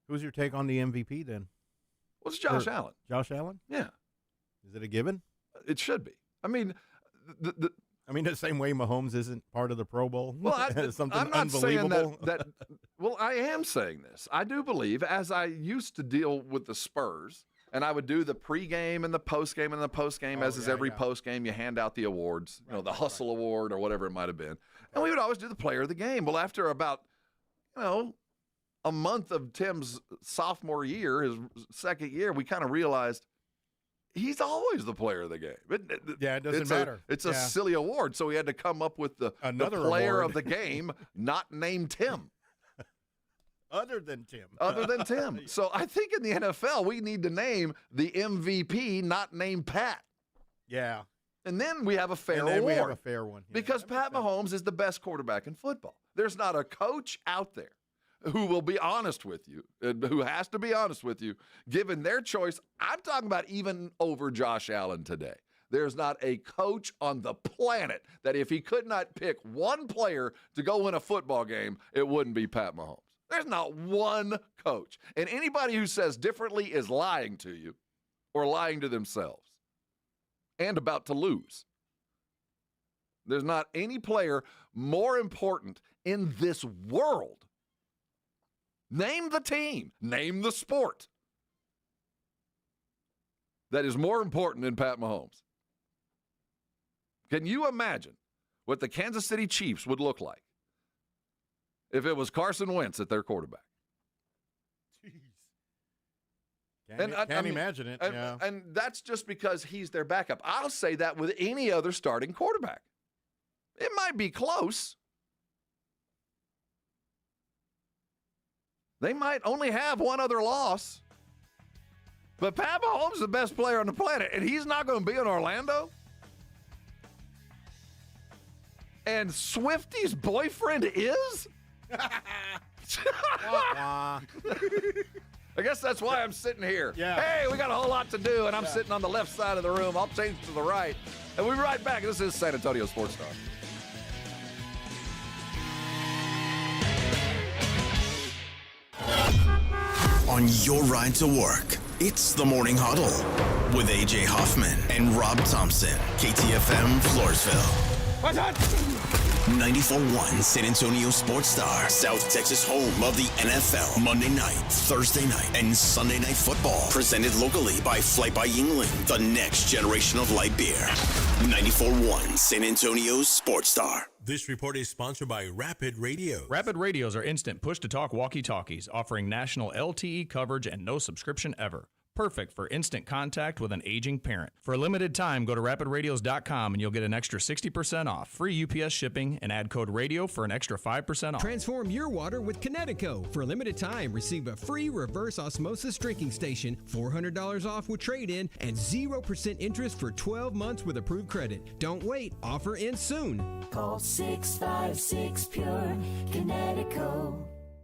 Who's your take on the MVP then? Well, it's Josh Allen. Josh Allen? Yeah. Is it a given? It should be. I mean, the same way Mahomes isn't part of the Pro Bowl. Well, I'm not saying that. Well, I am saying this. I do believe, as I used to deal with the Spurs, and I would do the pregame and the postgame and the postgame, as is every postgame, you hand out the awards, the Hustle Award or whatever it might have been. And we would always do the player of the game. Well, after about, a month of Tim's sophomore year, his second year, we kind of realized he's always the player of the game. It doesn't matter. It's a silly award, so we had to come up with the player of the game, not named Tim. Other than Tim. So I think in the NFL, we need to name the MVP, not name Pat. Yeah. And then we have a fair award. We have a fair one. Because Pat Mahomes is the best quarterback in football. There's not a coach out there who will be honest with you, who has to be honest with you, given their choice. I'm talking about even over Josh Allen today. There's not a coach on the planet that if he could not pick one player to go win a football game, it wouldn't be Pat Mahomes. There's not one coach. And anybody who says differently is lying to you or lying to themselves and about to lose. There's not any player more important in this world. Name the team. Name the sport. That is more important than Pat Mahomes. Can you imagine what the Kansas City Chiefs would look like if it was Carson Wentz at their quarterback? Jeez. Can't imagine it. And that's just because he's their backup. I'll say that with any other starting quarterback. It might be close. They might only have one other loss. But Pat Mahomes is the best player on the planet, and he's not going to be in Orlando? And Swifty's boyfriend is? I guess that's why I'm sitting here. Yeah. Hey, we got a whole lot to do, and I'm sitting on the left side of the room. I'll change to the right. And we'll be right back. This is San Antonio Sports Star. On your ride to work, it's the Morning Huddle with AJ Hoffman and Rob Thompson. KTFM Floresville. 94.1 San Antonio Sports Star, South Texas home of the NFL. Monday night, Thursday night, and Sunday night football. Presented locally by Flight by Yingling, the next generation of light beer. 94.1 San Antonio Sports Star. This report is sponsored by Rapid Radio. Rapid Radios are instant push-to-talk walkie-talkies offering national LTE coverage and no subscription ever. Perfect for instant contact with an aging parent. For a limited time, go to rapidradios.com and you'll get an extra 60% off, free UPS shipping, and add code RADIO for an extra 5% off. Transform your water with Connecticut. For a limited time, receive a free reverse osmosis drinking station, $400 off with trade-in, and 0% interest for 12 months with approved credit. Don't wait. Offer ends soon. Call 656-PURE, Connecticut.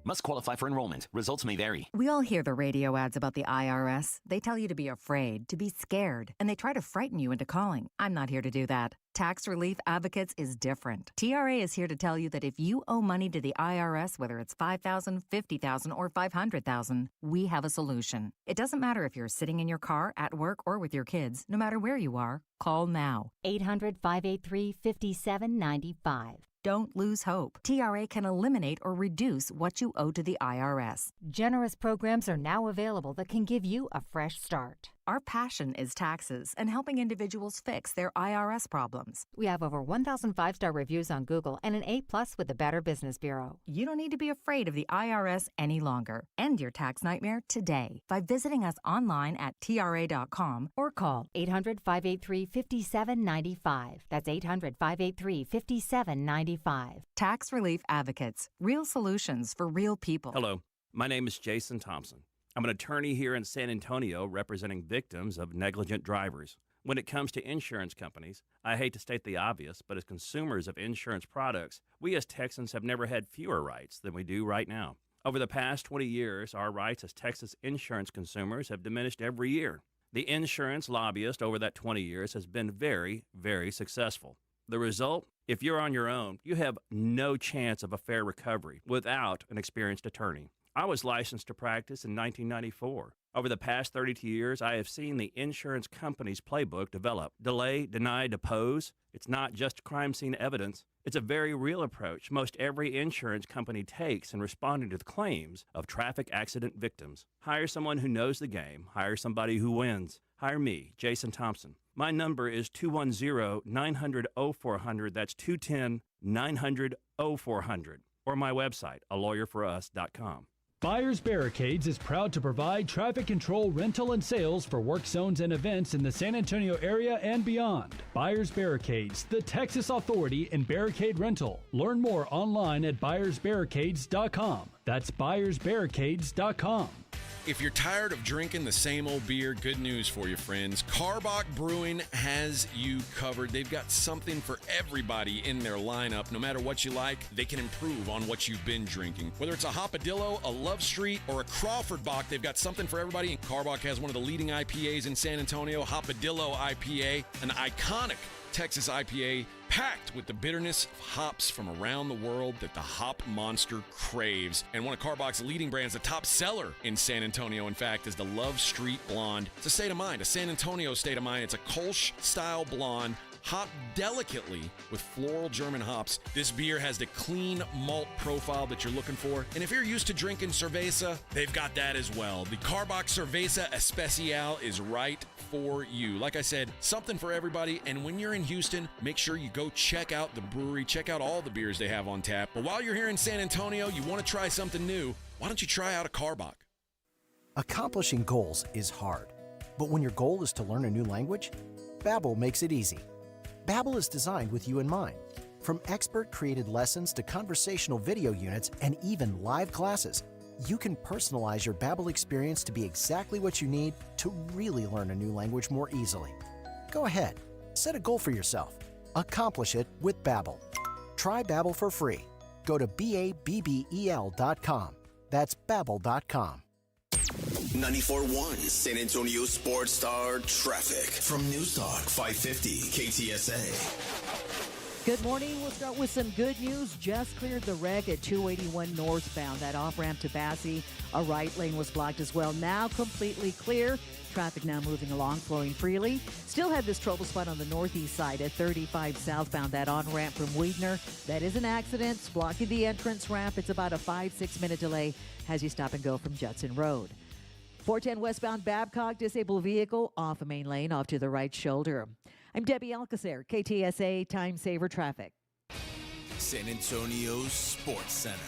Must qualify for enrollment. Results may vary. We all hear the radio ads about the IRS. They tell you to be afraid, to be scared, and they try to frighten you into calling. I'm not here to do that. Tax Relief Advocates is different. TRA is here to tell you that if you owe money to the IRS, whether it's $5,000, $50,000, or $500,000, we have a solution. It doesn't matter if you're sitting in your car, at work, or with your kids. No matter where you are, call now. 800-583-5795. Don't lose hope. TRA can eliminate or reduce what you owe to the IRS. Generous programs are now available that can give you a fresh start. Our passion is taxes and helping individuals fix their IRS problems. We have over 1,000 5-star reviews on Google and an A+ with the Better Business Bureau. You don't need to be afraid of the IRS any longer. End your tax nightmare today by visiting us online at TRA.com or call 800-583-5795. That's 800-583-5795. Tax Relief Advocates. Real solutions for real people. Hello, my name is Jason Thompson. I'm an attorney here in San Antonio representing victims of negligent drivers. When it comes to insurance companies, I hate to state the obvious, but as consumers of insurance products, we as Texans have never had fewer rights than we do right now. Over the past 20 years, our rights as Texas insurance consumers have diminished every year. The insurance lobbyist over that 20 years has been very, very successful. The result? If you're on your own, you have no chance of a fair recovery without an experienced attorney. I was licensed to practice in 1994. Over the past 32 years, I have seen the insurance company's playbook develop. Delay, deny, depose. It's not just crime scene evidence. It's a very real approach most every insurance company takes in responding to the claims of traffic accident victims. Hire someone who knows the game. Hire somebody who wins. Hire me, Jason Thompson. My number is 210-900-0400. That's 210-900-0400. Or my website, alawyerforus.com. Buyers Barricades is proud to provide traffic control, rental, and sales for work zones and events in the San Antonio area and beyond. Buyers Barricades, the Texas authority in barricade rental. Learn more online at buyersbarricades.com. That's buyersbarricades.com. If you're tired of drinking the same old beer, good news for you, friends. Karbach Brewing has you covered. They've got something for everybody in their lineup. No matter what you like, they can improve on what you've been drinking. Whether it's a Hopadillo, a Love Street, or a Crawford Bock, they've got something for everybody. Karbach has one of the leading IPAs in San Antonio, Hopadillo IPA, an iconic Texas IPA packed with the bitterness of hops from around the world that the hop monster craves. And one of Karbach's leading brands, the top seller in San Antonio, in fact, is the Love Street Blonde. It's a state of mind, a San Antonio state of mind. It's a Kolsch-style blonde, hopped delicately with floral German hops. This beer has the clean malt profile that you're looking for. And if you're used to drinking cerveza, they've got that as well. The Karbach Cerveza Especial is right for you. Like I said, something for everybody. And when you're in Houston, make sure you go check out the brewery, check out all the beers they have on tap. But while you're here in San Antonio, you want to try something new, why don't you try out a Karbach? Accomplishing goals is hard. But when your goal is to learn a new language, Babbel makes it easy. Babbel is designed with you in mind. From expert-created lessons to conversational video units and even live classes, you can personalize your Babbel experience to be exactly what you need to really learn a new language more easily. Go ahead, set a goal for yourself. Accomplish it with Babbel. Try Babbel for free. Go to BABBEL.com. That's Babbel.com. 94.1 San Antonio Sports Star Traffic from News Talk 550 KTSA. Good morning. We'll start with some good news. Just cleared the wreck at 281 northbound. That off-ramp to Basse. A right lane was blocked as well. Now completely clear. Traffic now moving along, flowing freely. Still have this trouble spot on the northeast side at 35 southbound. That on-ramp from Weidner. That is an accident. It's blocking the entrance ramp. It's about a 5-6 minute delay as you stop and go from Judson Road. 410 westbound Babcock, disabled vehicle off a main lane, off to the right shoulder. I'm Debbie Alcacer, KTSA Time Saver Traffic. San Antonio Sports Center.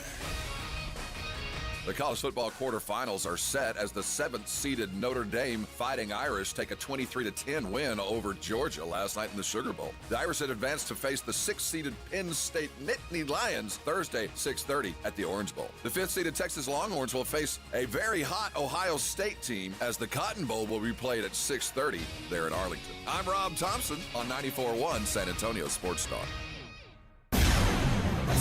The college football quarterfinals are set as the 7th-seeded Notre Dame Fighting Irish take a 23-10 win over Georgia last night in the Sugar Bowl. The Irish had advanced to face the 6th-seeded Penn State Nittany Lions Thursday, 6:30 at the Orange Bowl. The 5th-seeded Texas Longhorns will face a very hot Ohio State team as the Cotton Bowl will be played at 6:30 there in Arlington. I'm Rob Thompson on 94.1 San Antonio Sports Star.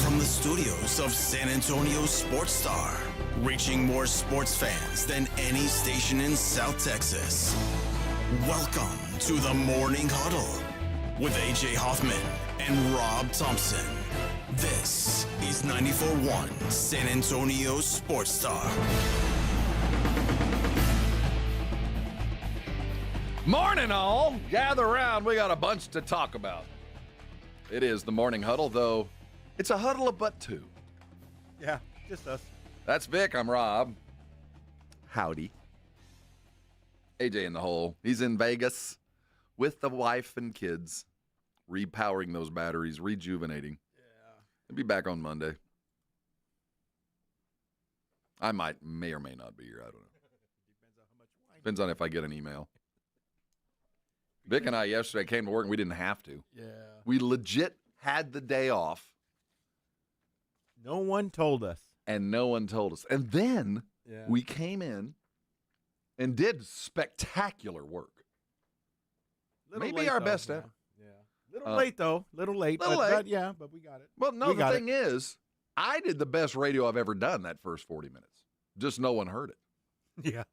From the studios of San Antonio Sports Star, reaching more sports fans than any station in South Texas. Welcome to the Morning Huddle with AJ Hoffman and Rob Thompson. This is 94.1 San Antonio Sports Star. Morning, all. Gather around. We got a bunch to talk about. It is the Morning Huddle, though it's a huddle of but two. Yeah, just us. That's Vic. I'm Rob. Howdy. AJ in the hole. He's in Vegas with the wife and kids, repowering those batteries, rejuvenating. Yeah. He'll be back on Monday. I may or may not be here. I don't know. Depends on how much wine. Depends on if I get an email. Vic and I yesterday came to work and we didn't have to. Yeah. We legit had the day off. No one told us. And no one told us. And then we came in and did spectacular work. Maybe our best ever. Yeah. Little late, though. Little late. But we got it. Well, no, the thing is, I did the best radio I've ever done that first 40 minutes. Just no one heard it. Yeah.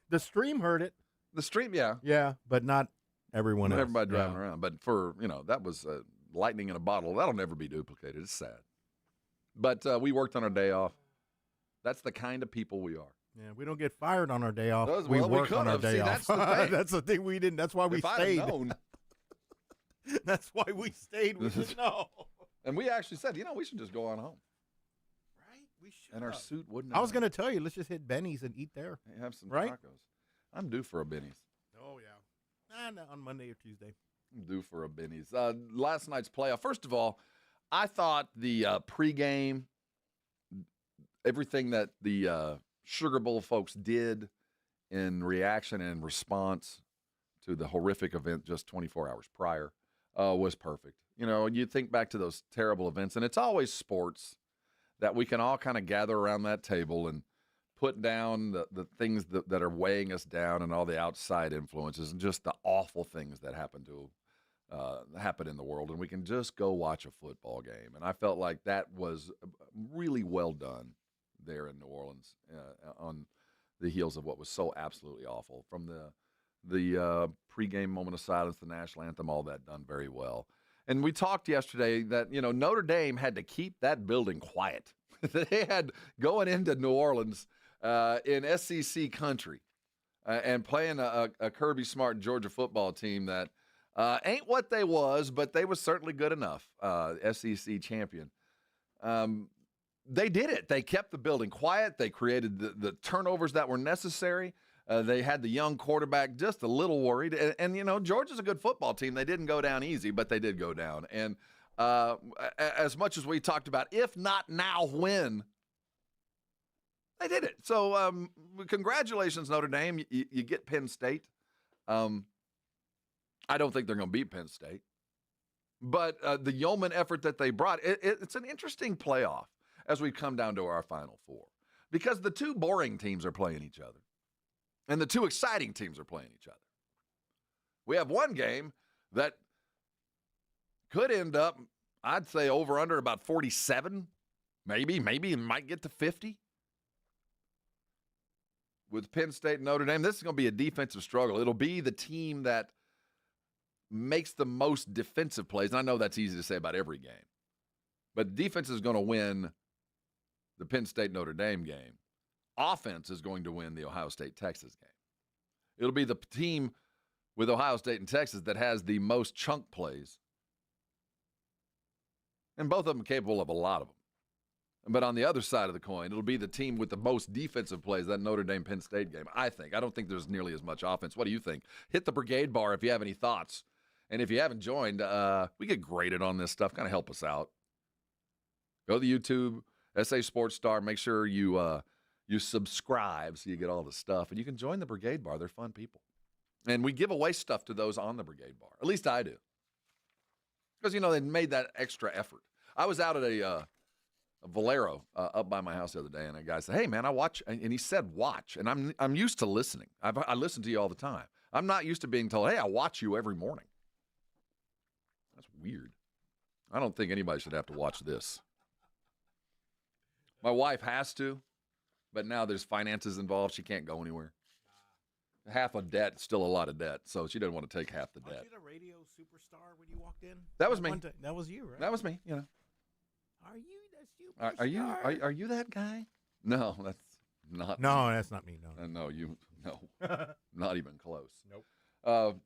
The stream heard it. The stream, yeah. Yeah, but not everyone else. Everybody driving around. But for, that was lightning in a bottle. That'll never be duplicated. It's sad. But we worked on our day off. That's the kind of people we are. Yeah, we don't get fired on our day off. We work on our day off. That's the thing. That's the thing we didn't. That's why we stayed. I'd have known. That's why we stayed. We didn't know. And we actually said, we should just go on home. Right? We should. And our suit wouldn't. I was going to tell you, let's just hit Benny's and eat there. Have some tacos. I'm due for a Benny's. Oh, yeah. No, on Monday or Tuesday. I'm due for a Benny's. Last night's playoff. First of all, I thought the pregame, everything that the Sugar Bowl folks did in reaction and response to the horrific event just 24 hours prior was perfect. You think back to those terrible events, and it's always sports that we can all kind of gather around that table and put down the things that are weighing us down and all the outside influences and just the awful things that happen in the world, and we can just go watch a football game. And I felt like that was really well done there in New Orleans on the heels of what was so absolutely awful. From the pregame moment of silence, the national anthem, all that done very well. And we talked yesterday that, Notre Dame had to keep that building quiet. They had going into New Orleans in SEC country and playing a Kirby Smart Georgia football team that ain't what they was, but they was certainly good enough, SEC champion. They did it. They kept the building quiet. They created the turnovers that were necessary. They had the young quarterback just a little worried. And Georgia's a good football team. They didn't go down easy, but they did go down. And as much as we talked about, if not now, when, they did it. So congratulations, Notre Dame. You get Penn State. I don't think they're going to beat Penn State. But the yeoman effort that they brought, it's an interesting playoff as we come down to our Final Four. Because the two boring teams are playing each other. And the two exciting teams are playing each other. We have one game that could end up, I'd say, over under about 47. Maybe it might get to 50. With Penn State and Notre Dame, this is going to be a defensive struggle. It'll be the team that makes the most defensive plays. And I know that's easy to say about every game. But defense is going to win the Penn State-Notre Dame game. Offense is going to win the Ohio State-Texas game. It'll be the team with Ohio State and Texas that has the most chunk plays. And both of them are capable of a lot of them. But on the other side of the coin, it'll be the team with the most defensive plays, that Notre Dame-Penn State game, I think. I don't think there's nearly as much offense. What do you think? Hit the brigade bar if you have any thoughts. And if you haven't joined, we get graded on this stuff. Kind of help us out. Go to the YouTube, SA Sports Star. Make sure you subscribe so you get all the stuff. And you can join the brigade bar. They're fun people. And we give away stuff to those on the brigade bar. At least I do. Because, they made that extra effort. I was out at a Valero up by my house the other day, and a guy said, "Hey, man, I watch," and he said watch, and I'm used to listening. I listen to you all the time. I'm not used to being told, "Hey, I watch you every morning." That's weird. I don't think anybody should have to watch this. My wife has to, but now there's finances involved. She can't go anywhere. Half of debt, still a lot of debt, so she doesn't want to take half the debt. Was you the radio superstar when you walked in? That was me. That was you, right? That was me, Are you the superstar? Are you that guy? No, that's not me. No, that's not me, no. No, not even close. Nope.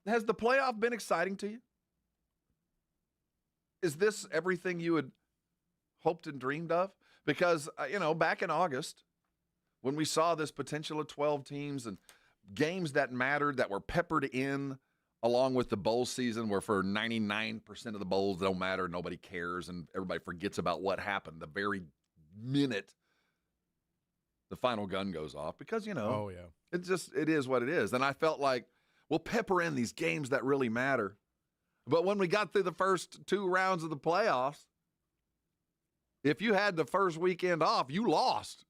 Has the playoff been exciting to you? Is this everything you had hoped and dreamed of? Because, back in August, when we saw this potential of 12 teams and games that mattered, that were peppered in along with the bowl season, where for 99% of the bowls don't matter, nobody cares, and everybody forgets about what happened the very minute the final gun goes off. Because, oh, yeah, it is what it is. And I felt like, we'll pepper in these games that really matter. But when we got through the first two rounds of the playoffs, if you had the first weekend off, you lost.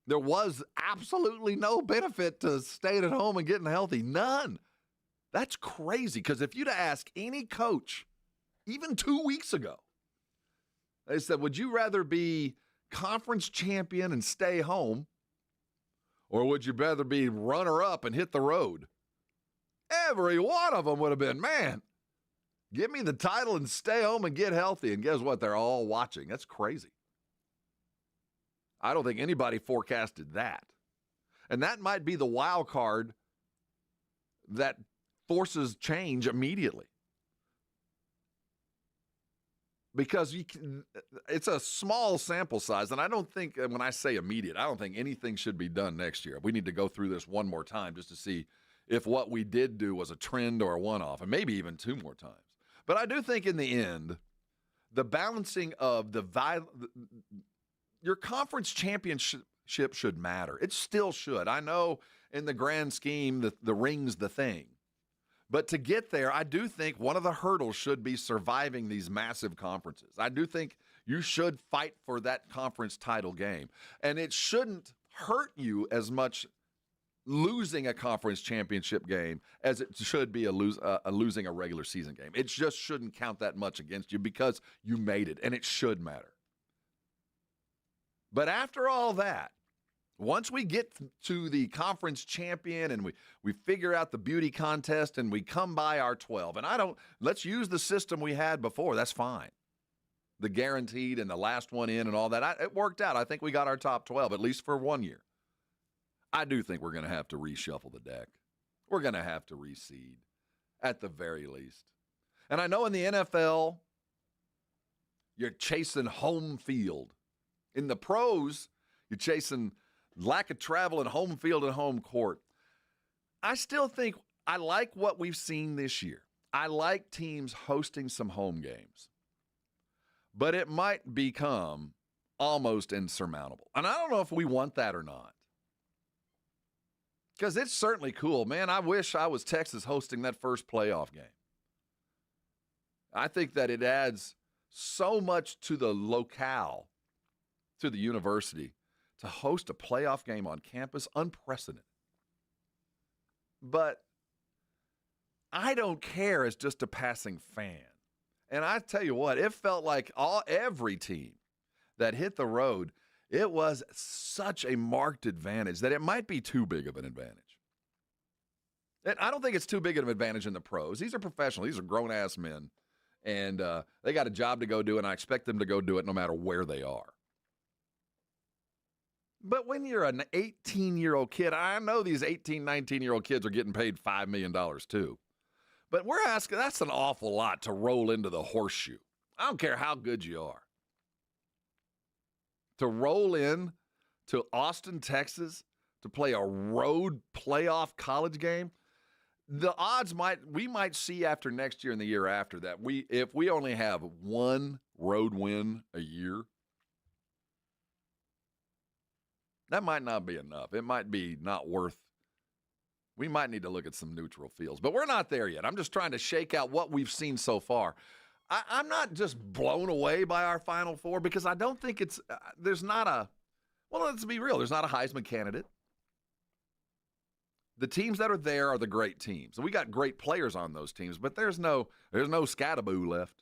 There was absolutely no benefit to staying at home and getting healthy. None. That's crazy, because if you'd ask any coach, even 2 weeks ago, they said, would you rather be conference champion and stay home, or would you rather be runner-up and hit the road? Every one of them would have been, man, give me the title and stay home and get healthy. And guess what? They're all watching. That's crazy. I don't think anybody forecasted that. And that might be the wild card that forces change immediately. Because it's a small sample size, and I don't think, when I say immediate, I don't think anything should be done next year. We need to go through this one more time just to see if what we did do was a trend or a one-off, and maybe even two more times. But I do think in the end, the balancing of your conference championship should matter. It still should. I know in the grand scheme, the ring's the thing. But to get there, I do think one of the hurdles should be surviving these massive conferences. I do think You should fight for that conference title game. And it shouldn't hurt you as much losing a conference championship game as it should be losing a regular season game. It just shouldn't count that much against you because you made it, and it should matter. But after all that, once we get to the conference champion and we figure out the beauty contest and we come by our 12, and let's use the system we had before. That's fine. The guaranteed and the last one in and all that. It worked out. I think we got our top 12, at least for 1 year. I do think we're going to have to reshuffle the deck. We're going to have to reseed at the very least. And I know in the NFL, you're chasing home field. In the pros, you're chasing lack of travel and home field and home court. I still think I like what we've seen this year. I like teams hosting some home games. But it might become almost insurmountable. And I don't know if we want that or not. Because it's certainly cool. Man, I wish I was Texas hosting that first playoff game. I think that it adds so much to the locale, to the university, to host a playoff game on campus, unprecedented. But I don't care as just a passing fan. And I tell you what, it felt like every team that hit the road, it was such a marked advantage that it might be too big of an advantage. And I don't think it's too big of an advantage in the pros. These are professionals. These are grown-ass men. And they got a job to go do, and I expect them to go do it no matter where they are. But when you're an 18-year-old kid, I know these 18, 19-year-old kids are getting paid $5 million too. But we're asking, that's an awful lot to roll into the horseshoe. I don't care how good you are. To roll in to Austin, Texas, to play a road playoff college game, the odds we might see after next year and the year after that if we only have one road win a year, that might not be enough. It might be not worth. We might need to look at some neutral fields, but we're not there yet. I'm just trying to shake out what we've seen so far. I'm not just blown away by our Final Four because I don't think let's be real, there's not a Heisman candidate. The teams that are there are the great teams. We got great players on those teams, but there's no Scattaboo left.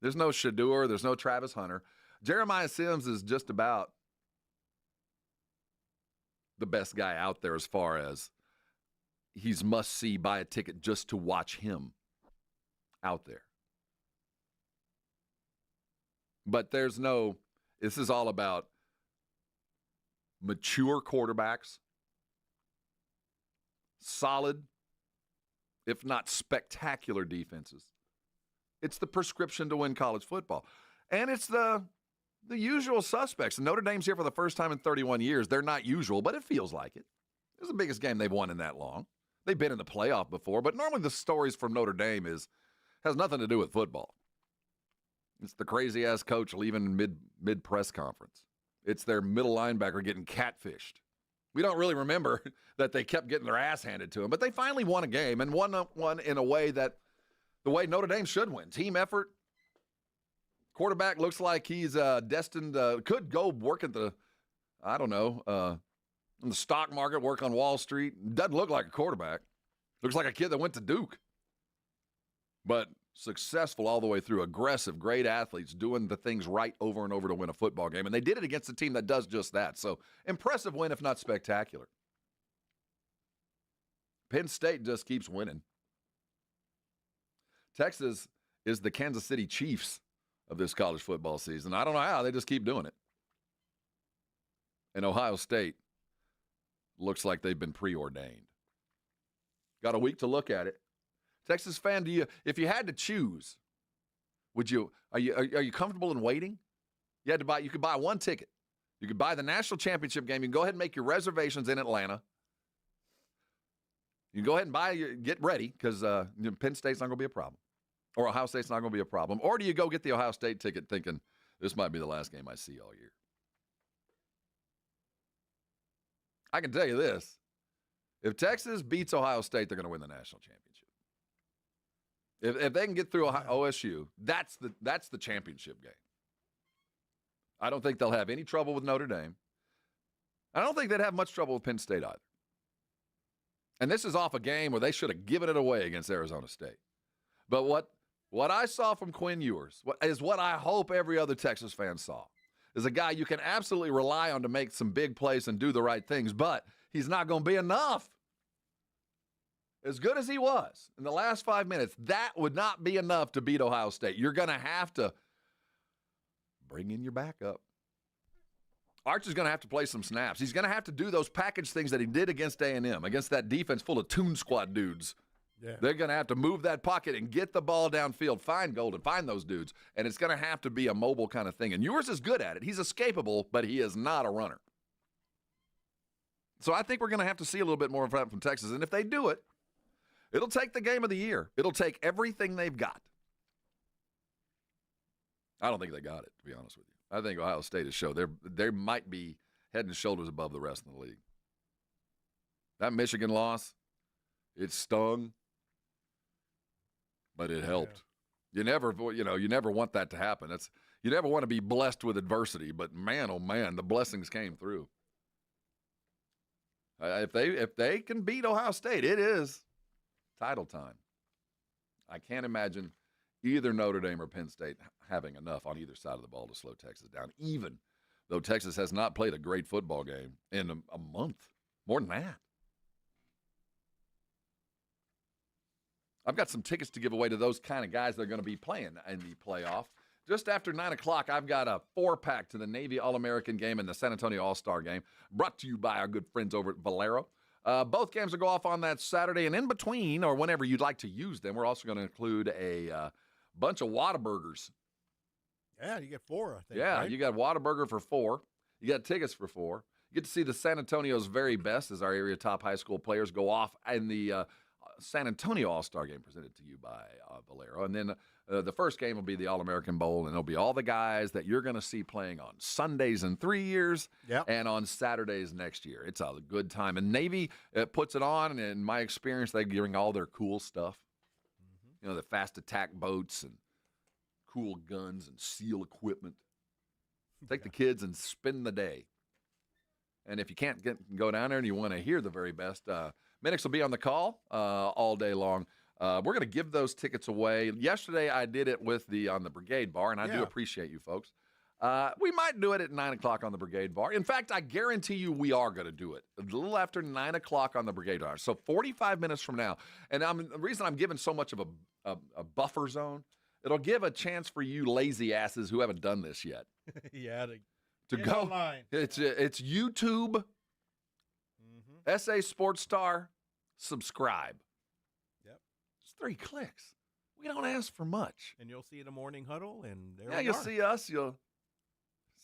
There's no Shador. There's no Travis Hunter. Jeremiah Sims is just about the best guy out there as far as he's must-see, buy a ticket just to watch him out there. But this is all about mature quarterbacks, solid, if not spectacular defenses. It's the prescription to win college football. And it's the usual suspects. Notre Dame's here for the first time in 31 years. They're not usual, but it feels like it. It's the biggest game they've won in that long. They've been in the playoff before, but normally the stories from Notre Dame has nothing to do with football. It's the crazy-ass coach leaving mid-press conference. It's their middle linebacker getting catfished. We don't really remember that they kept getting their ass handed to them, but they finally won a game and won one in a way that the way Notre Dame should win. Team effort. Quarterback looks like he's destined, could go work at in the stock market, work on Wall Street. Doesn't look like a quarterback. Looks like a kid that went to Duke. But successful all the way through, aggressive, great athletes, doing the things right over and over to win a football game. And they did it against a team that does just that. So impressive win, if not spectacular. Penn State just keeps winning. Texas is the Kansas City Chiefs of this college football season. I don't know how. They just keep doing it. And Ohio State looks like they've been preordained. Got a week to look at it. Texas fan, if you had to choose, are you comfortable in waiting? You could buy one ticket. You could buy the national championship game. You can go ahead and make your reservations in Atlanta. You can go ahead and get ready because Penn State's not going to be a problem. Or Ohio State's not going to be a problem. Or do you go get the Ohio State ticket thinking this might be the last game I see all year? I can tell you this. If Texas beats Ohio State, they're going to win the national championship. If they can get through OSU, that's the championship game. I don't think they'll have any trouble with Notre Dame. I don't think they'd have much trouble with Penn State either. And this is off a game where they should have given it away against Arizona State. But what I saw from Quinn Ewers is what I hope every other Texas fan saw, is a guy you can absolutely rely on to make some big plays and do the right things, but he's not going to be enough. As good as he was in the last 5 minutes, that would not be enough to beat Ohio State. You're going to have to bring in your backup. Arch is going to have to play some snaps. He's going to have to do those package things that he did against A&M, against that defense full of Toon Squad dudes. Yeah. They're going to have to move that pocket and get the ball downfield, find Golden, find those dudes, and it's going to have to be a mobile kind of thing. And Ewers is good at it. He's escapable, but he is not a runner. So I think we're going to have to see a little bit more of that from Texas. And if they do it, it'll take the game of the year. It'll take everything they've got. I don't think they got it, to be honest with you. I think Ohio State has showed they might be head and shoulders above the rest of the league. That Michigan loss, it stung, but it helped. Yeah. You never want that to happen. You never want to be blessed with adversity, but man, oh man, the blessings came through. If they can beat Ohio State, it is title time. I can't imagine either Notre Dame or Penn State having enough on either side of the ball to slow Texas down, even though Texas has not played a great football game in a month, more than that. I've got some tickets to give away to those kind of guys that are going to be playing in the playoff. Just after 9 o'clock, I've got a 4-pack to the Navy All-American game and the San Antonio All-Star game, brought to you by our good friends over at Valero. Both games will go off on that Saturday, and in between, or whenever you'd like to use them, we're also going to include a bunch of Whataburgers. Yeah, you get 4, I think. Yeah, right? You got Whataburger for 4. You got tickets for 4. You get to see the San Antonio's very best as our area top high school players go off in the San Antonio All-Star game presented to you by Valero. And then the first game will be the All-American Bowl, and it'll be all the guys that you're going to see playing on Sundays in 3 years and on Saturdays next year. It's a good time. And Navy puts it on, and in my experience, they bring all their cool stuff. Mm-hmm. The fast attack boats and cool guns and SEAL equipment. Take the kids and spend the day. And if you can't go down there and you want to hear the very best, Minix will be on the call all day long. We're going to give those tickets away. Yesterday, I did it on the Brigade Bar, and I do appreciate you folks. We might do it at 9 o'clock on the Brigade Bar. In fact, I guarantee you we are going to do it a little after 9 o'clock on the Brigade Bar. So 45 minutes from now. And the reason I'm giving so much of a buffer zone, it'll give a chance for you lazy asses who haven't done this yet. To go online. It's YouTube, SA Sports Star, subscribe. Yep. It's 3 clicks. We don't ask for much. And you'll see the Morning Huddle, and there you'll see us. You'll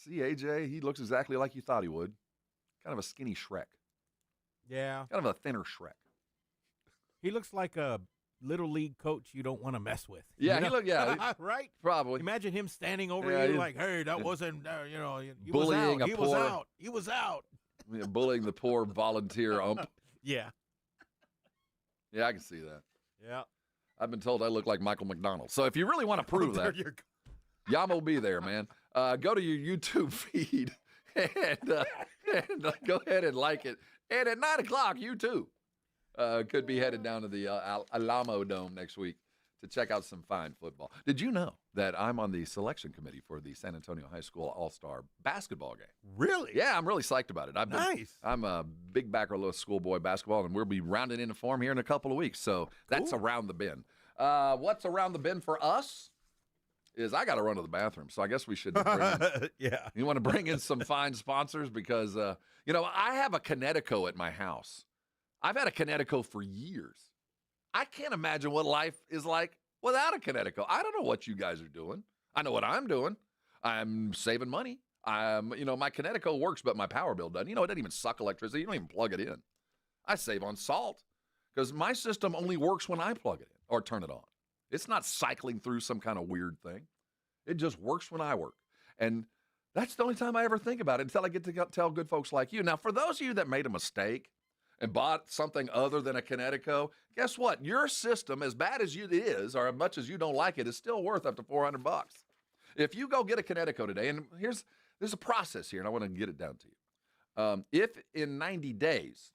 see AJ. He looks exactly like you thought he would. Kind of a skinny Shrek. Yeah. Kind of a thinner Shrek. He looks like a Little League coach you don't want to mess with. Yeah, right? Probably. Imagine him standing over you like, hey, that wasn't, he bullying was out. He was out. Bullying the poor volunteer ump. Yeah. Yeah, I can see that. Yeah. I've been told I look like Michael McDonald. So if you really want to prove that, Yama will be there, man. Go to your YouTube feed and go ahead and like it. And at 9 o'clock, you too could be headed down to the Alamo Dome next week to check out some fine football. Did you know that I'm on the selection committee for the San Antonio High School All-Star basketball game? Really? Yeah, I'm really psyched about it. Nice. I'm a big backer of schoolboy basketball, and we'll be rounding into form here in a couple of weeks. So that's around the bend. What's around the bend for us is I got to run to the bathroom. So I guess we should bring in, You want to bring in some fine sponsors because, I have a Connecticut at my house. I've had a Connecticut for years. I can't imagine what life is like without a Connecticut. I don't know what you guys are doing. I know what I'm doing. I'm saving money. My Connecticut works, but my power bill doesn't. It doesn't even suck electricity. You don't even plug it in. I save on salt because my system only works when I plug it in or turn it on. It's not cycling through some kind of weird thing. It just works when I work. And that's the only time I ever think about it until I get to tell good folks like you. Now, for those of you that made a mistake and bought something other than a Connecticut, guess what? Your system, as bad as it is, or as much as you don't like it, is still worth up to $400. If you go get a Connecticut today, and there's a process here, and I want to get it down to you. If in 90 days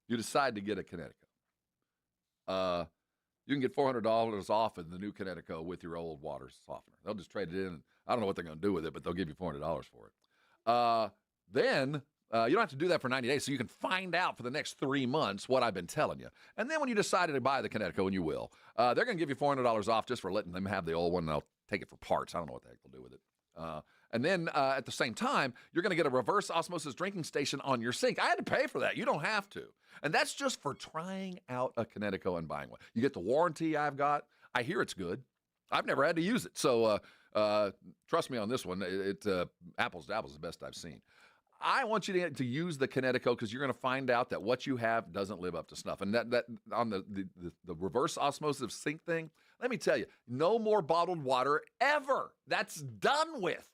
you decide to get a Connecticut, you can get $400 off of the new Connecticut with your old water softener. They'll just trade it in. I don't know what they're going to do with it, but they'll give you $400 for it. Then you don't have to do that for 90 days, so you can find out for the next 3 months what I've been telling you. And then when you decided to buy the Connecticut, and you will, they're going to give you $400 off just for letting them have the old one, and they'll take it for parts. I don't know what the heck they'll do with it. And then at the same time, you're going to get a reverse osmosis drinking station on your sink. I had to pay for that. You don't have to. And that's just for trying out a Connecticut and buying one. You get the warranty I've got. I hear it's good. I've never had to use it. So trust me on this one. Apples to apples is the best I've seen. I want you to use the Connecticut because you're going to find out that what you have doesn't live up to snuff. And that on the reverse osmosis sink thing, let me tell you, no more bottled water ever. That's done with.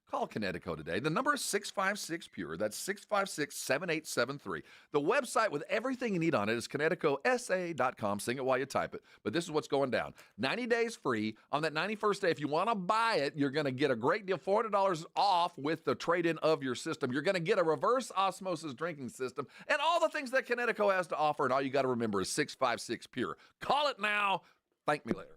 Call Connecticut today. The number is 656-PURE. That's 656-7873. The website with everything you need on it is ConnecticutSA.com. Sing it while you type it. But this is what's going down. 90 days free. On that 91st day, if you want to buy it, you're going to get a great deal, $400 off with the trade-in of your system. You're going to get a reverse osmosis drinking system and all the things that Connecticut has to offer. And all you got to remember is 656-PURE. Call it now. Thank me later.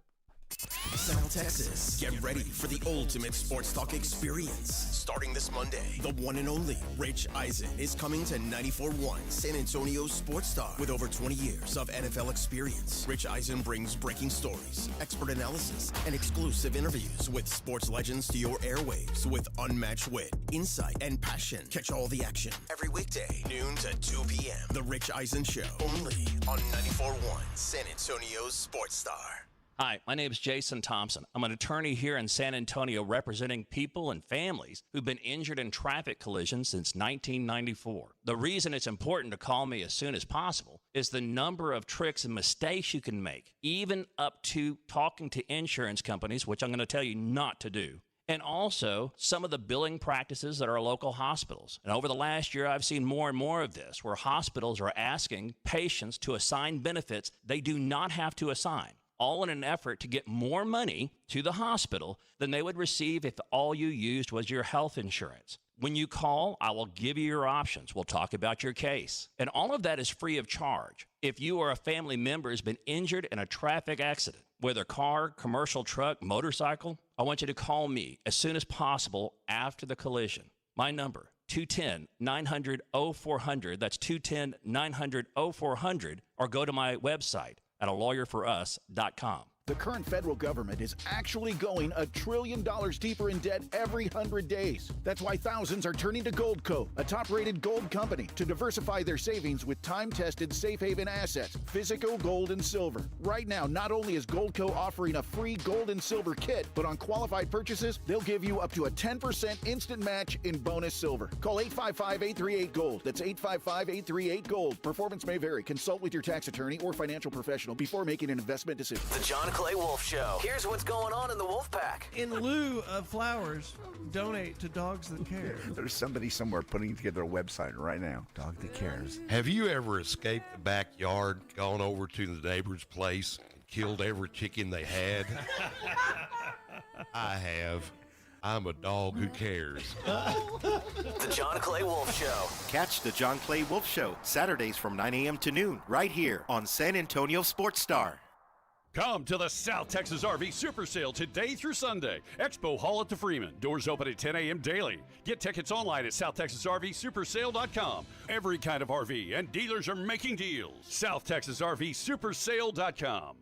South Texas, get ready for the ultimate sports talk experience. Starting this Monday, the one and only Rich Eisen is coming to 94.1 San Antonio Sports Star. With over 20 years of NFL experience, Rich Eisen brings breaking stories, expert analysis, and exclusive interviews with sports legends to your airwaves with unmatched wit, insight, and passion. Catch all the action every weekday, noon to 2 p.m. The Rich Eisen Show, only on 94.1 San Antonio Sports Star. Hi, my name is Jason Thompson. I'm an attorney here in San Antonio representing people and families who've been injured in traffic collisions since 1994. The reason it's important to call me as soon as possible is the number of tricks and mistakes you can make, even up to talking to insurance companies, which I'm going to tell you not to do. And also some of the billing practices at our local hospitals. And over the last year, I've seen more and more of this, where hospitals are asking patients to assign benefits they do not have to assign, all in an effort to get more money to the hospital than they would receive if all you used was your health insurance. When you call, I will give you your options. We'll talk about your case. And all of that is free of charge. If you or a family member has been injured in a traffic accident, whether car, commercial truck, motorcycle, I want you to call me as soon as possible after the collision. My number, 210-900-0400. That's 210-900-0400. Or go to my website at alawyerforus.com. The current federal government is actually going $1 trillion deeper in debt every 100 days. That's why thousands are turning to Goldco, a top-rated gold company, to diversify their savings with time-tested safe haven assets, physical gold and silver. Right now, not only is Goldco offering a free gold and silver kit, but on qualified purchases, they'll give you up to a 10% instant match in bonus silver. Call 855-838-GOLD. That's 855-838-GOLD. Performance may vary. Consult with your tax attorney or financial professional before making an investment decision. The John Clay Wolf Show. Here's what's going on in the Wolf Pack. In lieu of flowers, donate to Dogs That Care. There's somebody somewhere putting together a website right now. Dog That Cares. Have you ever escaped the backyard, gone over to the neighbor's place, and killed every chicken they had? I have. I'm a dog who cares. The John Clay Wolf Show. Catch the John Clay Wolf Show Saturdays from 9 a.m. to noon right here on San Antonio Sports Star. Come to the South Texas RV Super Sale today through Sunday. Expo Hall at the Freeman. Doors open at 10 a.m. daily. Get tickets online at SouthTexasRVSupersale.com. Every kind of RV and dealers are making deals. SouthTexasRVSupersale.com.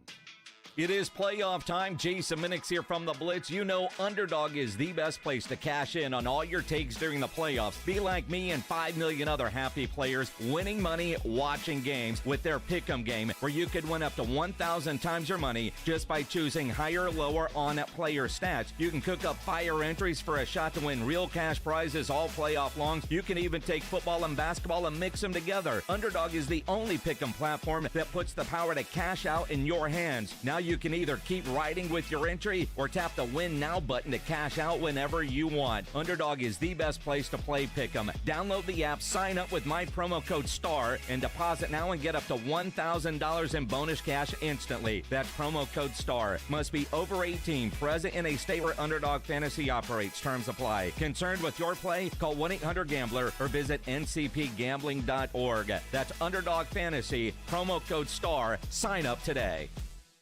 It is playoff time. Jason Minix here from the Blitz. You know Underdog is the best place to cash in on all your takes during the playoffs. Be like me and 5 million other happy players winning money watching games with their Pick'em game, where you could win up to 1,000 times your money just by choosing higher or lower on player stats. You can cook up fire entries for a shot to win real cash prizes all playoff long. You can even take football and basketball and mix them together. Underdog is the only Pick'em platform that puts the power to cash out in your hands. Now you can either keep riding with your entry or tap the Win Now button to cash out whenever you want. Underdog is the best place to play Pick'em. Download the app, sign up with my promo code STAR, and deposit now and get up to $1,000 in bonus cash instantly. That's promo code STAR. Must be over 18, present in a state where Underdog Fantasy operates. Terms apply. Concerned with your play? Call 1-800-GAMBLER or visit ncpgambling.org. That's Underdog Fantasy, promo code STAR. Sign up today.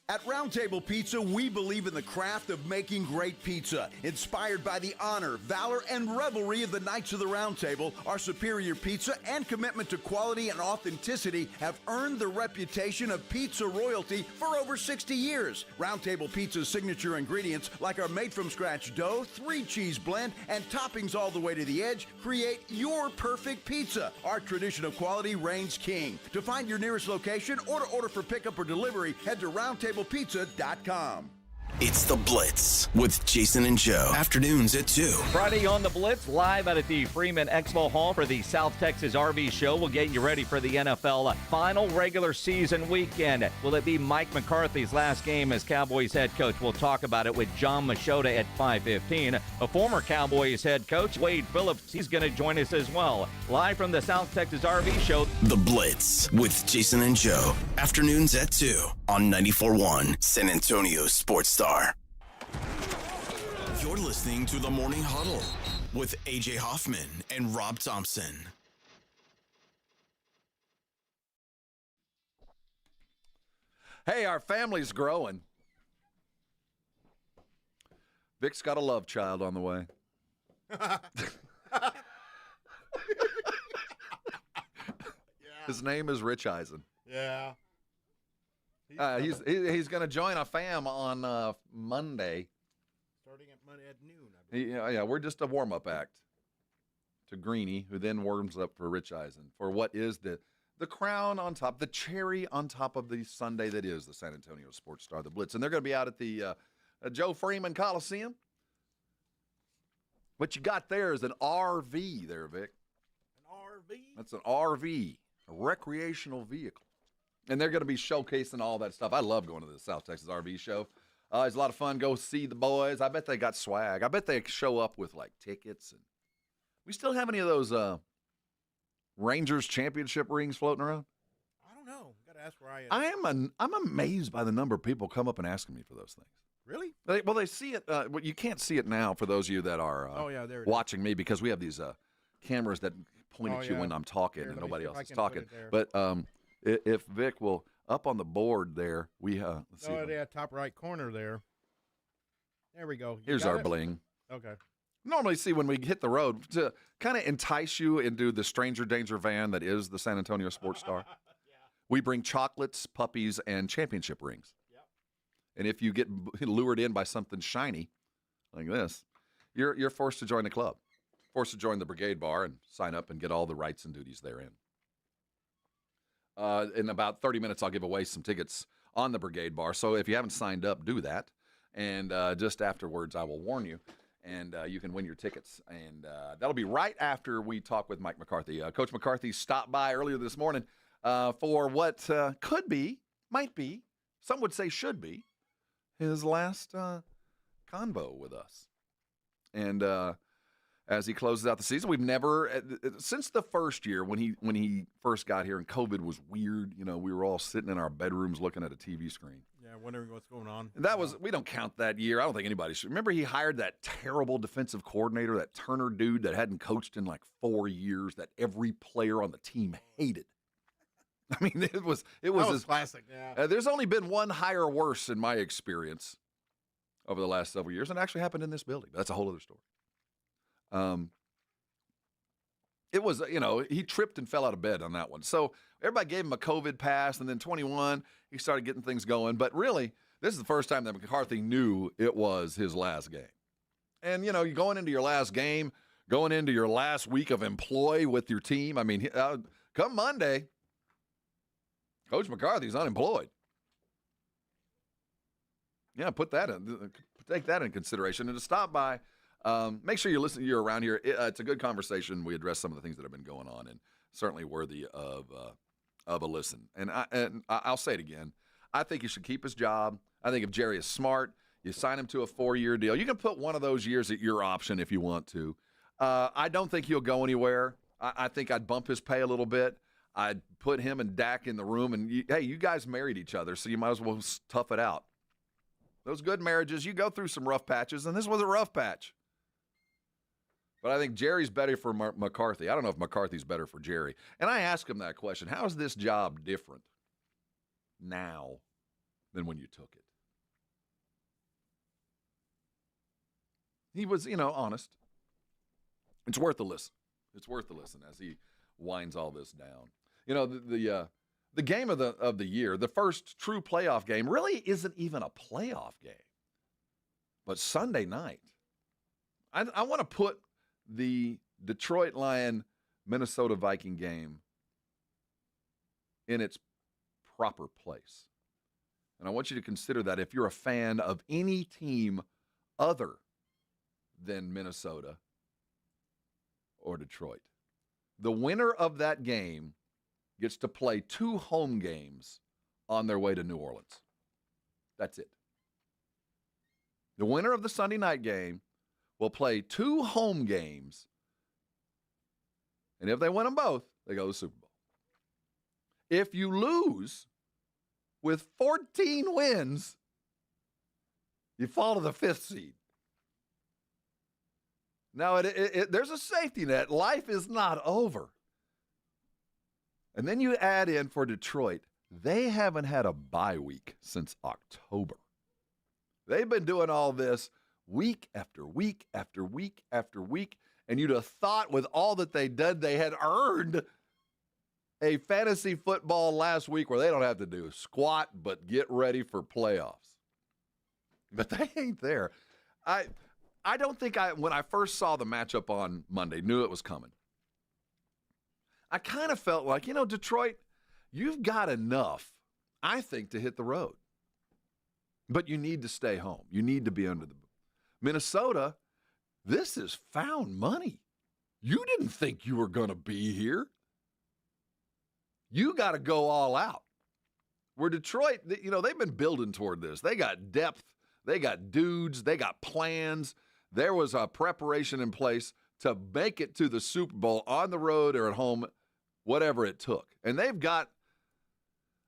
At Round Table Pizza, we believe in the craft of making great pizza. Inspired by the honor, valor, and revelry of the Knights of the Round Table, our superior pizza and commitment to quality and authenticity have earned the reputation of pizza royalty for over 60 years. Round Table Pizza's signature ingredients, like our made-from-scratch dough, 3-cheese blend, and toppings all the way to the edge, create your perfect pizza. Our tradition of quality reigns king. To find your nearest location or to order for pickup or delivery, head to roundtablepizza.com. It's The Blitz with Jason and Joe. Afternoons at 2. Friday on The Blitz, live out at the Freeman Expo Hall for the South Texas RV Show. We'll get you ready for the NFL final regular season weekend. Will it be Mike McCarthy's last game as Cowboys head coach? We'll talk about it with John Machota at 5:15. A former Cowboys head coach, Wade Phillips, he's going to join us as well. Live from the South Texas RV Show. The Blitz with Jason and Joe. Afternoons at 2 on 94.1 San Antonio Sports Star. You're listening to the Morning Huddle with AJ Hoffman and Rob Thompson. Hey, our family's growing. Vic's got a love child on the way. His name is Rich Eisen. Yeah. He's going to join a fam on Monday. Starting at Monday at noon. Yeah, we're just a warm-up act to Greeny, who then warms up for Rich Eisen for what is the crown on top, the cherry on top of the Sunday that is the San Antonio Sports Star, the Blitz. And they're going to be out at the Joe Freeman Coliseum. What you got there is an RV there, Vic. An RV? That's an RV, a recreational vehicle. And they're going to be showcasing all that stuff. I love going to the South Texas RV Show. It's a lot of fun. Go see the boys. I bet they got swag. I bet they show up with, like, tickets. And we still have any of those Rangers championship rings floating around? I don't know. Got to ask where I am. I'm amazed by the number of people come up and asking me for those things. Really? They see it. Well, you can't see it now for those of you that are watching me because we have these cameras that point at you when I'm talking and nobody else is talking. But if Vic will, up on the board there, we let's see. Oh, yeah, top right corner there. There we go. Here's our bling. Okay. Normally, see, when we hit the road, to kind of entice you into the stranger danger van that is the San Antonio Sports Star, we bring chocolates, puppies, and championship rings. Yep. And if you get lured in by something shiny like this, you're forced to join the club, forced to join the Brigade Bar and sign up and get all the rights and duties therein. In about 30 minutes, I'll give away some tickets on the Brigade Bar. So if you haven't signed up, do that. And just afterwards, I will warn you. And you can win your tickets. And that'll be right after we talk with Mike McCarthy. Coach McCarthy stopped by earlier this morning for what could be, might be, some would say should be, his last convo with us. And as he closes out the season, we've never, since the first year when he first got here and COVID was weird, we were all sitting in our bedrooms looking at a TV screen. Yeah, wondering what's going on. And we don't count that year. I don't think anybody should. Remember he hired that terrible defensive coordinator, that Turner dude that hadn't coached in like 4 years, that every player on the team hated. I mean, it was classic. Yeah. There's only been one hire worse in my experience over the last several years, and it actually happened in this building. But that's a whole other story. It was, he tripped and fell out of bed on that one. So everybody gave him a COVID pass, and then 21, he started getting things going. But really, this is the first time that McCarthy knew it was his last game. And, you're going into your last game, going into your last week of employ with your team. I mean, come Monday, Coach McCarthy's unemployed. Yeah, take that in consideration. And to stop by, make sure you're around here. It's a good conversation. We address some of the things that have been going on and certainly worthy of a listen. And I'll say it again. I think he should keep his job. I think if Jerry is smart, you sign him to a 4-year deal. You can put one of those years at your option if you want to. I don't think he'll go anywhere. I think I'd bump his pay a little bit. I'd put him and Dak in the room, and you guys married each other, so you might as well tough it out. Those good marriages, you go through some rough patches, and this was a rough patch. But I think Jerry's better for McCarthy. I don't know if McCarthy's better for Jerry. And I asked him that question. How is this job different now than when you took it? He was, honest. It's worth a listen. It's worth a listen as he winds all this down. The game of the year, the first true playoff game, really isn't even a playoff game. But Sunday night, I want to put the Detroit Lion Minnesota Viking game in its proper place. And I want you to consider that if you're a fan of any team other than Minnesota or Detroit. The winner of that game gets to play 2 home games on their way to New Orleans. That's it. The winner of the Sunday night game will play 2 home games, and if they win them both, they go to the Super Bowl. If you lose with 14 wins, you fall to the 5th seed. Now, there's a safety net. Life is not over. And then you add in for Detroit, they haven't had a bye week since October. They've been doing all this week after week after week after week, and you'd have thought with all that they did, they had earned a fantasy football last week where they don't have to do squat but get ready for playoffs. But they ain't there. I don't think when I first saw the matchup on Monday, knew it was coming. I kind of felt like, Detroit, you've got enough, I think, to hit the road. But you need to stay home. You need to be under the Minnesota, this is found money. You didn't think you were going to be here. You got to go all out. Where Detroit, they've been building toward this. They got depth. They got dudes. They got plans. There was a preparation in place to make it to the Super Bowl on the road or at home, whatever it took. And they've got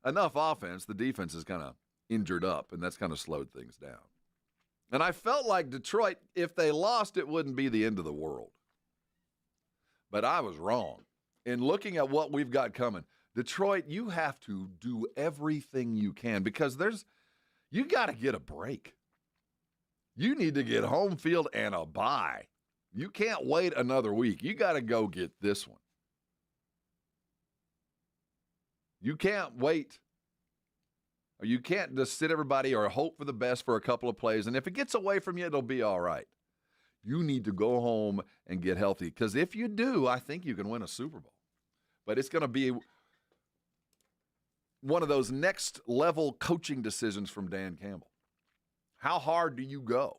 enough offense. The defense is kind of injured up, and that's kind of slowed things down. And I felt like Detroit, if they lost, it wouldn't be the end of the world. But I was wrong. In looking at what we've got coming, Detroit, you have to do everything you can because you got to get a break. You need to get home field and a bye. You can't wait another week. You got to go get this one. You can't wait. Or you can't just sit everybody or hope for the best for a couple of plays. And if it gets away from you, it'll be all right. You need to go home and get healthy. Because if you do, I think you can win a Super Bowl. But it's going to be one of those next level coaching decisions from Dan Campbell. How hard do you go?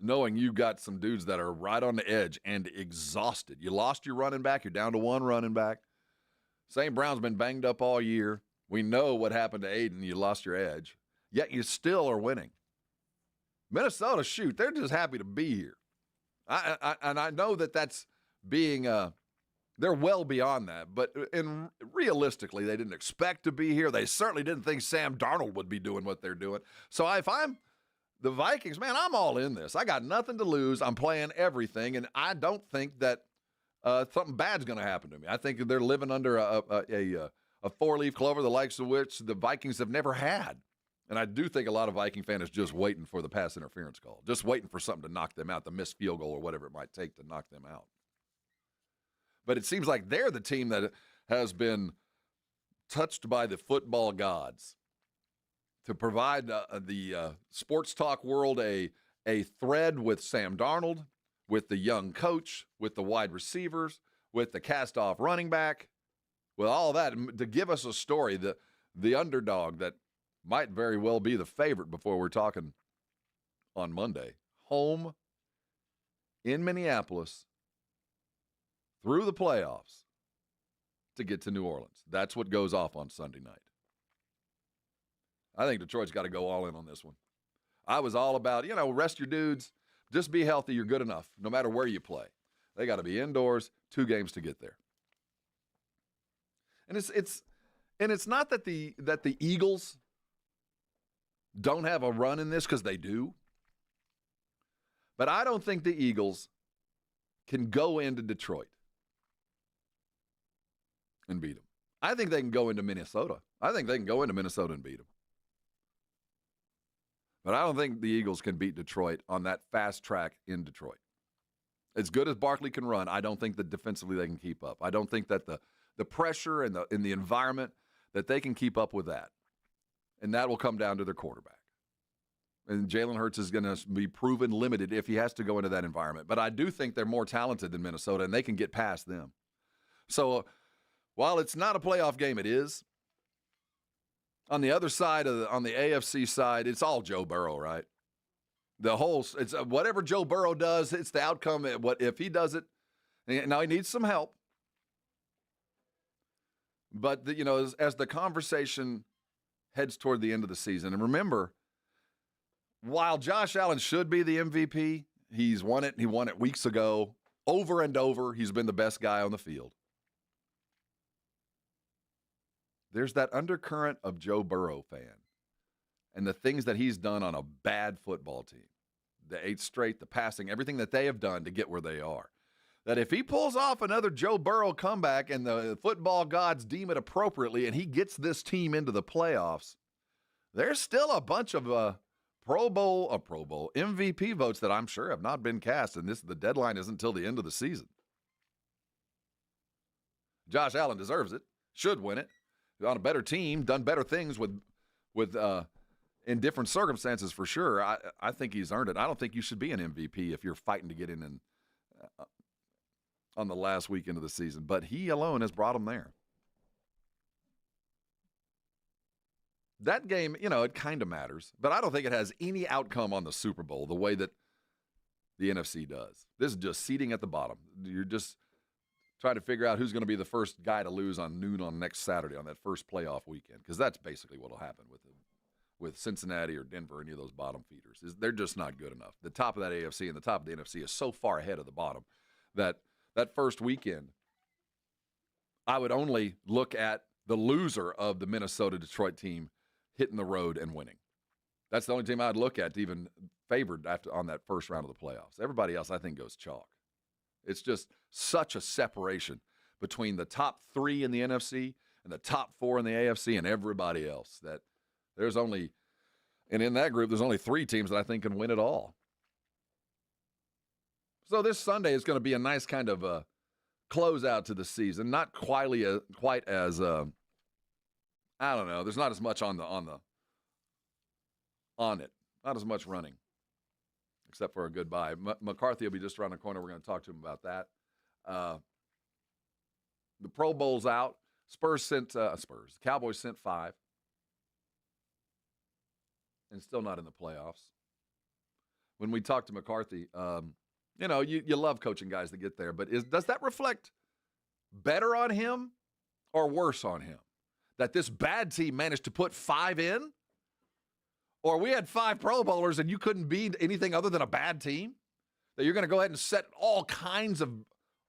Knowing you got some dudes that are right on the edge and exhausted. You lost your running back. You're down to one running back. St. Brown's been banged up all year. We know what happened to Aiden. You lost your edge. Yet you still are winning. Minnesota, shoot, they're just happy to be here. And I know that's being they're well beyond that. But realistically, they didn't expect to be here. They certainly didn't think Sam Darnold would be doing what they're doing. So if I'm the Vikings, man, I'm all in this. I got nothing to lose. I'm playing everything. And I don't think that something bad's going to happen to me. I think they're living under a four-leaf clover, the likes of which the Vikings have never had. And I do think a lot of Viking fans is just waiting for the pass interference call, just waiting for something to knock them out, the missed field goal or whatever it might take to knock them out. But it seems like they're the team that has been touched by the football gods to provide the sports talk world a thread with Sam Darnold, with the young coach, with the wide receivers, with the cast-off running back, with all that, to give us a story, the underdog that might very well be the favorite before we're talking on Monday. Home in Minneapolis through the playoffs to get to New Orleans. That's what goes off on Sunday night. I think Detroit's got to go all in on this one. I was all about, rest your dudes. Just be healthy. You're good enough, no matter where you play. They got to be indoors, 2 games to get there. And it's not that the Eagles don't have a run in this, because they do. But I don't think the Eagles can go into Detroit and beat them. I think they can go into Minnesota. I think they can go into Minnesota and beat them. But I don't think the Eagles can beat Detroit on that fast track in Detroit. As good as Barkley can run, I don't think that defensively they can keep up. I don't think that the pressure and the environment that they can keep up with that. And that will come down to their quarterback. And Jalen Hurts is going to be proven limited if he has to go into that environment. But I do think they're more talented than Minnesota, and they can get past them. So while it's not a playoff game, it is. On the other side, on the AFC side, it's all Joe Burrow, right? It's whatever Joe Burrow does, it's the outcome. What if he does it? Now he needs some help. But as the conversation heads toward the end of the season, and remember, while Josh Allen should be the MVP, he's won it. He won it weeks ago. Over and over, he's been the best guy on the field. There's that undercurrent of Joe Burrow fan and the things that he's done on a bad football team. The 8 straight, the passing, everything that they have done to get where they are. That if he pulls off another Joe Burrow comeback and the football gods deem it appropriately and he gets this team into the playoffs, there's still a bunch of Pro Bowl MVP votes that I'm sure have not been cast, and the deadline isn't until the end of the season. Josh Allen deserves it, should win it. On a better team, done better things with in different circumstances for sure. I think he's earned it. I don't think you should be an MVP if you're fighting to get in and on the last weekend of the season. But he alone has brought him there. That game, it kind of matters. But I don't think it has any outcome on the Super Bowl the way that the NFC does. This is just seating at the bottom. You're just trying to figure out who's going to be the first guy to lose on noon on next Saturday on that first playoff weekend, because that's basically what will happen with Cincinnati or Denver, any of those bottom feeders. They're just not good enough. The top of that AFC and the top of the NFC is so far ahead of the bottom that first weekend, I would only look at the loser of the Minnesota-Detroit team hitting the road and winning. That's the only team I'd look at to even favored on that first round of the playoffs. Everybody else, I think, goes chalk. It's just such a separation between the top 3 in the NFC and the top 4 in the AFC and everybody else that and in that group, there's only 3 teams that I think can win it all. So this Sunday is going to be a nice kind of closeout to the season. Not quite as I don't know. There's not as much on it. Not as much running. Except for a goodbye. McCarthy will be just around the corner. We're going to talk to him about that. The Pro Bowl's out. Cowboys sent 5. And still not in the playoffs. When we talked to McCarthy, you love coaching guys that get there, but does that reflect better on him or worse on him? That this bad team managed to put 5 in? Or we had 5 Pro Bowlers and you couldn't beat anything other than a bad team? That you're going to go ahead and set all kinds of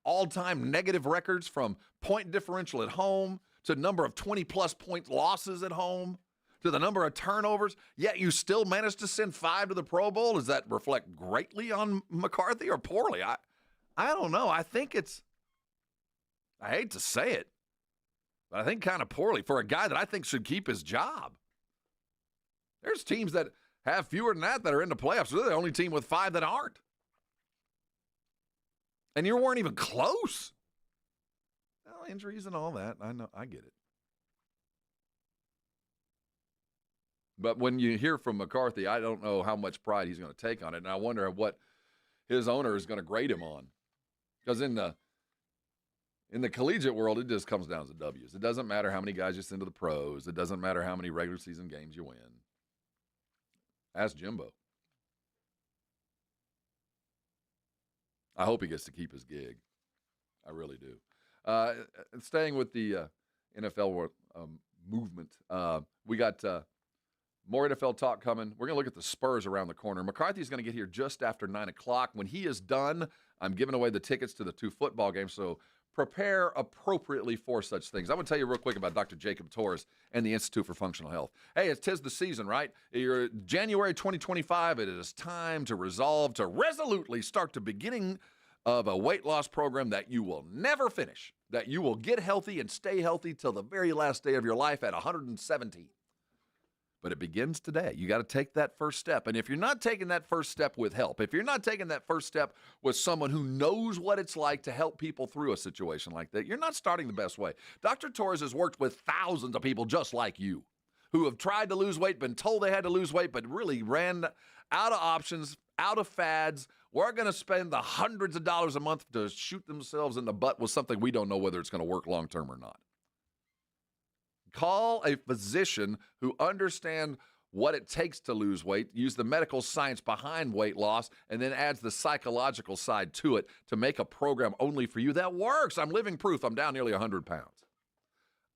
all-time negative records from point differential at home to number of 20-plus point losses at home to the number of turnovers, yet you still managed to send 5 to the Pro Bowl? Does that reflect greatly on McCarthy or poorly? I don't know. I think I hate to say it, but I think kind of poorly for a guy that I think should keep his job. There's teams that have fewer than that are in the playoffs. They're the only team with 5 that aren't. And you weren't even close. Well, injuries and all that. I know. I get it. But when you hear from McCarthy, I don't know how much pride he's going to take on it. And I wonder what his owner is going to grade him on. Because in the collegiate world, it just comes down to W's. It doesn't matter how many guys you send to the pros. It doesn't matter how many regular season games you win. Ask Jimbo. I hope he gets to keep his gig. I really do. Staying with the NFL movement, we got More NFL talk coming. We're going to look at the Spurs around the corner. McCarthy's going to get here just after 9 o'clock. When he is done, I'm giving away the tickets to the 2 football games, so prepare appropriately for such things. I want to tell you real quick about Dr. Jacob Torres and the Institute for Functional Health. Hey, it's 'tis the season, right? You're January 2025. It is time to resolutely start the beginning of a weight loss program that you will never finish, that you will get healthy and stay healthy till the very last day of your life at 117. But it begins today. You got to take that first step. And if you're not taking that first step with help, if you're not taking that first step with someone who knows what it's like to help people through a situation like that, you're not starting the best way. Dr. Torres has worked with thousands of people just like you who have tried to lose weight, been told they had to lose weight, but really ran out of options, out of fads. We're going to spend the hundreds of dollars a month to shoot themselves in the butt with something we don't know whether it's going to work long term or not. Call a physician who understands what it takes to lose weight, use the medical science behind weight loss, and then adds the psychological side to it to make a program only for you that works. I'm living proof. I'm down nearly 100 pounds.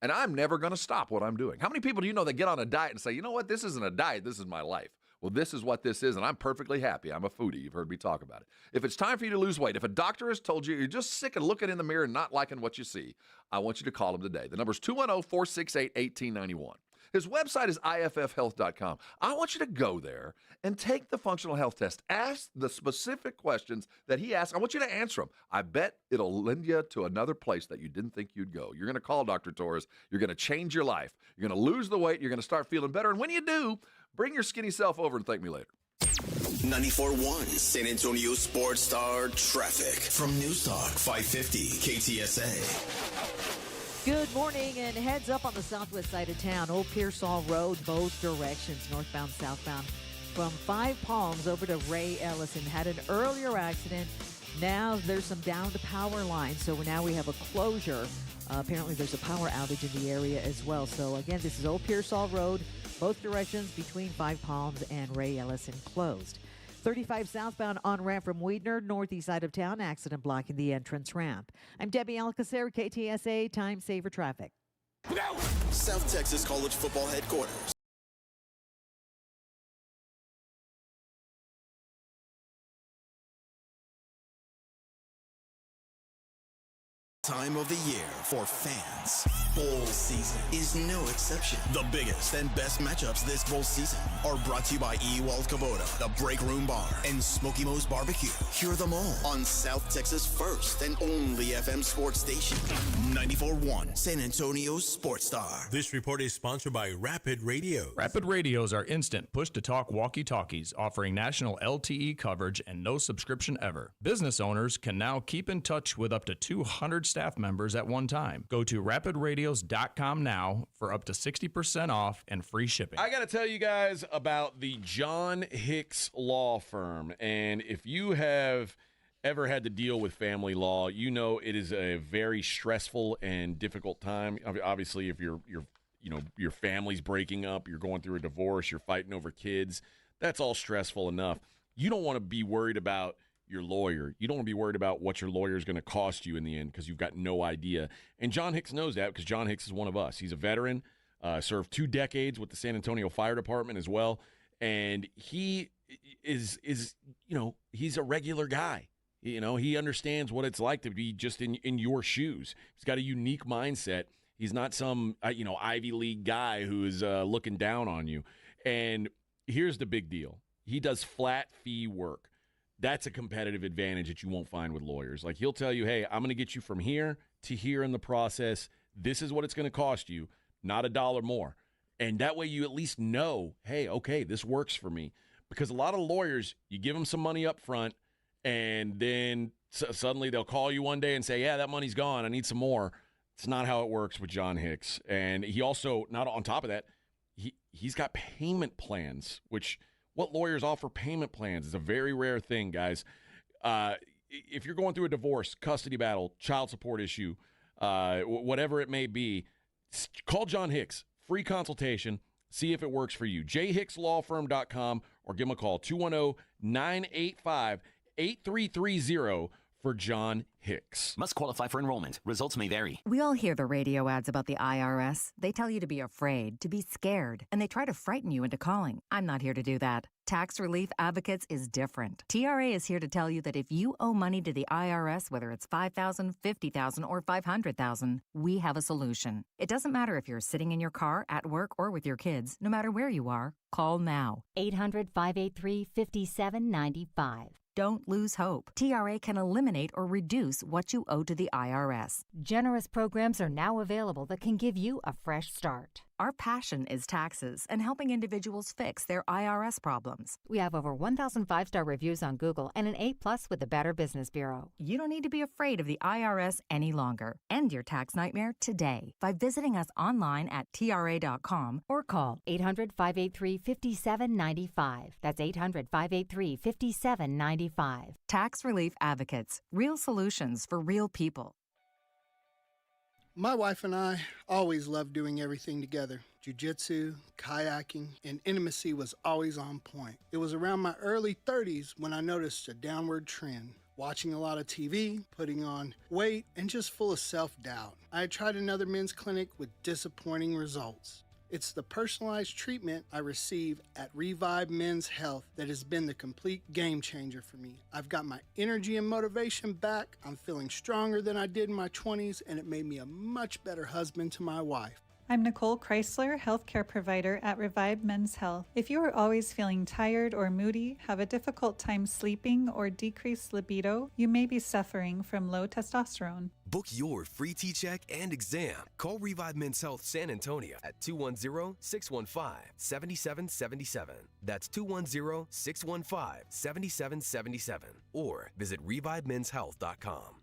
And I'm never going to stop what I'm doing. How many people do you know that get on a diet and say, you know what, this isn't a diet, this is my life? Well, this is what this is, and I'm perfectly happy. I'm a foodie. You've heard me talk about it. If it's time for you to lose weight, if a doctor has told you you're just sick of looking in the mirror and not liking what you see, I want you to call him today. The number's 210-468-1891. His website is iffhealth.com. I want you to go there and take the functional health test. Ask the specific questions that he asks. I want you to answer them. I bet it'll lend you to another place that you didn't think you'd go. You're going to call Dr. Torres. You're going to change your life. You're going to lose the weight. You're going to start feeling better. And when you do, bring your skinny self over and thank me later. 94.1 San Antonio Sports Star Traffic from News Talk 550 KTSA. Good morning, and heads up on the southwest side of town. Old Pearsall Road, both directions, northbound, southbound, from Five Palms over to Ray Ellison. Had an earlier accident. Now there's some downed power lines, so now we have a closure. Apparently there's a power outage in the area as well. So again, this is Old Pearsall Road, both directions between Five Palms and Ray Ellison closed. 35 southbound on-ramp from Weidner, northeast side of town, accident blocking the entrance ramp. I'm Debbie Alcacer, KTSA, Time Saver Traffic. South Texas College Football Headquarters. Time of the year for fans. Bowl season is no exception. The biggest and best matchups this bowl season are brought to you by Ewald Kubota, the Break Room Bar, and Smoky Mo's Barbecue. Hear them all on South Texas' first and only FM sports station, 94.1 San Antonio Sports Star. This report is sponsored by Rapid Radio. Rapid Radios are instant push-to-talk walkie-talkies offering national LTE coverage and no subscription ever. Business owners can now keep in touch with up to 200 staff members at one time. Go to rapidradios.com now for up to 60% off and free shipping. I got to tell you guys about the John Hicks Law Firm. And if you have ever had to deal with family law, you know it is a very stressful and difficult time. Obviously, if your family's breaking up, you're going through a divorce, you're fighting over kids, that's all stressful enough. You don't want to be worried about your lawyer. You don't want to be worried about what your lawyer is going to cost you in the end because you've got no idea. And John Hicks knows that because John Hicks is one of us. He's a veteran, served 2 decades with the San Antonio Fire Department as well. And he is he's a regular guy. He understands what it's like to be just in your shoes. He's got a unique mindset. He's not some, Ivy League guy who is looking down on you. And here's the big deal. He does flat fee work. That's a competitive advantage that you won't find with lawyers. Like, he'll tell you, hey, I'm going to get you from here to here in the process. This is what it's going to cost you, not $1 more. And that way you at least know, hey, okay, this works for me. Because a lot of lawyers, you give them some money up front, and then suddenly they'll call you one day and say, yeah, that money's gone. I need some more. It's not how it works with John Hicks. And he also, not on top of that, he's got payment plans, which – what lawyers offer payment plans is a very rare thing, guys. If you're going through a divorce, custody battle, child support issue, whatever it may be, call John Hicks. Free consultation. See if it works for you. jhickslawfirm.com or give him a call, 210-985-8330 for John Hicks. Must qualify for enrollment. Results may vary. We all hear the radio ads about the IRS. They tell you to be afraid, to be scared, and they try to frighten you into calling. I'm not here to do that. Tax Relief Advocates is different. TRA is here to tell you that if you owe money to the IRS, whether it's $5,000, $50,000, or $500,000, we have a solution. It doesn't matter if you're sitting in your car, at work, or with your kids. No matter where you are, call now. 800-583-5795. Don't lose hope. TRA can eliminate or reduce what you owe to the IRS. Generous programs are now available that can give you a fresh start. Our passion is taxes and helping individuals fix their IRS problems. We have over 1,000 5-star reviews on Google and an A+ with the Better Business Bureau. You don't need to be afraid of the IRS any longer. End your tax nightmare today by visiting us online at TRA.com or call 800-583-5795. That's 800-583-5795. Tax Relief Advocates. Real solutions for real people. My wife and I always loved doing everything together. Jiu-jitsu, kayaking, and intimacy was always on point. It was around my early 30s when I noticed a downward trend. Watching a lot of TV, putting on weight, and just full of self-doubt. I had tried another men's clinic with disappointing results. It's the personalized treatment I receive at Revive Men's Health that has been the complete game changer for me. I've got my energy and motivation back. I'm feeling stronger than I did in my 20s, and it made me a much better husband to my wife. I'm Nicole Chrysler, healthcare provider at Revive Men's Health. If you are always feeling tired or moody, have a difficult time sleeping, or decreased libido, you may be suffering from low testosterone. Book your free T-check and exam. Call Revive Men's Health San Antonio at 210-615-7777. That's 210-615-7777. Or visit ReviveMen'sHealth.com.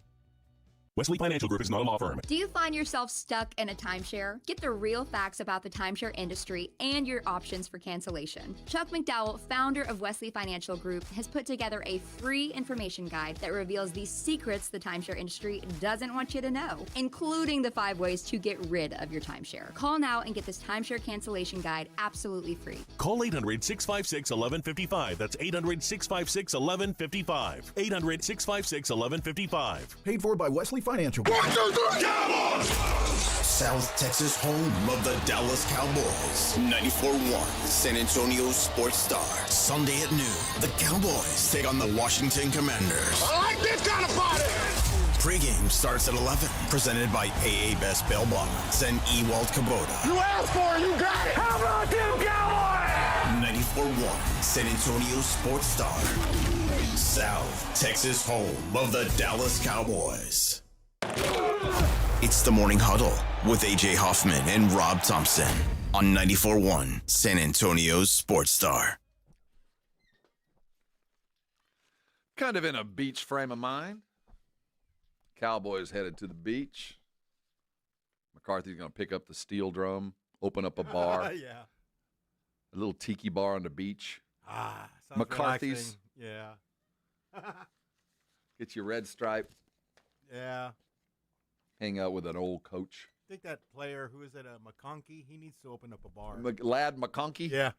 Wesley Financial Group is not a law firm. Do you find yourself stuck in a timeshare? Get the real facts about the timeshare industry and your options for cancellation. Chuck McDowell, founder of Wesley Financial Group, has put together a free information guide that reveals the secrets the timeshare industry doesn't want you to know, including the 5 ways to get rid of your timeshare. Call now and get this timeshare cancellation guide absolutely free. Call 800-656-1155. That's 800-656-1155. 800-656-1155. Paid for by Wesley Financial. South Texas home of the Dallas Cowboys. 94.1 San Antonio Sports Star. Sunday at noon, the Cowboys take on the Washington Commanders. I like this kind of party! Pre-game starts at 11. Presented by AA Best Bail Bonds and Ewald Kubota. You asked for it, you got it! How about them Cowboys? 94.1 San Antonio Sports Star. South Texas home of the Dallas Cowboys. It's the Morning Huddle with AJ Hoffman and Rob Thompson on 94.1 San Antonio's Sports Star. Kind of in a beach frame of mind. Cowboys headed to the beach. McCarthy's going to pick up the steel drum, open up a bar. Yeah. A little tiki bar on the beach. Sounds McCarthy's. relaxing. Yeah. Get your red stripe. Yeah. Hang out with an old coach. I think that player, who is it, McConkey, he needs to open up a bar. Lad McConkey? Yeah.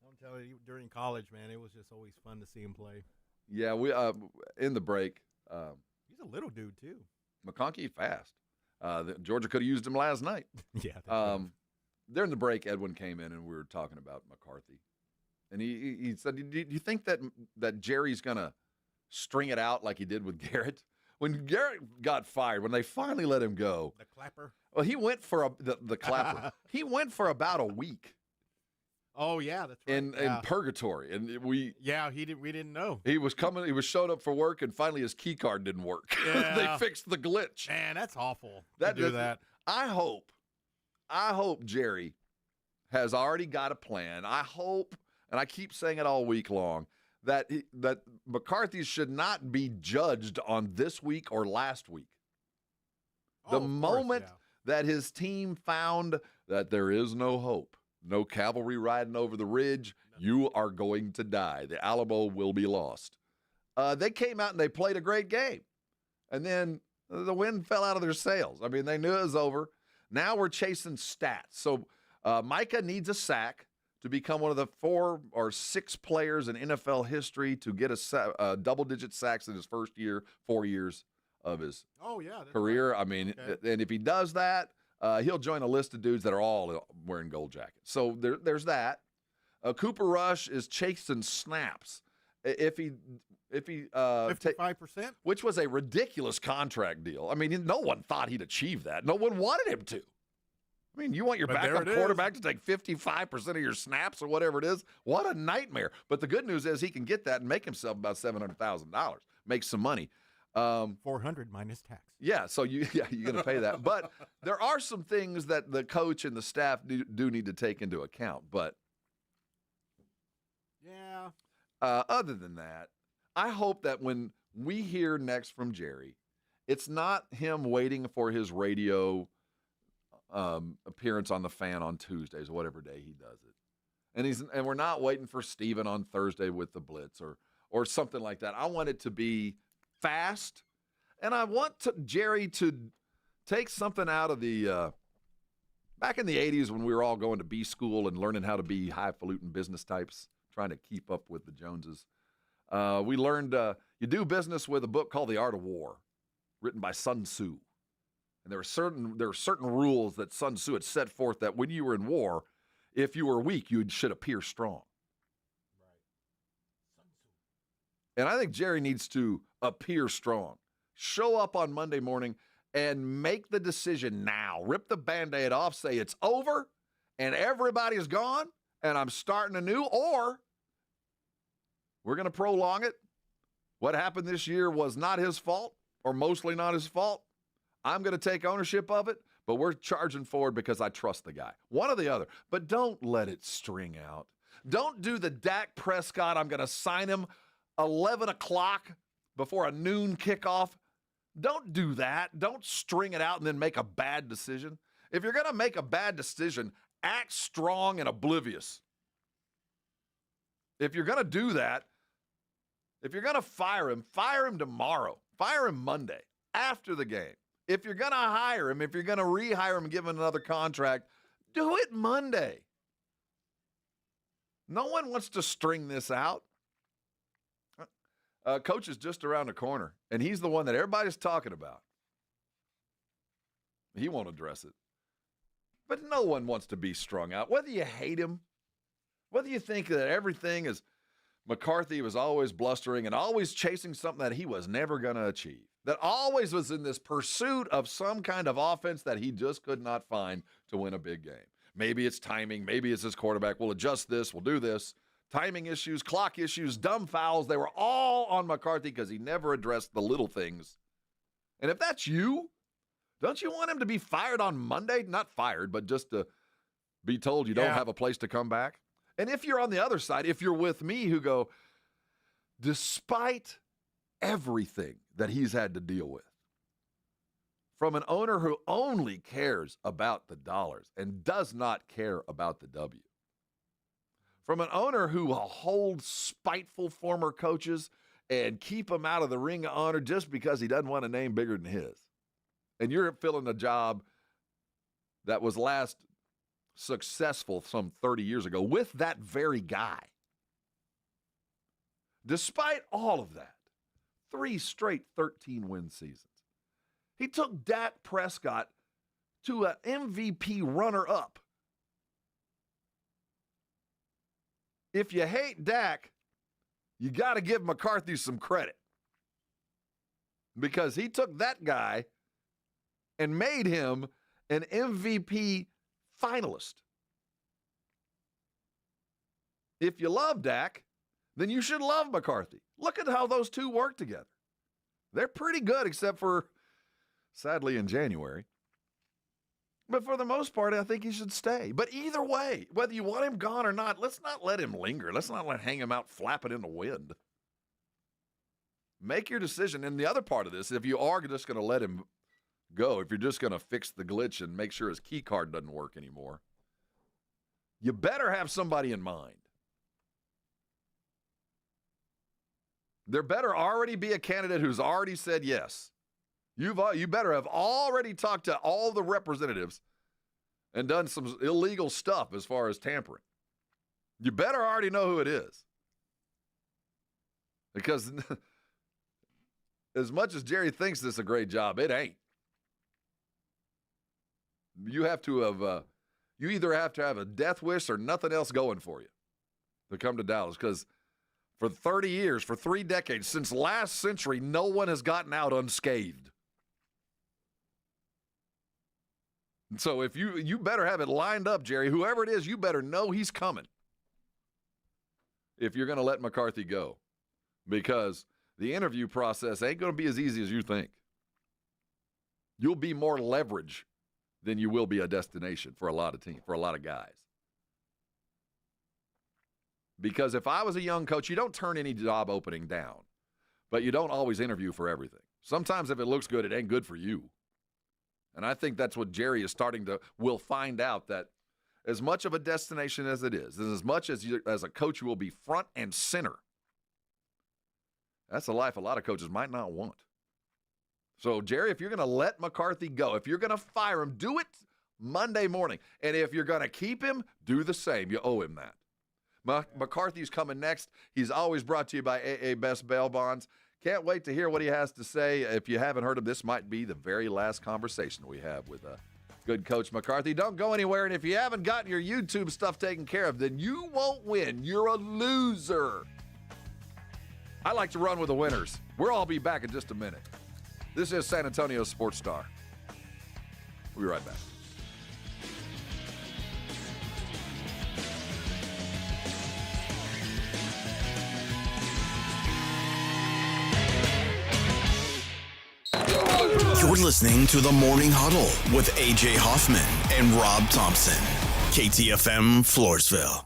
I'm telling you, during college, man, it was just always fun to see him play. Yeah, we in the break. He's a little dude, too. McConkey fast. Georgia could have used him last night. Yeah. During the break, Edwin came in and we were talking about McCarthy. And he said, do you think that Jerry's going to string it out like he did with Garrett? When Garrett got fired, when they finally let him go. The clapper? Well, he went for the clapper. He went for about a week. Oh, yeah, that's right. In purgatory. And we didn't know. He was showed up for work, and finally his key card didn't work. Yeah. They fixed the glitch. Man, that's awful to do that. I hope Jerry has already got a plan. I hope, and I keep saying it all week long, that McCarthy should not be judged on this week or last week. The moment that his team found that there is no hope, no cavalry riding over the ridge, you are going to die. The Alamo will be lost. They came out and they played a great game. And then the wind fell out of their sails. I mean, they knew it was over. Now we're chasing stats. So Micah needs a sack to become one of the 4 or 6 players in NFL history to get a double-digit sacks in his first 4 years of his career. Right. I mean, and if he does that, he'll join a list of dudes that are all wearing gold jackets. So there's that. Cooper Rush is chasing snaps. If he 55%, which was a ridiculous contract deal. I mean, no one thought he'd achieve that. No one wanted him to. I mean, you want your backup quarterback to take 55% of your snaps or whatever it is? What a nightmare. But the good news is he can get that and make himself about $700,000, make some money. $400 minus tax. Yeah, so you're going to pay that. But there are some things that the coach and the staff do need to take into account. But yeah. Other than that, I hope that when we hear next from Jerry, it's not him waiting for his radio appearance on the Fan on Tuesdays, whatever day he does it. And we're not waiting for Steven on Thursday with the Blitz or something like that. I want it to be fast, and I want Jerry to take something out of the back in the 80s when we were all going to B school and learning how to be highfalutin business types, trying to keep up with the Joneses. We learned you do business with a book called The Art of War, written by Sun Tzu. And there were certain rules that Sun Tzu had set forth that when you were in war, if you were weak, you should appear strong. And I think Jerry needs to appear strong. Show up on Monday morning and make the decision now. Rip the Band-Aid off, say it's over, and everybody's gone, and I'm starting anew, or we're going to prolong it. What happened this year was not his fault, or mostly not his fault. I'm going to take ownership of it, but we're charging forward because I trust the guy. One or the other. But don't let it string out. Don't do the Dak Prescott, I'm going to sign him 11 o'clock before a noon kickoff. Don't do that. Don't string it out and then make a bad decision. If you're going to make a bad decision, act strong and oblivious. If you're going to do that, if you're going to fire him tomorrow. Fire him Monday after the game. If you're going to hire him, if you're going to rehire him and give him another contract, do it Monday. No one wants to string this out. Coach is just around the corner, and he's the one that everybody's talking about. He won't address it. But no one wants to be strung out. Whether you hate him, whether you think that everything is McCarthy was always blustering and always chasing something that he was never going to achieve, that always was in this pursuit of some kind of offense that he just could not find to win a big game. Maybe it's timing. Maybe it's his quarterback. We'll adjust this. We'll do this. Timing issues, clock issues, dumb fouls. They were all on McCarthy because he never addressed the little things. And if that's you, don't you want him to be fired on Monday? Not fired, but just to be told you don't have a place to come back? And if you're on the other side, if you're with me who go, despite everything that he's had to deal with, from an owner who only cares about the dollars and does not care about the W, from an owner who will hold spiteful former coaches and keep them out of the ring of honor just because he doesn't want a name bigger than his, and you're filling a job that was last successful some 30 years ago with that very guy. Despite all of that, 3 straight 13-win seasons. He took Dak Prescott to an MVP runner-up. If you hate Dak, you got to give McCarthy some credit, because he took that guy and made him an MVP finalist. If you love Dak, then you should love McCarthy. Look at how those two work together. They're pretty good, except for, sadly, in January. But for the most part, I think he should stay. But either way, whether you want him gone or not, let's not let him linger. Let's not hang him out flapping in the wind. Make your decision. And the other part of this, if you are just going to let him go, if you're just going to fix the glitch and make sure his key card doesn't work anymore, you better have somebody in mind. There better already be a candidate who's already said yes. You better have already talked to all the representatives and done some illegal stuff as far as tampering. You better already know who it is. Because as much as Jerry thinks this is a great job, it ain't. You have to have, you either have to have a death wish or nothing else going for you to come to Dallas. Because for 30 years, for 3 decades, since last century, no one has gotten out unscathed. And so if you better have it lined up, Jerry, whoever it is, you better know he's coming if you're going to let McCarthy go. Because the interview process ain't going to be as easy as you think. You'll be more leverage than you will be a destination for a lot of teams, for a lot of guys. Because if I was a young coach, you don't turn any job opening down, but you don't always interview for everything. Sometimes if it looks good, it ain't good for you. And I think that's what Jerry is will find out, that as much of a destination as it is, and as much as as a coach you will be front and center, that's a life a lot of coaches might not want. So, Jerry, if you're going to let McCarthy go, if you're going to fire him, do it Monday morning. And if you're going to keep him, do the same. You owe him that. McCarthy's coming next. He's always brought to you by AA Best Bail Bonds. Can't wait to hear what he has to say. If you haven't heard him, this might be the very last conversation we have with good Coach McCarthy. Don't go anywhere. And if you haven't gotten your YouTube stuff taken care of, then you won't win. You're a loser. I like to run with the winners. We'll all be back in just a minute. This is San Antonio Sports Star. We'll be right back. You're listening to the Morning Huddle with AJ Hoffman and Rob Thompson. KTFM Floresville.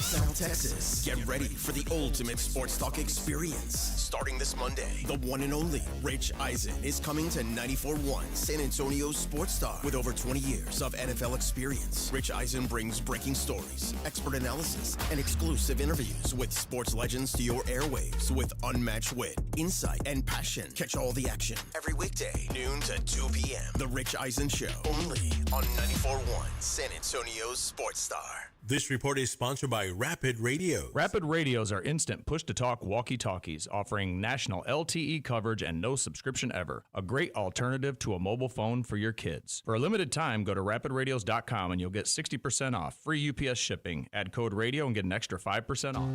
South Texas, get ready for the ultimate sports talk experience. Starting this Monday, the one and only Rich Eisen is coming to 94.1 San Antonio Sports Star. With over 20 years of NFL experience, Rich Eisen brings breaking stories, expert analysis, and exclusive interviews with sports legends to your airwaves with unmatched wit, insight, and passion. Catch all the action every weekday, noon to 2 p.m. The Rich Eisen Show, only on 94.1 San Antonio Sports Star. This report is sponsored by Rapid Radio. Rapid Radios are instant push-to-talk walkie-talkies offering national LTE coverage and no subscription ever. A great alternative to a mobile phone for your kids. For a limited time, go to rapidradios.com and you'll get 60% off. Free UPS shipping. Add code radio and get an extra 5% off.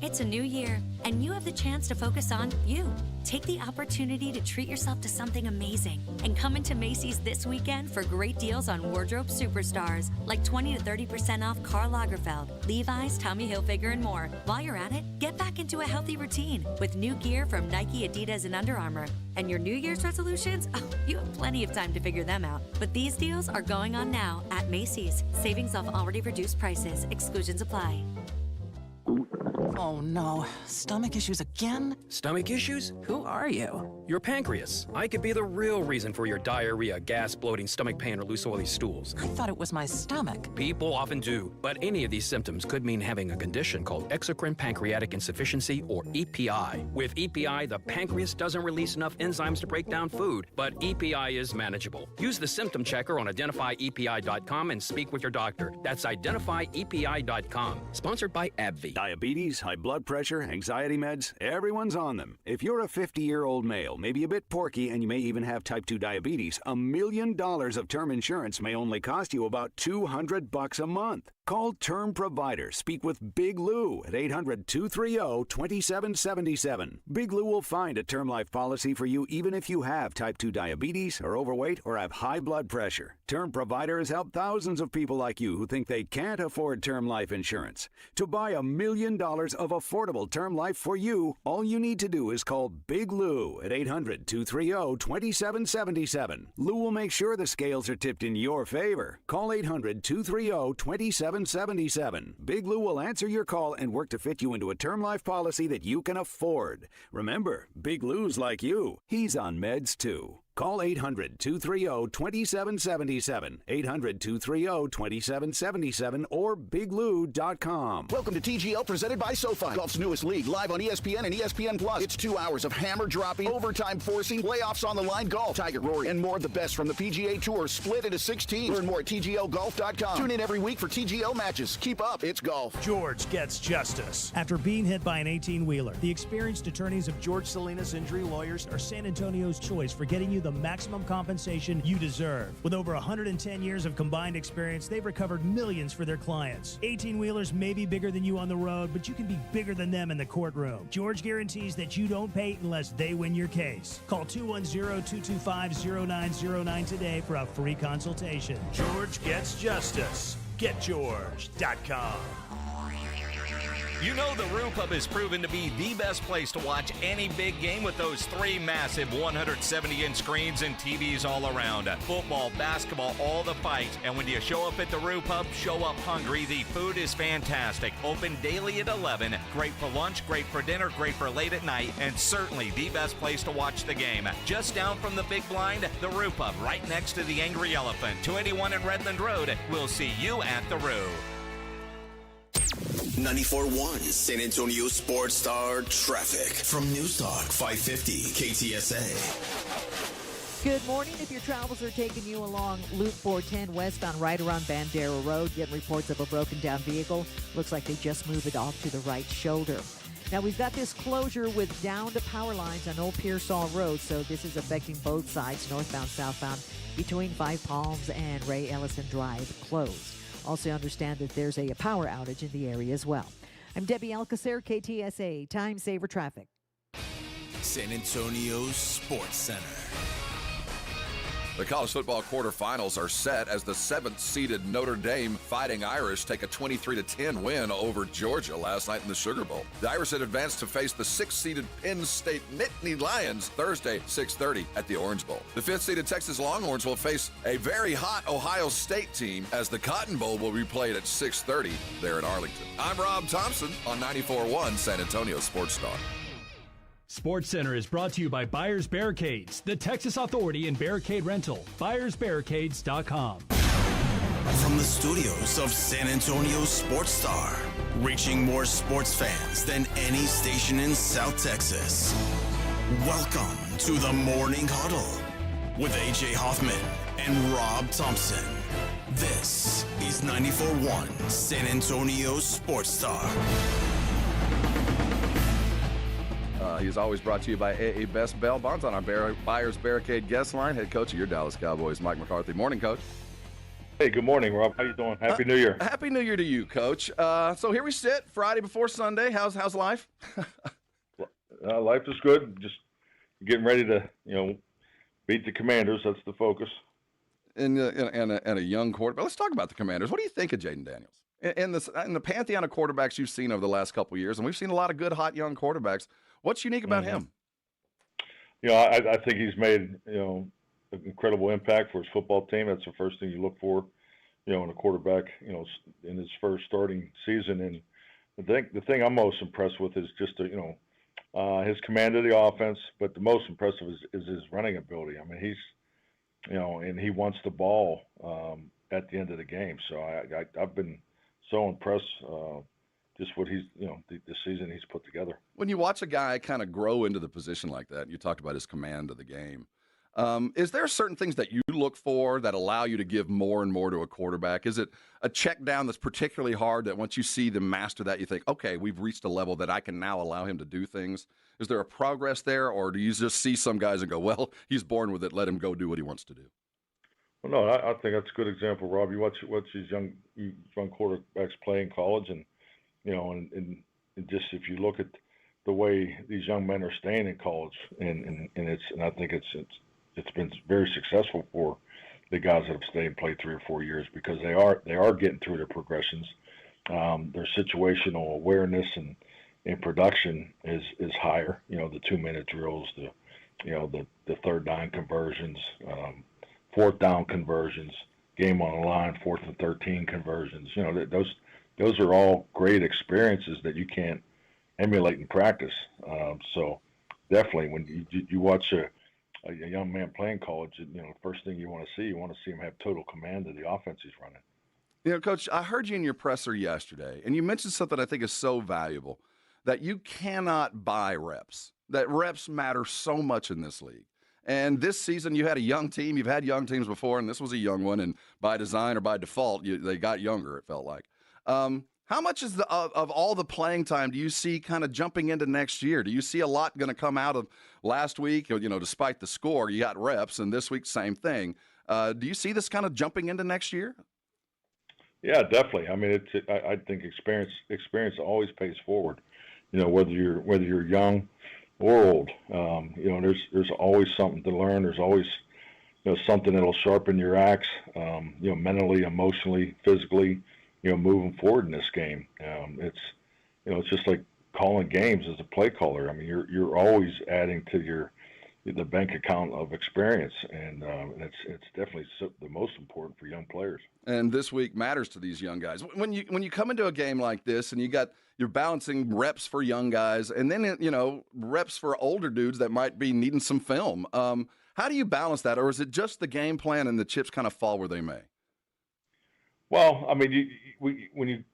It's a new year, and you have the chance to focus on you. Take the opportunity to treat yourself to something amazing and come into Macy's this weekend for great deals on wardrobe superstars like 20 to 30% off Karl Lagerfeld, Levi's, Tommy Hilfiger, and more. While you're at it, get back into a healthy routine with new gear from Nike, Adidas, and Under Armour. And your New Year's resolutions? Oh, you have plenty of time to figure them out. But these deals are going on now at Macy's. Savings off already reduced prices. Exclusions apply. Oh no, stomach issues again? Stomach issues? Who are you? Your pancreas. I could be the real reason for your diarrhea, gas, bloating, stomach pain, or loose oily stools. I thought it was my stomach. People often do, but any of these symptoms could mean having a condition called exocrine pancreatic insufficiency, or EPI. With EPI, the pancreas doesn't release enough enzymes to break down food, but EPI is manageable. Use the symptom checker on identifyepi.com and speak with your doctor. That's identifyepi.com. Sponsored by AbbVie. Diabetes, high blood pressure, anxiety meds, everyone's on them. If you're a 50-year-old male, maybe a bit porky, and you may even have type 2 diabetes, $1 million of term insurance may only cost you about $200 a month. Call Term Provider. Speak with Big Lou at 800-230-2777. Big Lou will find a term life policy for you even if you have type 2 diabetes, are overweight, or have high blood pressure. Term Provider has helped thousands of people like you who think they can't afford term life insurance. To buy $1 million of affordable term life for you, all you need to do is call Big Lou at 800-230-2777. Lou will make sure the scales are tipped in your favor. Call 800-230-2777. Big Lou will answer your call and work to fit you into a term life policy that you can afford. Remember, Big Lou's like you. He's on meds too. Call 800-230-2777, 800-230-2777, or biglou.com. Welcome to TGL, presented by SoFi, golf's newest league, live on ESPN and ESPN Plus. It's 2 hours of hammer dropping, overtime forcing, playoffs on the line golf. Tiger, Rory, and more of the best from the PGA Tour, split into 6 teams. Learn more at TGLGolf.com. Tune in every week for TGL matches. Keep up, it's golf. George gets justice. After being hit by an 18-wheeler, the experienced attorneys of George Salinas Injury Lawyers are San Antonio's choice for getting you the maximum compensation you deserve. With over 110 years of combined experience, they've recovered millions for their clients. 18-wheelers may be bigger than you on the road, but you can be bigger than them in the courtroom. George guarantees that you don't pay unless they win your case. Call 210-225-0909 today for a free consultation. George gets justice. GetGeorge.com. You know the Roo Pub has proven to be the best place to watch any big game with those 3 massive 170-inch screens and TVs all around. Football, basketball, all the fights. And when you show up at the Roo Pub, show up hungry. The food is fantastic. Open daily at 11. Great for lunch, great for dinner, great for late at night, and certainly the best place to watch the game. Just down from the big blind, the Roo Pub, right next to the Angry Elephant. 281 in Redland Road. We'll see you at the Roo. 94.1 San Antonio Sports Star Traffic from News Talk 550 KTSA. Good morning. If your travels are taking you along Loop 410 westbound right around Bandera Road, getting reports of a broken down vehicle. Looks like they just moved it off to the right shoulder. Now, we've got this closure with downed power lines on Old Pearsall Road, so this is affecting both sides, northbound, southbound, between Five Palms and Ray Ellison Drive, closed. Also understand that there's a power outage in the area as well. I'm Debbie Alcacer, KTSA, Time Saver Traffic. San Antonio Sports Center. The college football quarterfinals are set as the 7th-seeded Notre Dame Fighting Irish take a 23-10 win over Georgia last night in the Sugar Bowl. The Irish had advanced to face the 6th-seeded Penn State Nittany Lions Thursday, 6:30 at the Orange Bowl. The 5th-seeded Texas Longhorns will face a very hot Ohio State team as the Cotton Bowl will be played at 6:30 there in Arlington. I'm Rob Thompson on 94.1 San Antonio Sports Star. Sports Center is brought to you by Buyers Barricades, the Texas authority in barricade rental. BuyersBarricades.com. From the studios of San Antonio Sports Star, reaching more sports fans than any station in South Texas. Welcome to the Morning Huddle with AJ Hoffman and Rob Thompson. This is 94.1 San Antonio Sports Star. He's always brought to you by AA Best Bail Bonds on our Buyers Barricade guest line. Head coach of your Dallas Cowboys, Mike McCarthy. Morning, Coach. Hey, good morning, Rob. How you doing? Happy New Year. Happy New Year to you, Coach. So here we sit, Friday before Sunday. How's life? Life is good. Just getting ready to, beat the Commanders. That's the focus. And a young quarterback. Let's talk about the Commanders. What do you think of Jaden Daniels? In the pantheon of quarterbacks you've seen over the last couple of years, and we've seen a lot of good, hot, young quarterbacks. What's unique about him? I think he's made, an incredible impact for his football team. That's the first thing you look for, in a quarterback, in his first starting season. And the thing I'm most impressed with is just, his command of the offense, but the most impressive is his running ability. I mean, he's, and he wants the ball at the end of the game. So I've been so impressed just what he's, the season he's put together. When you watch a guy kind of grow into the position like that, you talked about his command of the game. Is there certain things that you look for that allow you to give more and more to a quarterback? Is it a check down that's particularly hard that once you see them master that, you think, okay, we've reached a level that I can now allow him to do things? Is there a progress there, or do you just see some guys and go, well, he's born with it, let him go do what he wants to do? Well, no, I think that's a good example, Rob. You watch these young quarterbacks play in college, and and just if you look at the way these young men are staying in college, and I think it's been very successful for the guys that have stayed and played 3 or 4 years, because they are getting through their progressions. Their situational awareness and production is higher. The 2-minute drills, the third down conversions, fourth down conversions, game on the line, 4th and 13 conversions. Those are all great experiences that you can't emulate in practice. So definitely when you watch a young man playing college, the first thing you want to see him have total command of the offense he's running. Coach, I heard you in your presser yesterday, and you mentioned something I think is so valuable, that you cannot buy reps, that reps matter so much in this league. And this season, you had a young team. You've had young teams before, and this was a young one. And by design or by default, they got younger, it felt like. How much is of all the playing time do you see kind of jumping into next year? Do you see a lot going to come out of last week? Despite the score, you got reps, and this week, same thing. Do you see this kind of jumping into next year? Yeah, definitely. I mean, I think experience always pays forward. Whether you're young or old, there's always something to learn. There's always something that'll sharpen your axe, mentally, emotionally, physically, moving forward in this game. It's just like calling games as a play caller. I mean, you're always adding to the bank account of experience, and it's definitely the most important for young players. And this week matters to these young guys. When you come into a game like this, and you're balancing reps for young guys, and then reps for older dudes that might be needing some film. How do you balance that, or is it just the game plan and the chips kind of fall where they may? Well, I mean, when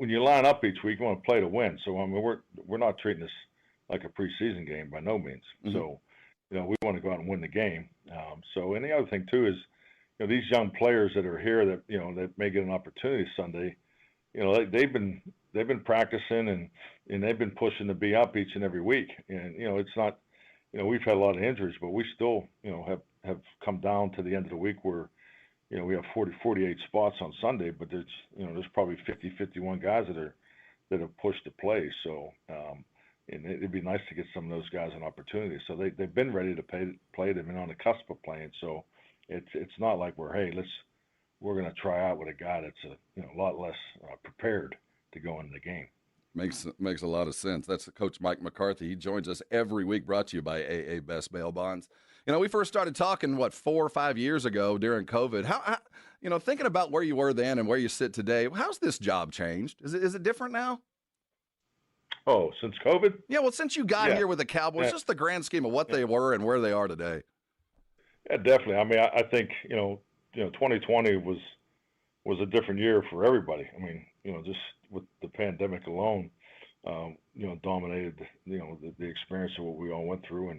you line up each week, you want to play to win. So I mean, we're not treating this like a preseason game by no means. Mm-hmm. So we want to go out and win the game. And the other thing too is, these young players that are here that that may get an opportunity Sunday, they've been practicing and they've been pushing to be up each and every week. And it's not, we've had a lot of injuries, but we still have come down to the end of the week where we have 48 spots on Sunday, but there's probably 51 guys that have pushed to play. So and it'd be nice to get some of those guys an opportunity. So they've been ready to play. They've been on the cusp of playing. So it's not like we're going to try out with a guy that's a lot less prepared to go into the game. Makes a lot of sense. That's Coach Mike McCarthy. He joins us every week, brought to you by AA Best Bail Bonds. We first started talking, 4 or 5 years ago during COVID. How thinking about where you were then and where you sit today, how's this job changed? Is it different now? Oh, since COVID? Yeah, well, since you got here with the Cowboys, just the grand scheme of what they were and where they are today. Yeah, definitely. I mean, I think 2020 was a different year for everybody. I mean, just with the pandemic alone, dominated the experience of what we all went through,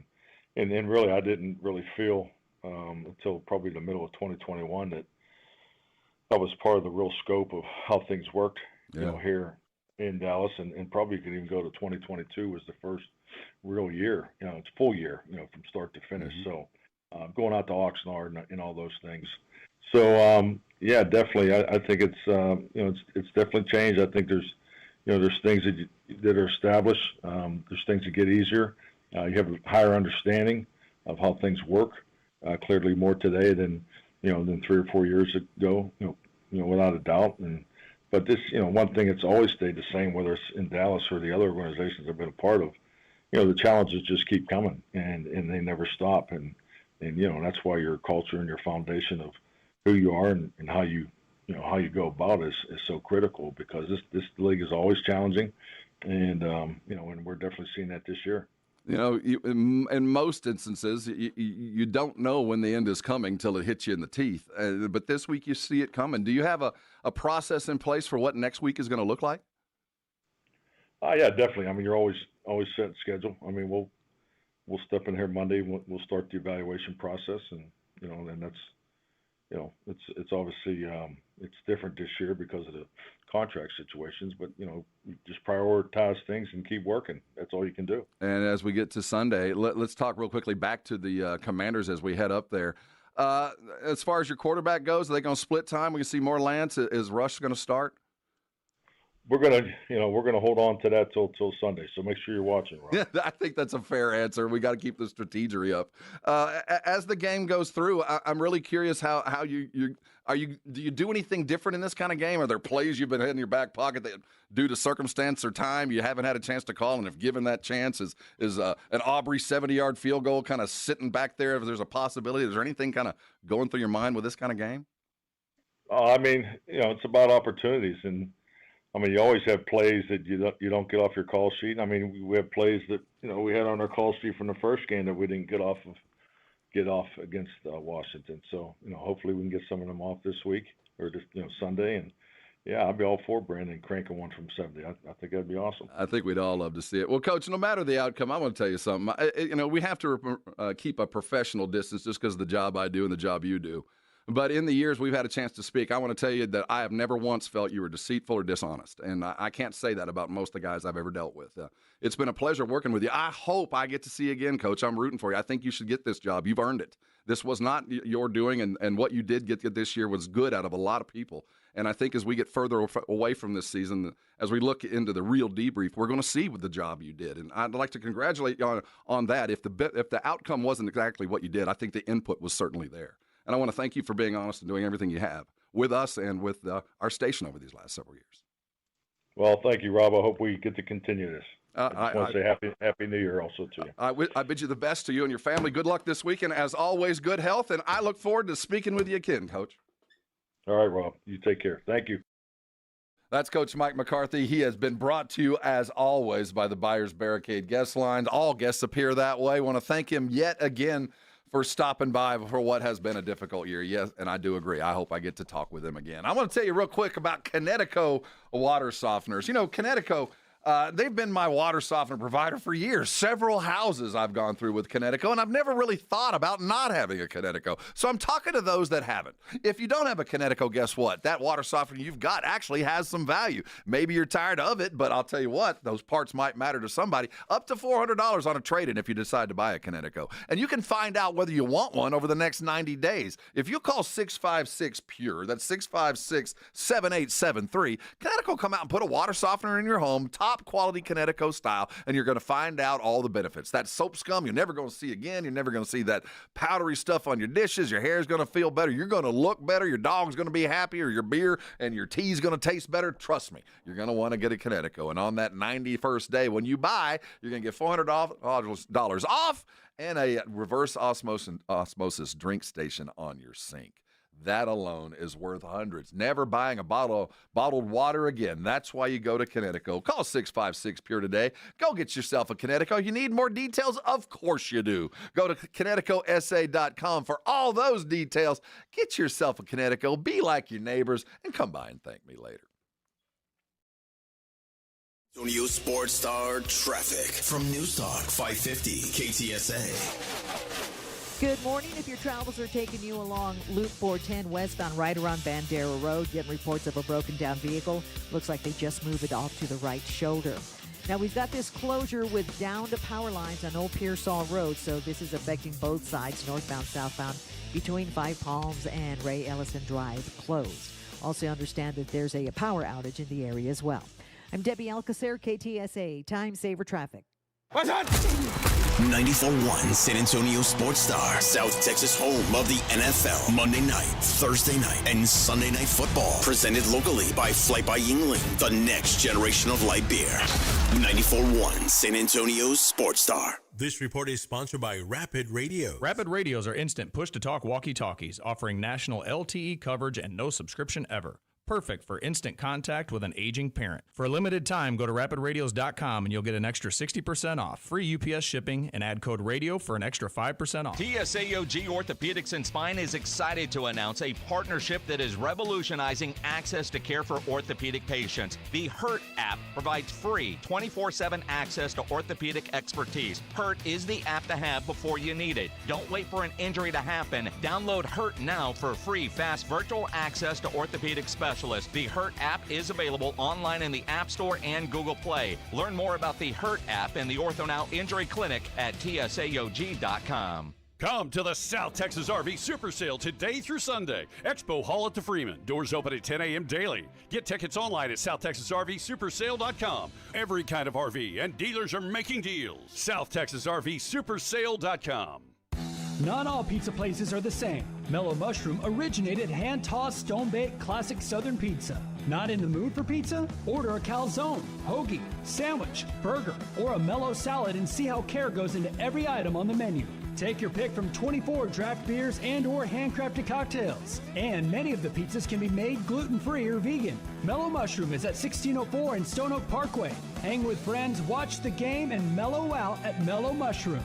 and really I didn't really feel until probably the middle of 2021 that was part of the real scope of how things worked, here in Dallas, and probably you could even go to 2022 was the first real year, it's full year, from start to finish. Mm-hmm. So going out to Oxnard and all those things. So yeah, definitely, I think it's definitely changed. I think there's things that are established. There's things that get easier. You have a higher understanding of how things work. Clearly more today than 3 or 4 years ago. Without a doubt. But this, one thing that's always stayed the same, whether it's in Dallas or the other organizations I've been a part of, the challenges just keep coming and they never stop. And that's why your culture and your foundation of who you are and how you go about it is so critical, because this league is always challenging. And, and we're definitely seeing that this year. In most instances, you don't know when the end is coming till it hits you in the teeth. But this week you see it coming. Do you have a process in place for what next week is going to look like? Yeah, definitely. I mean, you're always setting schedule. I mean, we'll step in here Monday. We'll start the evaluation process, and and that's it's obviously it's different this year because of the contract situations, but you just prioritize things and keep working. That's all you can do. And as we get to Sunday, let's talk real quickly back to the Commanders as we head up there. As far as your quarterback goes, are they going to split time? We can see more Lance. Is Rush going to start? We're gonna hold on to that till Sunday. So make sure you're watching, Rob. Yeah, I think that's a fair answer. We got to keep the strategery up. As the game goes through, I'm really curious how do you do anything different in this kind of game? Are there plays you've been in your back pocket that, due to circumstance or time, you haven't had a chance to call, and if given that chance, is an Aubrey 70-yard field goal kind of sitting back there? If there's a possibility, is there anything kind of going through your mind with this kind of game? I mean, it's about opportunities, and I mean, you always have plays that you don't get off your call sheet. I mean, we have plays that we had on our call sheet from the first game that we didn't get off of get off against Washington. So, hopefully we can get some of them off this week or just, Sunday. And, yeah, I'd be all for Brandon cranking one from 70. I think that'd be awesome. I think we'd all love to see it. Well, Coach, no matter the outcome, I want to tell you something. We have to keep a professional distance just because of the job I do and the job you do. But in the years we've had a chance to speak, I want to tell you that I have never once felt you were deceitful or dishonest. And I can't say that about most of the guys I've ever dealt with. It's been a pleasure working with you. I hope I get to see you again, Coach. I'm rooting for you. I think you should get this job. You've earned it. This was not your doing, and what you did get this year was good out of a lot of people. And I think as we get further away from this season, as we look into the real debrief, we're going to see what the job you did. And I'd like to congratulate you on that. If the outcome wasn't exactly what you did, I think the input was certainly there. And I want to thank you for being honest and doing everything you have with us and with our station over these last several years. Well, thank you, Rob. I hope we get to continue this. I want to say Happy New Year also to you. I bid you the best to you and your family. Good luck this week, and as always, good health. And I look forward to speaking with you again, Coach. All right, Rob. You take care. Thank you. That's Coach Mike McCarthy. He has been brought to you, as always, by the Buyers Barricade guest lines. All guests appear that way. I want to thank him yet again for stopping by for what has been a difficult year. Yes, and I do agree. I hope I get to talk with him again. I want to tell you real quick about Kinetico water softeners. Kinetico, they've been my water softener provider for years. Several houses I've gone through with Kinetico, and I've never really thought about not having a Kinetico. So I'm talking to those that haven't. If you don't have a Kinetico, guess what? That water softener you've got actually has some value. Maybe you're tired of it, but I'll tell you what, those parts might matter to somebody. Up to $400 on a trade-in if you decide to buy a Kinetico. And you can find out whether you want one over the next 90 days. If you call 656-PURE, that's 656-7873, Kinetico will come out and put a water softener in your home, top quality Kinetico style, and you're going to find out all the benefits. That soap scum you're never going to see again. You're never going to see that powdery stuff on your dishes. Your hair is going to feel better. You're going to look better. Your dog's going to be happier. Your beer and your tea is going to taste better. Trust me, you're going to want to get a Kinetico. And on that 91st day when you buy, you're going to get $400 off and a reverse osmosis drink station on your sink. That alone is worth hundreds. Never buying a bottled water again. That's why you go to Kinetico. Call 656-PURE today. Go get yourself a Kinetico. You need more details? Of course you do. Go to KineticoSA.com for all those details. Get yourself a Kinetico. Be like your neighbors and come by and thank me later. Antonio Sports Star Traffic from Newstalk 550 KTSA. Good morning. If your travels are taking you along Loop 410 westbound right around Bandera Road, getting reports of a broken down vehicle. Looks like they just moved it off to the right shoulder. Now, we've got this closure with downed power lines on Old Pearsall Road, so this is affecting both sides, northbound, southbound, between Five Palms and Ray Ellison Drive closed. Also understand that there's a power outage in the area as well. I'm Debbie Alcacer, KTSA, Time Saver Traffic. What's up? 94.1 San Antonio Sports Star, South Texas home of the NFL. Monday night, Thursday night, and Sunday night football. Presented locally by Flight by Yingling, the next generation of light beer. 94.1 San Antonio Sports Star. This report is sponsored by Rapid Radio. Rapid Radios are instant push-to-talk walkie-talkies offering national LTE coverage and no subscription ever. Perfect for instant contact with an aging parent. For a limited time, go to rapidradios.com and you'll get an extra 60% off, free UPS shipping, and add code RADIO for an extra 5% off. TSAOG Orthopedics and Spine is excited to announce a partnership that is revolutionizing access to care for orthopedic patients. The HURT app provides free 24/7 access to orthopedic expertise. HURT is the app to have before you need it. Don't wait for an injury to happen. Download HURT now for free, fast virtual access to orthopedic specialists. The HURT app is available online in the App Store and Google Play. Learn more about the HURT app and the OrthoNow Injury Clinic at TSAOG.com. Come to the South Texas RV Super Sale today through Sunday. Expo Hall at the Freeman. Doors open at 10 a.m. daily. Get tickets online at SouthTexasRVSupersale.com. Every kind of RV and dealers are making deals. SouthTexasRVSupersale.com. Not all pizza places are the same. Mellow Mushroom originated hand-tossed, stone-baked classic Southern pizza. Not in the mood for pizza? Order a calzone, hoagie, sandwich, burger, or a mellow salad and see how care goes into every item on the menu. Take your pick from 24 draft beers and or handcrafted cocktails. And many of the pizzas can be made gluten-free or vegan. Mellow Mushroom is at 1604 in Stone Oak Parkway. Hang with friends, watch the game, and mellow out at Mellow Mushroom.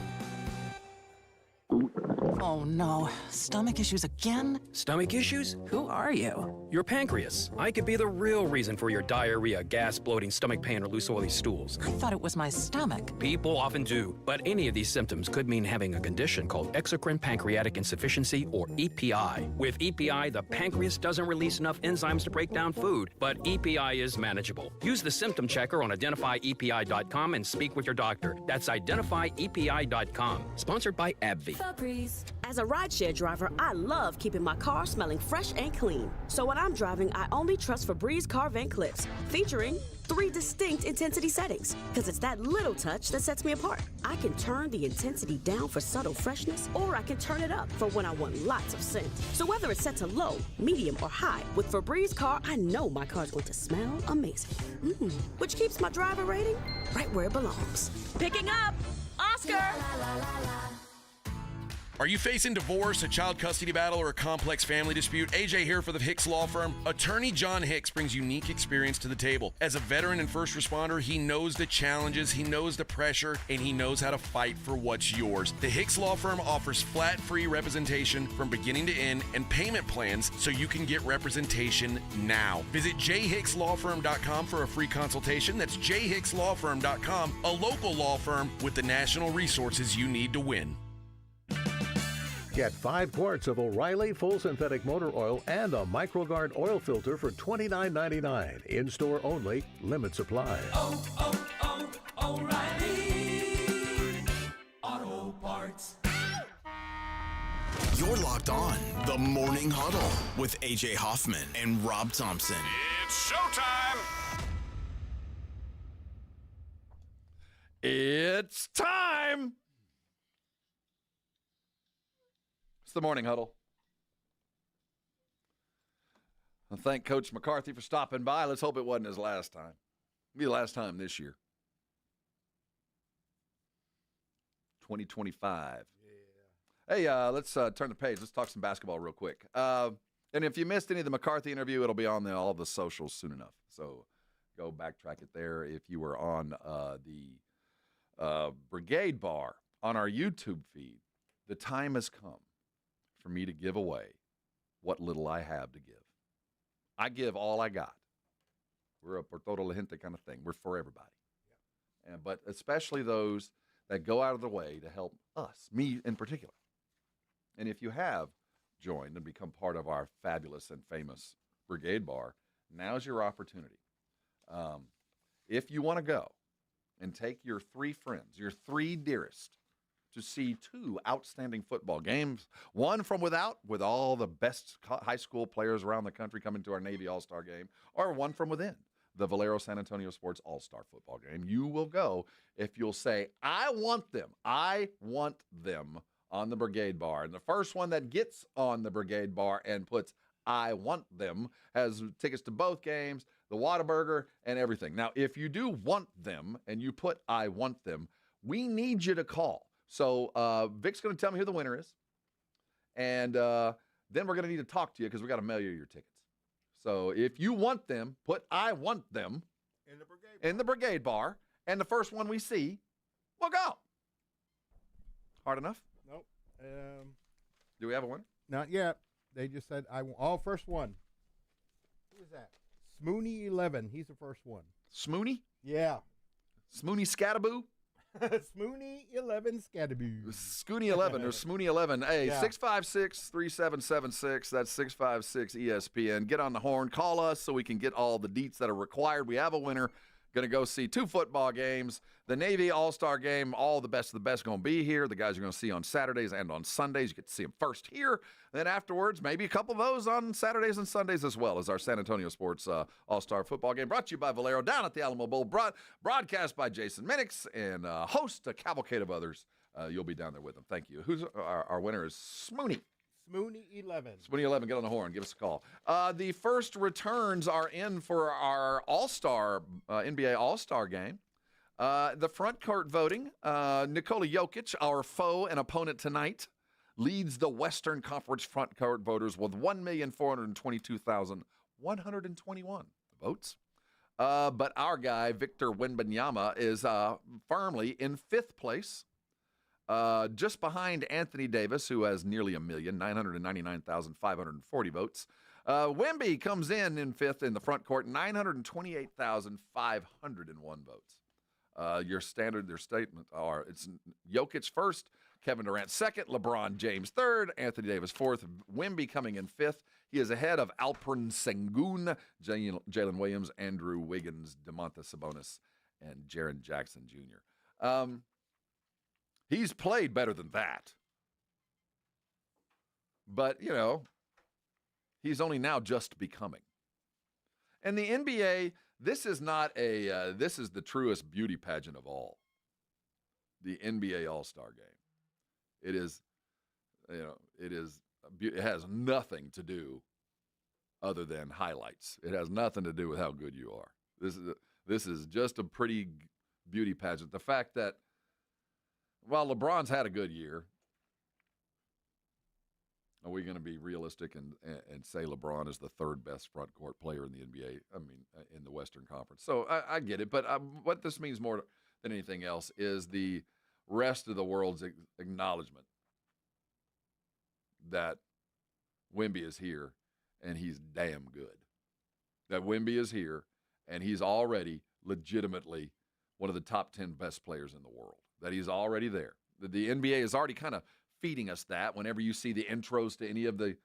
Oh no, stomach issues again? Stomach issues? Who are you? Your pancreas. I could be the real reason for your diarrhea, gas, bloating, stomach pain, or loose oily stools. I thought it was my stomach. People often do, but any of these symptoms could mean having a condition called exocrine pancreatic insufficiency, or EPI. With EPI, the pancreas doesn't release enough enzymes to break down food, but EPI is manageable. Use the symptom checker on identifyepi.com and speak with your doctor. That's identifyepi.com. Sponsored by AbbVie. As a rideshare driver, I love keeping my car smelling fresh and clean. So when I'm driving, I only trust Febreze car vent clips, featuring 3 distinct intensity settings, because it's that little touch that sets me apart. I can turn the intensity down for subtle freshness, or I can turn it up for when I want lots of scent. So whether it's set to low, medium, or high, with Febreze car, I know my car's going to smell amazing. Which keeps my driver rating right where it belongs. Picking up, Oscar! Are you facing divorce, a child custody battle, or a complex family dispute? AJ here for the Hicks Law Firm. Attorney John Hicks brings unique experience to the table. As a veteran and first responder, he knows the challenges, he knows the pressure, and he knows how to fight for what's yours. The Hicks Law Firm offers flat-free representation from beginning to end and payment plans so you can get representation now. Visit jhickslawfirm.com for a free consultation. That's jhickslawfirm.com, a local law firm with the national resources you need to win. Get 5 quarts of O'Reilly Full Synthetic Motor Oil and a MicroGuard oil filter for $29.99. In-store only. Limit supply. O'Reilly Auto Parts. You're locked on the Morning Huddle with AJ Hoffman and Rob Thompson. It's showtime. It's time. The Morning Huddle. I thank Coach McCarthy for stopping by. Let's hope it wasn't his last time. It'll be the last time this year. 2025. Yeah. Hey, let's turn the page. Let's talk some basketball real quick. And if you missed any of the McCarthy interview, it'll be on all the socials soon enough. So go backtrack it there. If you were on the Brigade Bar on our YouTube feed, the time has come for me to give away what little I have to give. I give all I got. We're a por toda la gente kind of thing. We're for everybody. Yeah. But especially those that go out of the way to help us, me in particular. And if you have joined and become part of our fabulous and famous Brigade Bar, now's your opportunity. If you want to go and take your 3 friends, your 3 dearest, to see 2 outstanding football games, one from without with all the best high school players around the country coming to our Navy All-Star game, or one from within, the Valero San Antonio Sports All-Star football game. You will go if you'll say, I want them on the Brigade Bar. And the first one that gets on the Brigade Bar and puts I want them has tickets to both games, the Whataburger, and everything. Now, if you do want them and you put I want them, we need you to call. So Vic's going to tell me who the winner is, and then we're going to need to talk to you because we got to mail you your tickets. So if you want them, put I want them in the Brigade Bar, and the first one we see, we'll go. Hard enough? Nope. Do we have a winner? Not yet. They just said first one. Who is that? Smooney 11. He's the first one. Smooney? Yeah. Smooney Scattaboo? Smooney 11 Scattaboo. Scooney 11 or Smooney 11. Hey, yeah. 656-3776. That's 656 ESPN. Get on the horn. Call us so we can get all the deets that are required. We have a winner. Going to go see 2 football games. The Navy All-Star game, all the best of the best going to be here. The guys you're going to see on Saturdays and on Sundays. You get to see them first here. Then afterwards, maybe a couple of those on Saturdays and Sundays as well as our San Antonio Sports All-Star football game. Brought to you by Valero down at the Alamo Bowl. Broadcast by Jason Minix and host a cavalcade of others. You'll be down there with them. Thank you. Who's our winner is Smooney. Smooney 11. Smooney 11, get on the horn. Give us a call. The first returns are in for our All-Star, NBA All-Star game. The front court voting, Nikola Jokic, our foe and opponent tonight, leads the Western Conference front court voters with 1,422,121 votes. But our guy, Victor Wembanyama, is firmly in 5th place. Just behind Anthony Davis, who has nearly 1,999,540 votes. Wemby comes in fifth in the front court, 928,501 votes. Their statement are, it's Jokic first, Kevin Durant second, LeBron James third, Anthony Davis fourth, Wemby coming in fifth. He is ahead of Alperen Sengun, Jalen Williams, Andrew Wiggins, DeMontis Sabonis, and Jaren Jackson Jr. He's played better than that. But, he's only now just becoming. And the NBA, this is the truest beauty pageant of all. The NBA All-Star Game. It has nothing to do other than highlights. It has nothing to do with how good you are. This is just a pretty beauty pageant. The fact that while LeBron's had a good year, are we going to be realistic and say LeBron is the third best front court player in the NBA? I mean, in the Western Conference. So I get it, but what this means more than anything else is the rest of the world's acknowledgement that Wemby is here and he's damn good. That Wemby is here and he's already legitimately one of the top 10 best players in the world. That he's already there. The NBA is already kind of feeding us that whenever you see the intros to any of the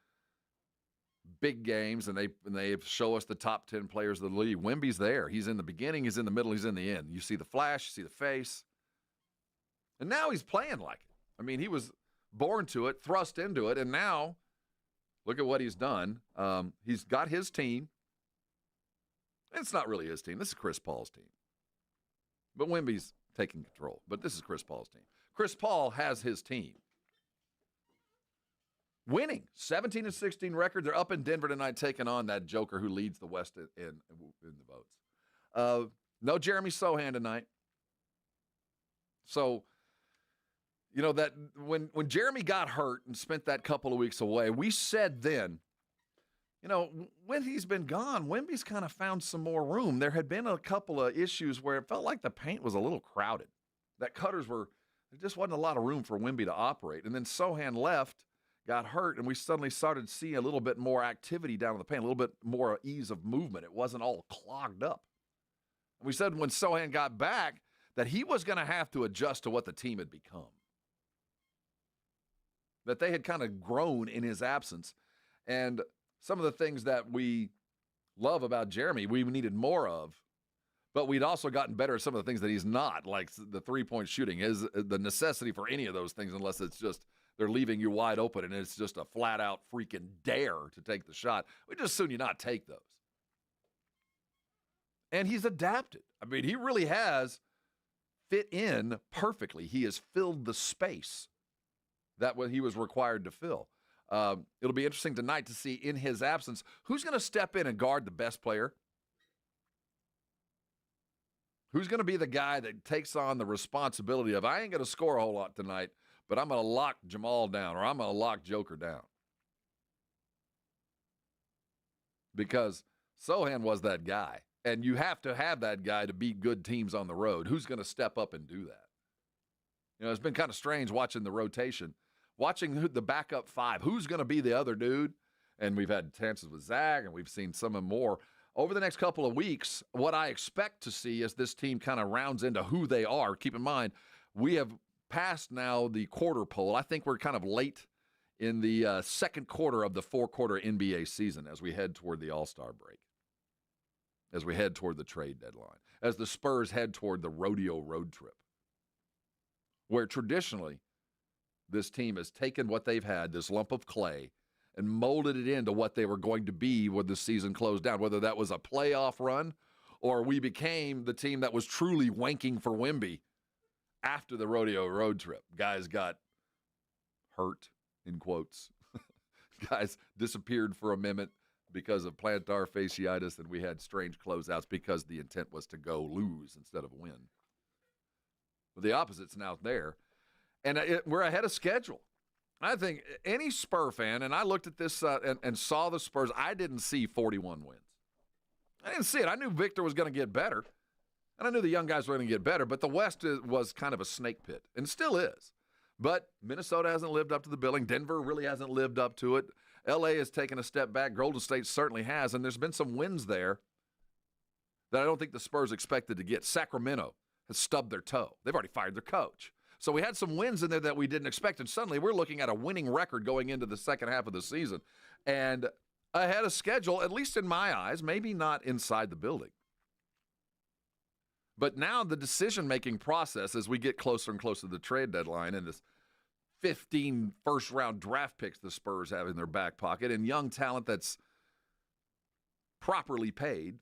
big games and they show us the top 10 players of the league. Wemby's there. He's in the beginning, he's in the middle, he's in the end. You see the flash, you see the face. And now he's playing like it. I mean, he was born to it, thrust into it, and now look at what he's done. He's got his team. It's not really his team. This is Chris Paul's team. But Wemby's taking control. But this is Chris Paul's team. Chris Paul has his team. Winning. 17-16 record. They're up in Denver tonight taking on that joker who leads the West in the votes. No Jeremy Sohan tonight. So, that when Jeremy got hurt and spent that couple of weeks away, we said then, when he's been gone, Wemby's kind of found some more room. There had been a couple of issues where it felt like the paint was a little crowded. That there just wasn't a lot of room for Wemby to operate. And then Sohan left, got hurt, and we suddenly started seeing a little bit more activity down in the paint, a little bit more ease of movement. It wasn't all clogged up. And we said when Sohan got back that he was going to have to adjust to what the team had become. That they had kind of grown in his absence. And some of the things that we love about Jeremy, we needed more of, but we'd also gotten better at some of the things that he's not, like the three-point shooting, the necessity for any of those things, unless it's just they're leaving you wide open and it's just a flat-out freaking dare to take the shot. We just assume you not take those. And he's adapted. I mean, he really has fit in perfectly. He has filled the space that what he was required to fill. It'll be interesting tonight to see in his absence who's going to step in and guard the best player. Who's going to be the guy that takes on the responsibility of, I ain't going to score a whole lot tonight, but I'm going to lock Jamal down or I'm going to lock Joker down. Because Sohan was that guy. And you have to have that guy to beat good teams on the road. Who's going to step up and do that? It's been kind of strange watching the rotation. Watching the backup five, who's going to be the other dude? And we've had chances with Zach, and we've seen some and more. Over the next couple of weeks, what I expect to see as this team kind of rounds into who they are. Keep in mind, we have passed now the quarter poll. I think we're kind of late in the second quarter of the four-quarter NBA season as we head toward the All-Star break, as we head toward the trade deadline, as the Spurs head toward the rodeo road trip, where traditionally this team has taken what they've had, this lump of clay, and molded it into what they were going to be when the season closed down, whether that was a playoff run or we became the team that was truly wanking for Wemby after the rodeo road trip. Guys got hurt, in quotes. Guys disappeared for a minute because of plantar fasciitis, and we had strange closeouts because the intent was to go lose instead of win. But the opposite's now there. And we're ahead of schedule. I think any Spur fan, and I looked at this and saw the Spurs, I didn't see 41 wins. I didn't see it. I knew Victor was going to get better, and I knew the young guys were going to get better, but the West was kind of a snake pit, and still is. But Minnesota hasn't lived up to the billing. Denver really hasn't lived up to it. L.A. has taken a step back. Golden State certainly has, and there's been some wins there that I don't think the Spurs expected to get. Sacramento has stubbed their toe. They've already fired their coach. So we had some wins in there that we didn't expect, and suddenly we're looking at a winning record going into the second half of the season. And ahead of schedule, at least in my eyes, maybe not inside the building. But now the decision-making process as we get closer and closer to the trade deadline and this 15 first-round draft picks the Spurs have in their back pocket and young talent that's properly paid,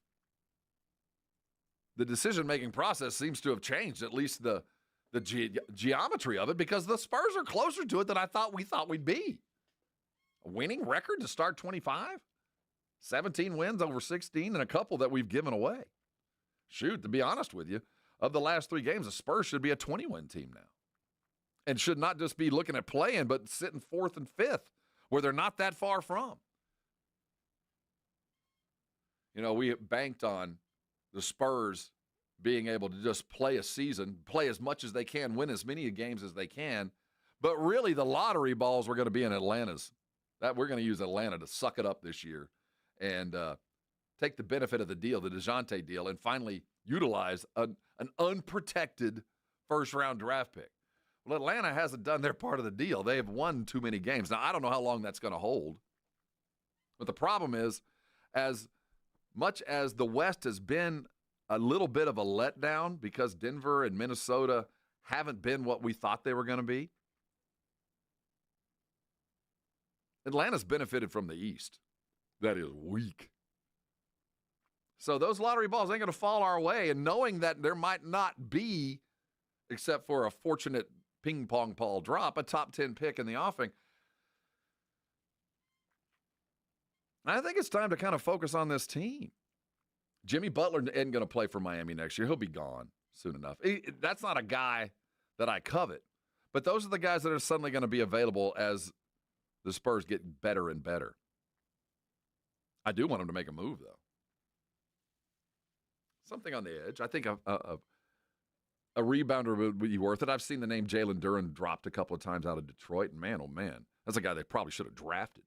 the decision-making process seems to have changed, at least the geometry of it, because the Spurs are closer to it than we thought we'd be. A winning record to start 25? 17 wins over 16 and a couple that we've given away. Shoot, to be honest with you, of the last 3 games, the Spurs should be a 20-win team now. And should not just be looking at playing, but sitting 4th and 5th, where they're not that far from. You know, we banked on the Spurs being able to just play a season, play as much as they can, win as many games as they can. But really, the lottery balls were going to be in Atlanta's. That we're going to use Atlanta to suck it up this year and take the benefit of the deal, the DeJounte deal, and finally utilize an unprotected first-round draft pick. Well, Atlanta hasn't done their part of the deal. They have won too many games. Now, I don't know how long that's going to hold. But the problem is, as much as the West has been a little bit of a letdown because Denver and Minnesota haven't been what we thought they were going to be, Atlanta's benefited from the East. That is weak. So those lottery balls ain't going to fall our way, and knowing that there might not be, except for a fortunate ping-pong ball drop, a top 10 pick in the offing, I think it's time to kind of focus on this team. Jimmy Butler isn't going to play for Miami next year. He'll be gone soon enough. That's not a guy that I covet, but those are the guys that are suddenly going to be available as the Spurs get better and better. I do want them to make a move, though. Something on the edge. I think a rebounder would be worth it. I've seen the name Jalen Duren dropped a couple of times out of Detroit, and man, oh man, that's a guy they probably should have drafted.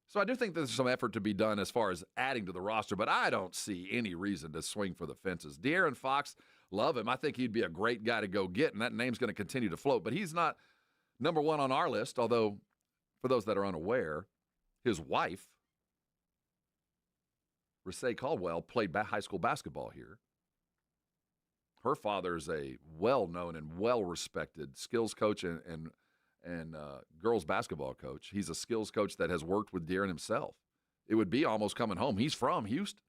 So I do think there's some effort to be done as far as adding to the roster, but I don't see any reason to swing for the fences. De'Aaron Fox, love him. I think he'd be a great guy to go get, and that name's going to continue to float. But he's not number one on our list, although for those that are unaware, his wife, Rasay Caldwell, played high school basketball here. Her father's a well-known and well-respected skills coach and girls basketball coach. He's a skills coach that has worked with De'Aaron himself. It would be almost coming home. He's from Houston.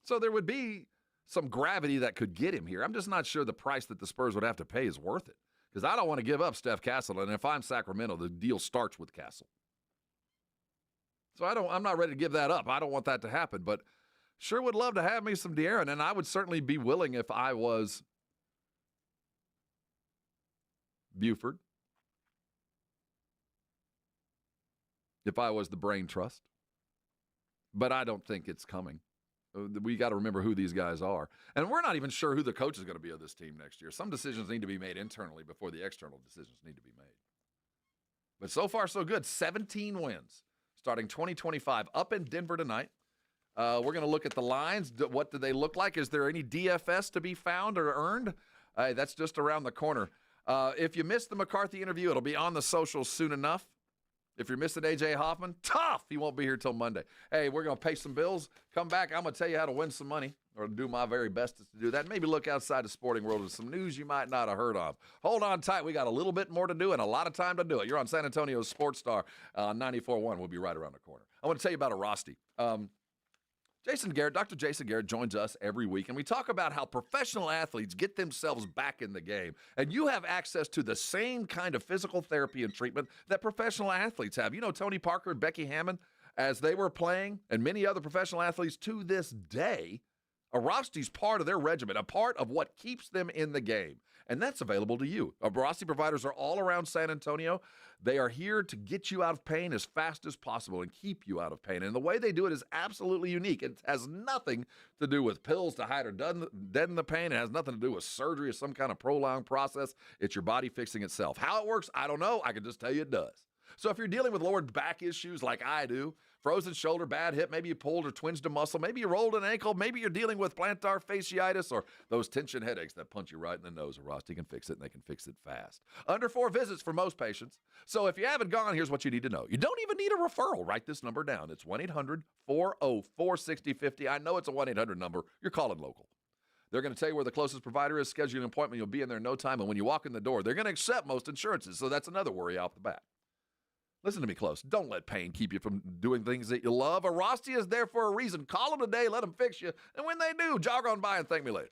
So there would be some gravity that could get him here. I'm just not sure the price that the Spurs would have to pay is worth it, because I don't want to give up Steph Castle, and if I'm Sacramento, the deal starts with Castle. So I'm not ready to give that up. I don't want that to happen, but sure would love to have me some De'Aaron, and I would certainly be willing if I was Buford, if I was the Brain Trust. But I don't think it's coming. We got to remember who these guys are. And we're not even sure who the coach is going to be of this team next year. Some decisions need to be made internally before the external decisions need to be made. But so far, so good. 17 wins starting 2025 up in Denver tonight. We're going to look at the lines. What do they look like? Is there any DFS to be found or earned? That's just around the corner. If you missed the McCarthy interview, it'll be on the socials soon enough. If you're missing AJ Hoffman, tough. He won't be here till Monday. Hey, we're going to pay some bills. Come back. I'm going to tell you how to win some money, or do my very best to do that. Maybe look outside the sporting world with some news you might not have heard of. Hold on tight. We got a little bit more to do and a lot of time to do it. You're on San Antonio Sports Star 94.1. We'll be right around the corner. I want to tell you about a Rosti. Jason Garrett, Dr. Jason Garrett joins us every week, and we talk about how professional athletes get themselves back in the game. And you have access to the same kind of physical therapy and treatment that professional athletes have. You know, Tony Parker and Becky Hammon, as they were playing, and many other professional athletes to this day A Rosty's part of their regimen, a part of what keeps them in the game. And that's available to you. Rosty providers are all around San Antonio. They are here to get you out of pain as fast as possible and keep you out of pain. And the way they do it is absolutely unique. It has nothing to do with pills to hide or deaden the pain. It has nothing to do with surgery or some kind of prolonged process. It's your body fixing itself. How it works, I don't know. I can just tell you it does. So if you're dealing with lower back issues like I do, frozen shoulder, bad hip, maybe you pulled or twinged a muscle, maybe you rolled an ankle, maybe you're dealing with plantar fasciitis or those tension headaches that punch you right in the nose, Rusty can fix it, and they can fix it fast. Under 4 visits for most patients. So if you haven't gone, here's what you need to know. You don't even need a referral. Write this number down. It's 1-800-404-6050. I know it's a 1-800 number. You're calling local. They're going to tell you where the closest provider is, schedule an appointment, you'll be in there in no time, and when you walk in the door, they're going to accept most insurances, so that's another worry off the bat. Listen to me close. Don't let pain keep you from doing things that you love. A Rosty is there for a reason. Call them today, let them fix you, and when they do, jog on by and thank me later.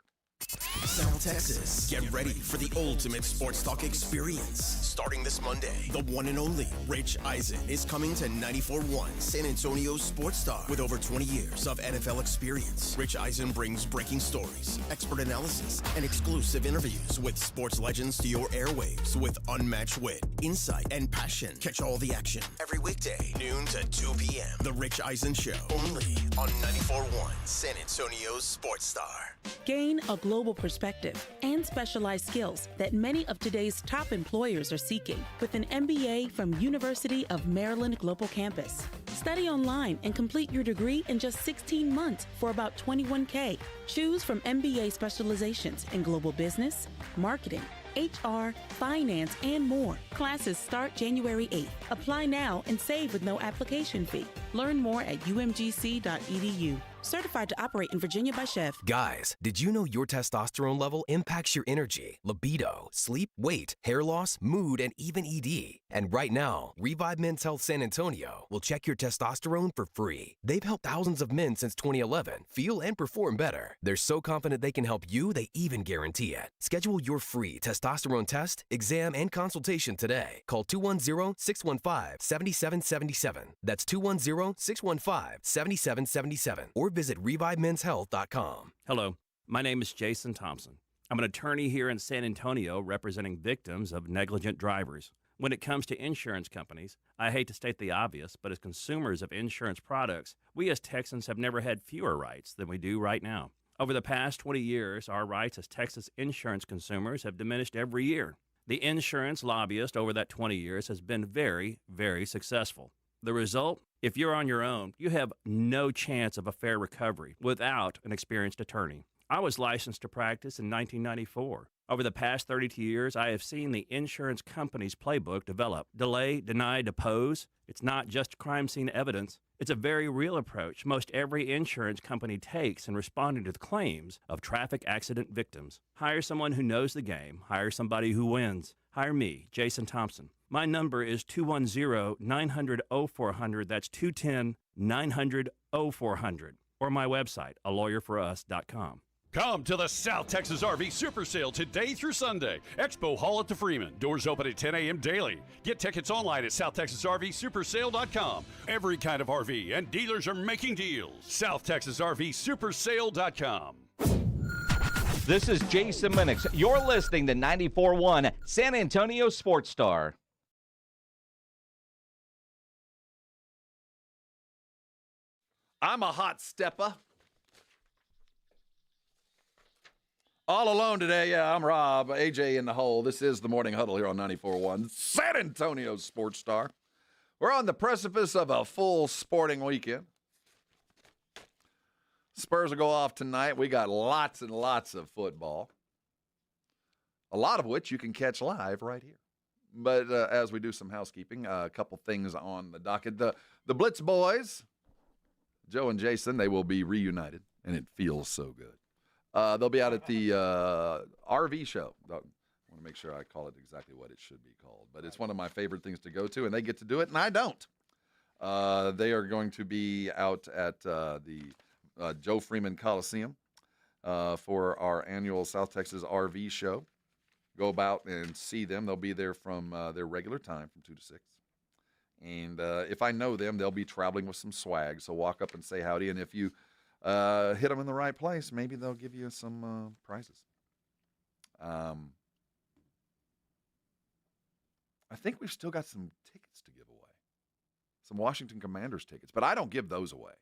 South Texas, get ready for the ultimate sports talk experience. Starting this Monday, the one and only Rich Eisen is coming to 94.1 San Antonio Sports Star. With over 20 years of NFL experience, Rich Eisen brings breaking stories, expert analysis, and exclusive interviews with sports legends to your airwaves with unmatched wit, insight, and passion. Catch all the action every weekday, noon to 2 p.m. The Rich Eisen Show, only on 94.1 San Antonio Sports Star. Gain a global perspective and specialized skills that many of today's top employers are seeking with an MBA from University of Maryland Global Campus. Study online and complete your degree in just 16 months for about $21K. Choose from MBA specializations in global business, marketing, HR, finance, and more. Classes start January 8th. Apply now and save with no application fee. Learn more at umgc.edu. Certified to operate in Virginia by Chef. Guys, did you know your testosterone level impacts your energy, libido, sleep, weight, hair loss, mood, and even ED? And right now, Revive Men's Health San Antonio will check your testosterone for free. They've helped thousands of men since 2011 feel and perform better. They're so confident they can help you, they even guarantee it. Schedule your free testosterone test, exam, and consultation today. Call 210-615-7777. That's 210-615-7777. Or visit ReviveMen'sHealth.com. Hello, my name is Jason Thompson. I'm an attorney here in San Antonio representing victims of negligent drivers. When it comes to insurance companies, I hate to state the obvious, but as consumers of insurance products, we as Texans have never had fewer rights than we do right now. Over the past 20 years, our rights as Texas insurance consumers have diminished every year. The insurance lobbyist over that 20 years has been very, very successful. The result? If you're on your own, you have no chance of a fair recovery without an experienced attorney. I was licensed to practice in 1994. Over the past 32 years, I have seen the insurance company's playbook develop. Delay, deny, depose. It's not just crime scene evidence. It's a very real approach most every insurance company takes in responding to the claims of traffic accident victims. Hire someone who knows the game. Hire somebody who wins. Hire me, Jason Thompson. My number is 210-900-0400. That's 210-900-0400. Or my website, alawyerforus.com. Come to the South Texas RV Super Sale today through Sunday. Expo Hall at the Freeman. Doors open at 10 a.m. daily. Get tickets online at SouthTexasRVSupersale.com. Every kind of RV, and dealers are making deals. SouthTexasRVSupersale.com. This is Jason Minix. You're listening to 94.1 San Antonio Sports Star. I'm a hot stepper. All alone today. Yeah, I'm Rob. AJ in the hole. This is the Morning Huddle here on 94.1 San Antonio Sports Star. We're on the precipice of a full sporting weekend. Spurs will go off tonight. We got lots and lots of football, a lot of which you can catch live right here. But as we do some housekeeping, a couple things on the docket. The Blitz boys, Joe and Jason, they will be reunited, and it feels so good. They'll be out at the RV show. I want to make sure I call it exactly what it should be called. But it's one of my favorite things to go to, and they get to do it, and I don't. They are going to be out at the Joe Freeman Coliseum for our annual South Texas RV show. Go about and see them. They'll be there from their regular time, from 2 to 6. And if I know them, they'll be traveling with some swag. So walk up and say howdy. And if you hit them in the right place, maybe they'll give you some prizes. I think we've still got some tickets to give away, some Washington Commanders tickets, but I don't give those away.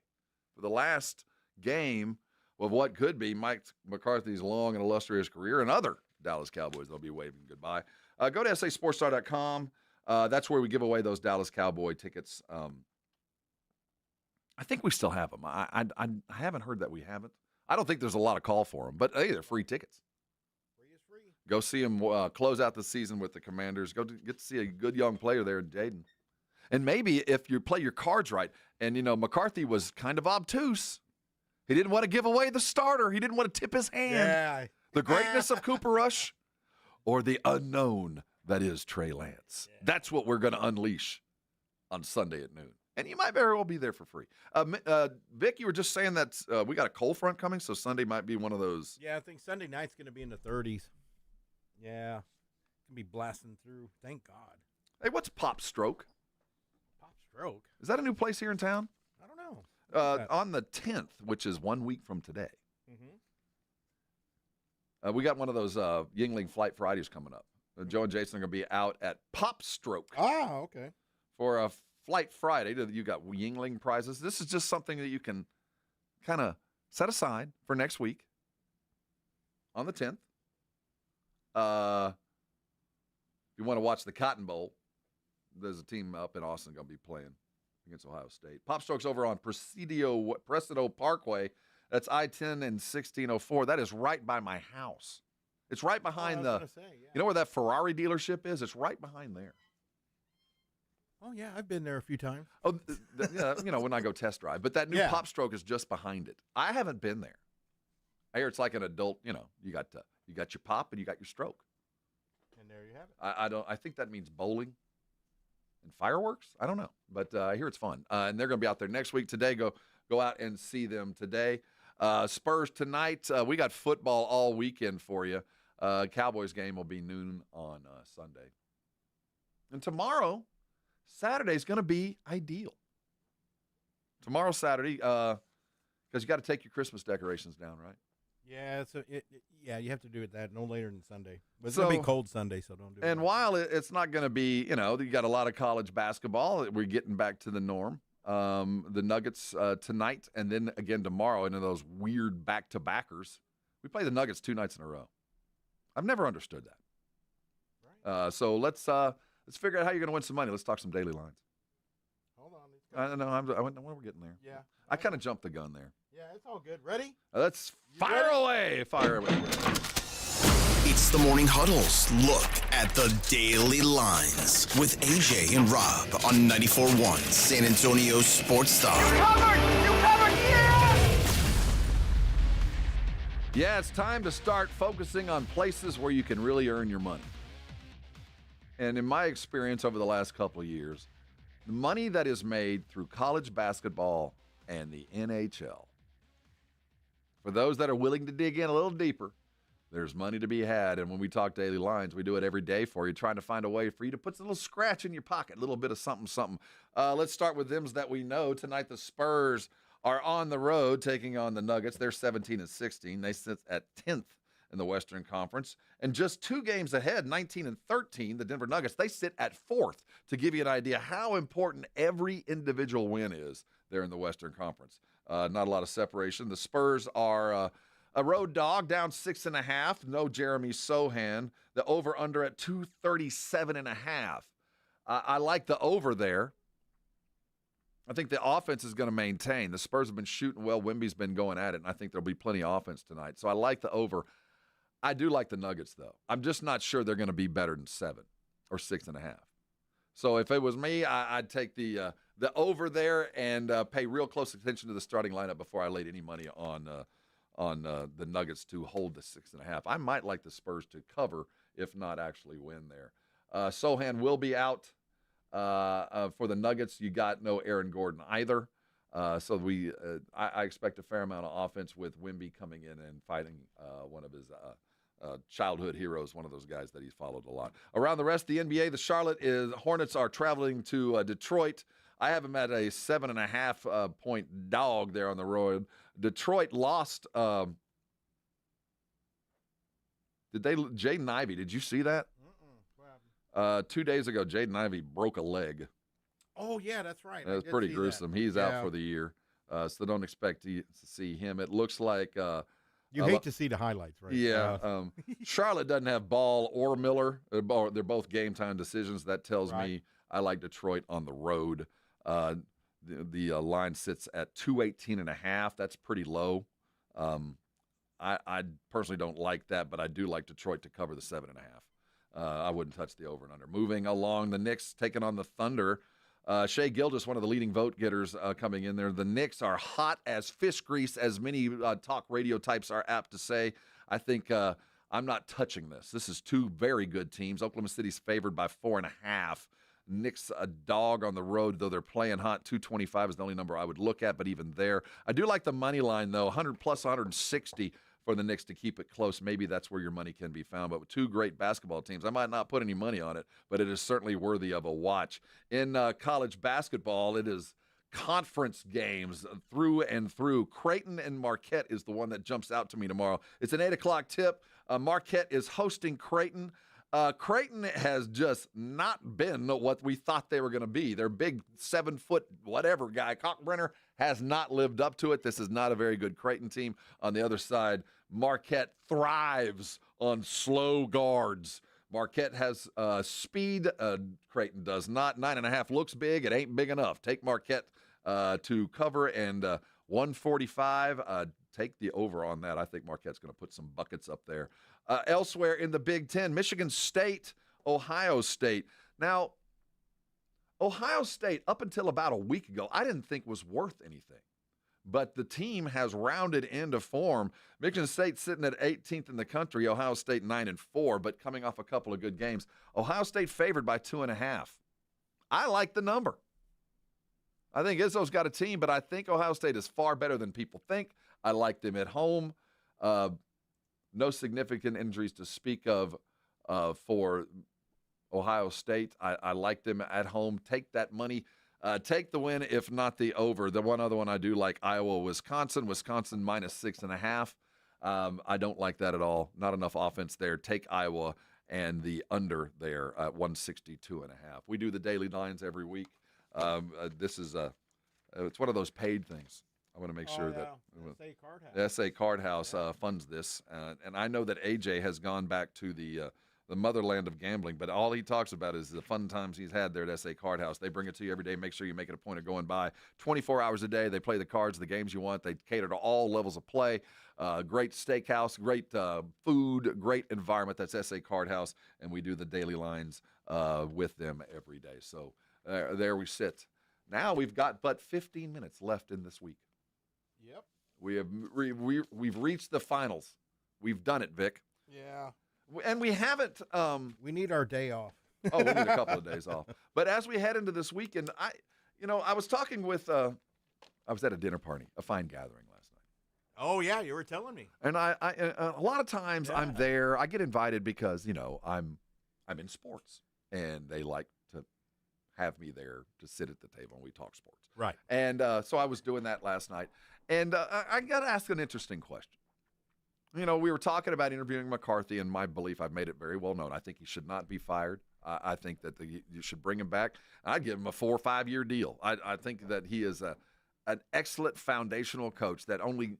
For the last game of what could be Mike McCarthy's long and illustrious career and other Dallas Cowboys, they'll be waving goodbye. Go to sasportstar.com. That's where we give away those Dallas Cowboy tickets. I think we still have them. I haven't heard that we haven't. I don't think there's a lot of call for them, but hey, they're free tickets. Free is free. Go see them close out the season with the Commanders. Get to see a good young player there in Dayton. And maybe if you play your cards right, and, McCarthy was kind of obtuse. He didn't want to give away the starter. He didn't want to tip his hand. Yeah. The greatness of Cooper Rush or the unknown that is Trey Lance. Yeah. That's what we're going to unleash on Sunday at noon. And you might very well be there for free. Vic, you were just saying that we got a cold front coming, so Sunday might be one of those. Yeah, I think Sunday night's going to be in the 30s. Yeah. It's going to be blasting through. Thank God. Hey, what's Pop Stroke? Pop Stroke? Is that a new place here in town? I don't know. On the 10th, which is 1 week from today. Mm-hmm. We got one of those Yingling Flight Fridays coming up. Joe and Jason are going to be out at Pop Stroke. Ah, okay. For a Flight Friday. You got Yingling prizes. This is just something that you can kind of set aside for next week on the 10th. If you want to watch the Cotton Bowl, there's a team up in Austin going to be playing against Ohio State. Pop Stroke's over on Presidio Parkway. That's I-10 and 1604. That is right by my house. It's right behind you know where that Ferrari dealership is? It's right behind there. Oh, yeah, I've been there a few times. Oh, yeah, when I go test drive. But that new Pop Stroke is just behind it. I haven't been there. I hear it's like an adult, you got your pop and you got your stroke. And there you have it. I think that means bowling and fireworks. I don't know. But I hear it's fun. And they're going to be out there next week. Today, go out and see them today. Spurs tonight. We got football all weekend for you. Cowboys game will be noon on Sunday. And tomorrow, Saturday is going to be ideal. Tomorrow, Saturday, because you got to take your Christmas decorations down, right? Yeah, you have to do it no later than Sunday. But it's going to be cold Sunday, so don't do it. And while it's not going to be, you got a lot of college basketball, we're getting back to the norm. The Nuggets tonight and then again tomorrow into those weird back-to-backers. We play the Nuggets 2 nights in a row. I've never understood that. Right. So let's figure out how you're going to win some money. Let's talk some daily lines. Hold on. I know. We're getting there. Yeah. I kind of jumped the gun there. Yeah, it's all good. Ready? Let's fire away. Fire away. It's the Morning Huddle's look at the daily lines with AJ and Rob on 94.1 San Antonio Sports Star. You covered, yeah! Yeah, it's time to start focusing on places where you can really earn your money. And in my experience over the last couple of years, the money that is made through college basketball and the NHL, for those that are willing to dig in a little deeper, there's money to be had. And when we talk daily lines, we do it every day for you, trying to find a way for you to put a little scratch in your pocket, a little bit of something. Let's start with them that we know. Tonight, the Spurs are on the road taking on the Nuggets. They're 17-16. They sit at 10th in the Western Conference. And just 2 games ahead, 19-13, the Denver Nuggets, they sit at 4th, to give you an idea how important every individual win is there in the Western Conference. Not a lot of separation. The Spurs are a road dog, down 6.5. No Jeremy Sohan. The over-under at 237.5. I like the over there. I think the offense is going to maintain. The Spurs have been shooting well. Wemby's been going at it, and I think there'll be plenty of offense tonight. So I like the over. I do like the Nuggets, though. I'm just not sure they're going to be better than 7 or 6.5. So if it was me, I'd take the over there and pay real close attention to the starting lineup before I laid any money on the Nuggets to hold the 6.5. I might like the Spurs to cover, if not actually win there. Sohan will be out for the Nuggets. You got no Aaron Gordon either. So I expect a fair amount of offense with Wemby coming in and fighting one of his childhood heroes, one of those guys that he's followed a lot. Around the rest of the NBA, the Charlotte Hornets are traveling to Detroit. I have them at a 7.5 point dog there on the road. Detroit lost. Jaden Ivey, did you see that? 2 days ago, Jaden Ivey broke a leg. Oh, yeah, that's right. That was pretty gruesome. That. He's out for the year, so don't expect to see him. It looks like you hate to see the highlights, right? Yeah. Charlotte doesn't have Ball or Miller. They're both game time decisions. That tells me I like Detroit on the road. The line sits at 218.5. That's pretty low. I personally don't like that, but I do like Detroit to cover the 7.5. I wouldn't touch the over and under. Moving along, the Knicks taking on the Thunder. Shai Gilgeous, one of the leading vote getters coming in there. The Knicks are hot as fish grease, as many talk radio types are apt to say. I think I'm not touching this. This is two very good teams. Oklahoma City's favored by 4.5. Knicks a dog on the road, though they're playing hot. 225 is the only number I would look at, but even there. I do like the money line, though. 100 plus 160 for the Knicks to keep it close. Maybe that's where your money can be found. But with two great basketball teams, I might not put any money on it, but it is certainly worthy of a watch. In college basketball, it is conference games through and through. Creighton and Marquette is the one that jumps out to me tomorrow. It's an 8 o'clock tip. Marquette is hosting Creighton. Creighton has just not been what we thought they were going to be. Their big 7-foot whatever guy, Cockbrenner, has not lived up to it. This is not a very good Creighton team. On the other side, Marquette thrives on slow guards. Marquette has speed. Creighton does not. 9.5 looks big. It ain't big enough. Take Marquette to cover, and 145. Take the over on that. I think Marquette's going to put some buckets up there. Elsewhere in the Big Ten, Michigan State, Ohio State. Now, Ohio State, up until about a week ago, I didn't think was worth anything. But the team has rounded into form. Michigan State sitting at 18th in the country. Ohio State 9-4, but coming off a couple of good games. Ohio State favored by 2.5. I like the number. I think Izzo's got a team, but I think Ohio State is far better than people think. I like them at home. No significant injuries to speak of for Ohio State. I like them at home. Take that money. Take the win, if not the over. The one other one I do like, Iowa, Wisconsin. Wisconsin minus 6.5. I don't like that at all. Not enough offense there. Take Iowa and the under there at 162.5. We do the daily lines every week. This is it's one of those paid things. I want to make sure that SA Card House funds this, and I know that AJ has gone back to the motherland of gambling, but all he talks about is the fun times he's had there at SA Card House. They bring it to you every day. Make sure you make it a point of going by 24 hours a day. They play the cards, the games you want. They cater to all levels of play. Great steakhouse, great food, great environment. That's SA Card House, and we do the daily lines with them every day. So there we sit. Now we've got but 15 minutes left in this week. Yep. We've reached the finals. We've done it, Vic. Yeah. And we haven't. We need our day off. Oh, we need a couple of days off. But as we head into this weekend, I was talking with. I was at a dinner party, a fine gathering last night. Oh yeah, you were telling me. And I a lot of times I'm there. I get invited because I'm in sports, and they like to have me there to sit at the table and we talk sports. Right. And so I was doing that last night. And I got to ask an interesting question. We were talking about interviewing McCarthy, and my belief, I've made it very well known. I think he should not be fired. I think that you should bring him back. I'd give him a 4 or 5 year deal. I think that he is an excellent foundational coach that only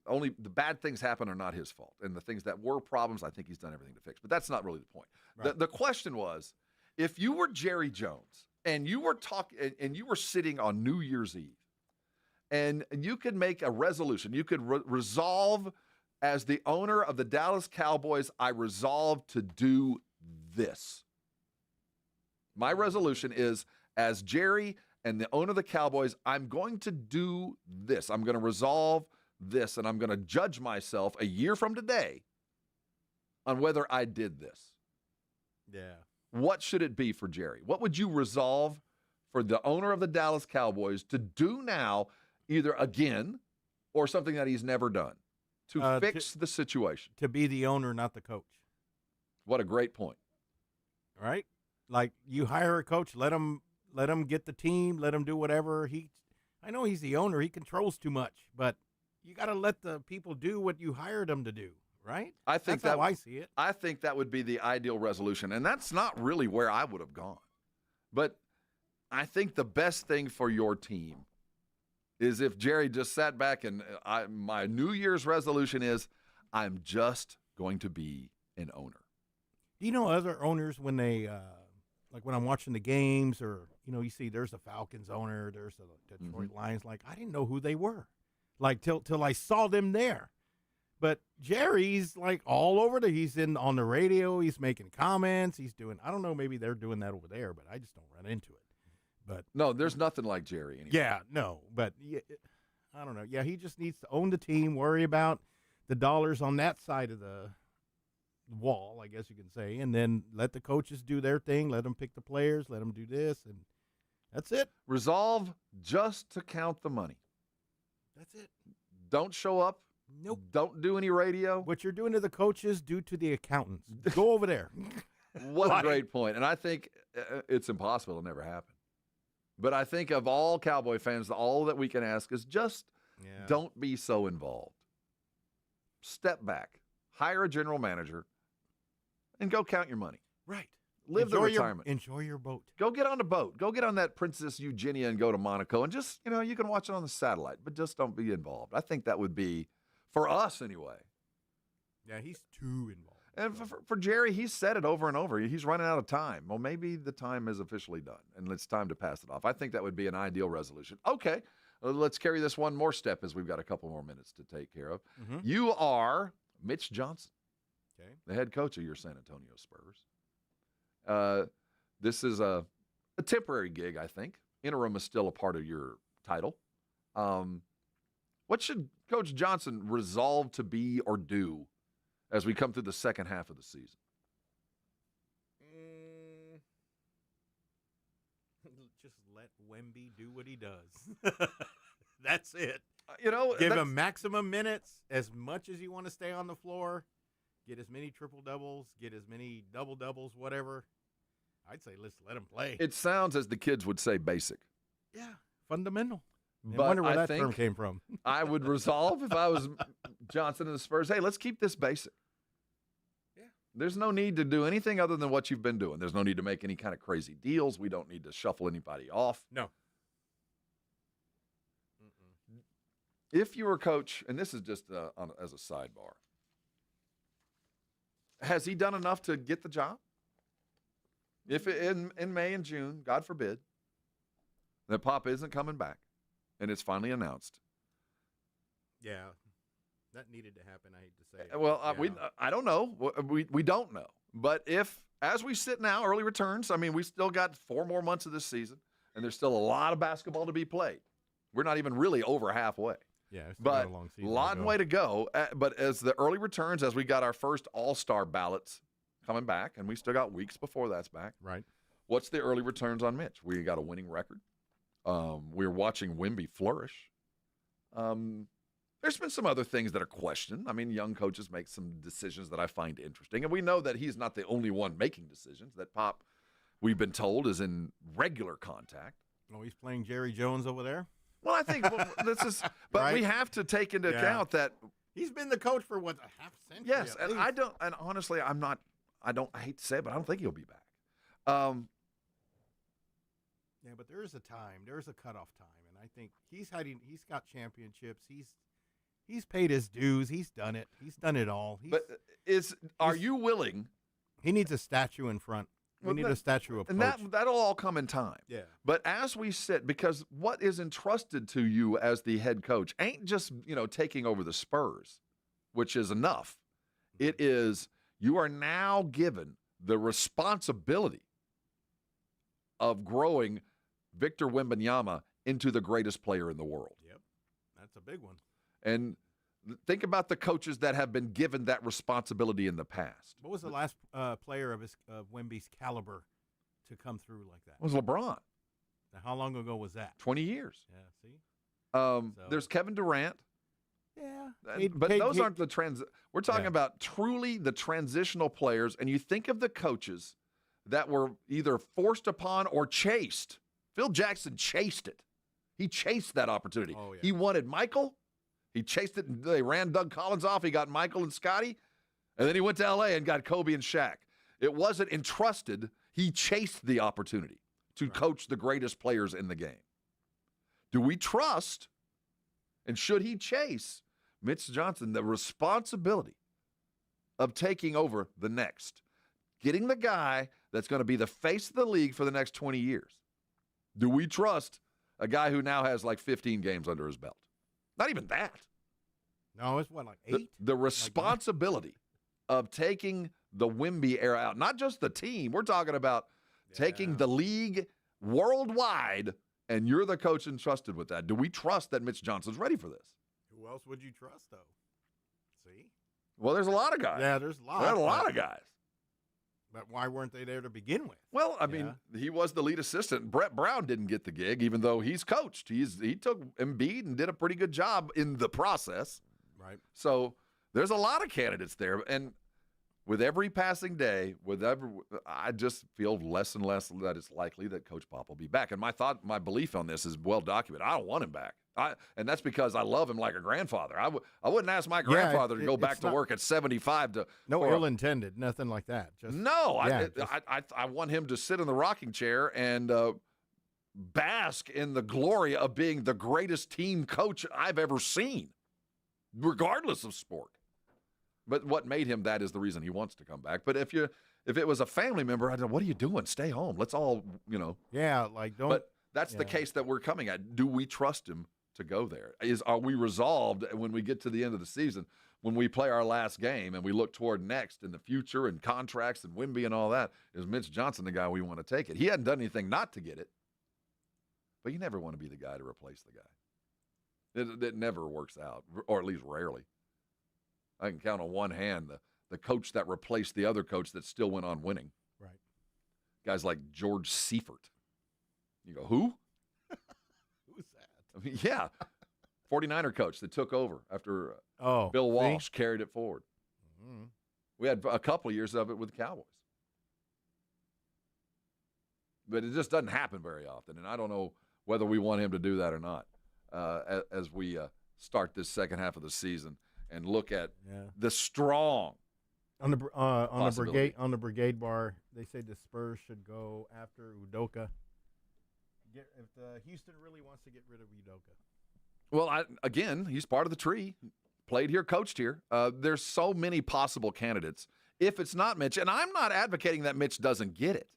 the bad things happen are not his fault. And the things that were problems, I think he's done everything to fix. But that's not really the point. Right. The question was, if you were Jerry Jones and you were and you were sitting on New Year's Eve, and you could make a resolution. You could resolve, as the owner of the Dallas Cowboys, I resolve to do this. My resolution is, as Jerry and the owner of the Cowboys, I'm going to do this. I'm going to resolve this, and I'm going to judge myself a year from today on whether I did this. Yeah. What should it be for Jerry? What would you resolve for the owner of the Dallas Cowboys to do now, either again or something that he's never done, to fix the situation? To be the owner, not the coach. What a great point. Right? Like, you hire a coach, let him Let him get the team. Let him do whatever. I know he's the owner. He controls too much, but you got to let the people do what you hired them to do, right? I think that's how I see it. I think that would be the ideal resolution, and that's not really where I would have gone. But I think the best thing for your team is if Jerry just sat back and my New Year's resolution is I'm just going to be an owner. Do you know other owners when they like when I'm watching the games or, you see there's a Falcons owner, there's a Detroit Lions, like I didn't know who they were, like till I saw them there. But Jerry's like all over he's on the radio, he's making comments, he's doing, I don't know, maybe they're doing that over there, but I just don't run into it. But no, there's nothing like Jerry anymore. Yeah, no, but I don't know. Yeah, he just needs to own the team, worry about the dollars on that side of the wall, I guess you can say, and then let the coaches do their thing, let them pick the players, let them do this, and that's it. Resolve just to count the money. That's it. Don't show up. Nope. Don't do any radio. What you're doing to the coaches, do to the accountants. Go over there. What a great point. And I think it's impossible. It'll never happen. But I think of all Cowboy fans, all that we can ask is just don't be so involved. Step back. Hire a general manager and go count your money. Right. Live the retirement. Enjoy your boat. Go get on the boat. Go get on that Princess Eugenia and go to Monaco. And just, you can watch it on the satellite, but just don't be involved. I think that would be, for us anyway. Yeah, he's too involved. And for Jerry, he's said it over and over. He's running out of time. Well, maybe the time is officially done, and it's time to pass it off. I think that would be an ideal resolution. Okay, let's carry this one more step as we've got a couple more minutes to take care of. You are Mitch Johnson, the head coach of your San Antonio Spurs. This is a temporary gig, I think. Interim is still a part of your title. What should Coach Johnson resolve to be or do as we come through the second half of the season? Just let Wemby do what he does. That's it. Give him maximum minutes, as much as you want to stay on the floor. Get as many triple-doubles, get as many double-doubles, whatever. I'd say let's let him play. It sounds, as the kids would say, basic. Yeah, fundamental. I But wonder where I that term came from. I would resolve, if I was Johnson and the Spurs, hey, let's keep this basic. Yeah. There's no need to do anything other than what you've been doing. There's no need to make any kind of crazy deals. We don't need to shuffle anybody off. No. If you were coach, and this is just as a sidebar, has he done enough to get the job? If in May and June, God forbid, that Pop isn't coming back, and it's finally announced. Yeah, that needed to happen, I hate to say. Well, I don't know. We don't know. But if, as we sit now, early returns, I mean, we still got 4 more months of this season, and there's still a lot of basketball to be played. We're not even really over halfway. Yeah, it's but a long season. A long way to go. But as the early returns, as we got our first all-star ballots coming back, and we still got weeks before that's back. Right. What's the early returns on Mitch? We got a winning record. We're watching Wemby flourish. There's been some other things that are questioned. I mean, young coaches make some decisions that I find interesting. And we know that he's not the only one making decisions, that Pop, we've been told, is in regular contact. Oh, he's playing Jerry Jones over there? Well, I think this is – but Right? we have to take into account that – He's been the coach for, what, a half century? yes, at and least. and honestly, I hate to say it, but I don't think he'll be back. Yeah, but there is a time. There is a cutoff time, and I think he's got championships. He's paid his dues. He's done it. He's done it all. Are you willing? He needs a statue in front. We need a statue of Coach. And that'll all come in time. Yeah. But as we sit, because what is entrusted to you as the head coach ain't just, taking over the Spurs, which is enough. It is, you are now given the responsibility of growing Victor Wembanyama into the greatest player in the world. Yep. That's a big one. And think about the coaches that have been given that responsibility in the past. What was the last player of Wemby's caliber to come through like that? It was LeBron. Now, how long ago was that? 20 years. Yeah, see? There's Kevin Durant. Yeah. But those aren't the we're talking about truly the transitional players, and you think of the coaches that were either forced upon or chased Phil Jackson chased it. He chased that opportunity. Oh, yeah. He wanted Michael. He chased it. And they ran Doug Collins off. He got Michael and Scotty. And then he went to L.A. and got Kobe and Shaq. It wasn't entrusted. He chased the opportunity to coach the greatest players in the game. Do we trust, and should he chase Mitch Johnson the responsibility of taking over the next, getting the guy that's going to be the face of the league for the next 20 years? Do we trust a guy who now has like 15 games under his belt? Not even that. No, it's what, like 8? The responsibility of taking the Wemby era out, not just the team. We're talking about taking the league worldwide, and you're the coach entrusted with that. Do we trust that Mitch Johnson's ready for this? Who else would you trust, though? See? Well, there's a lot of guys. Yeah, there's a lot. There's a lot of guys. But why weren't they there to begin with? Well, I mean, he was the lead assistant. Brett Brown didn't get the gig, even though he's coached. He took Embiid and did a pretty good job in the process. Right. So there's a lot of candidates there. And with every passing day, I just feel less and less that it's likely that Coach Pop will be back. And my belief on this is well documented. I don't want him back. And that's because I love him like a grandfather. I wouldn't ask my grandfather to go back to work at 75 to. No ill intended, nothing like that. Just, no, I want him to sit in the rocking chair and bask in the glory of being the greatest team coach I've ever seen, regardless of sport. But what made him that is the reason he wants to come back. But if it was a family member, I'd go, what are you doing? Stay home. Let's all, Yeah, like don't. But that's the case that we're coming at. Do we trust him to go there? Are we resolved when we get to the end of the season, when we play our last game and we look toward next in the future and contracts and Wemby and all that, is Mitch Johnson the guy we want to take it? He hadn't done anything not to get it, but you never want to be the guy to replace the guy. It never works out, or at least rarely. I can count on one hand the coach that replaced the other coach that still went on winning. Right. Guys like George Seifert. You go, who? Who's that? I mean, yeah. 49er coach that took over after Bill Walsh carried it forward. Mm-hmm. We had a couple of years of it with the Cowboys. But it just doesn't happen very often, and I don't know whether we want him to do that or not as we start this second half of the season and look at the strong on the brigade bar. They say the Spurs should go after Udoka. If Houston really wants to get rid of Udoka. Well, again, he's part of the tree. Played here, coached here. There's so many possible candidates. If it's not Mitch, and I'm not advocating that Mitch doesn't get it.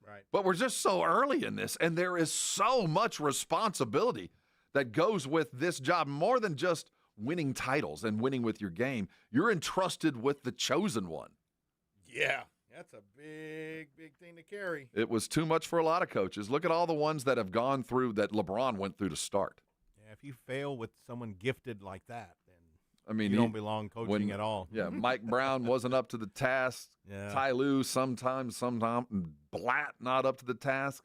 Right. But we're just so early in this, and there is so much responsibility that goes with this job, more than just winning titles and winning with your game. You're entrusted with the chosen one. Yeah, that's a big, big thing to carry. It was too much for a lot of coaches. Look at all the ones that have gone through that LeBron went through to start. Yeah, if you fail with someone gifted like that, then you don't belong coaching at all. Yeah, Mike Brown wasn't up to the task. Yeah. Ty Lue sometimes, Blatt not up to the task.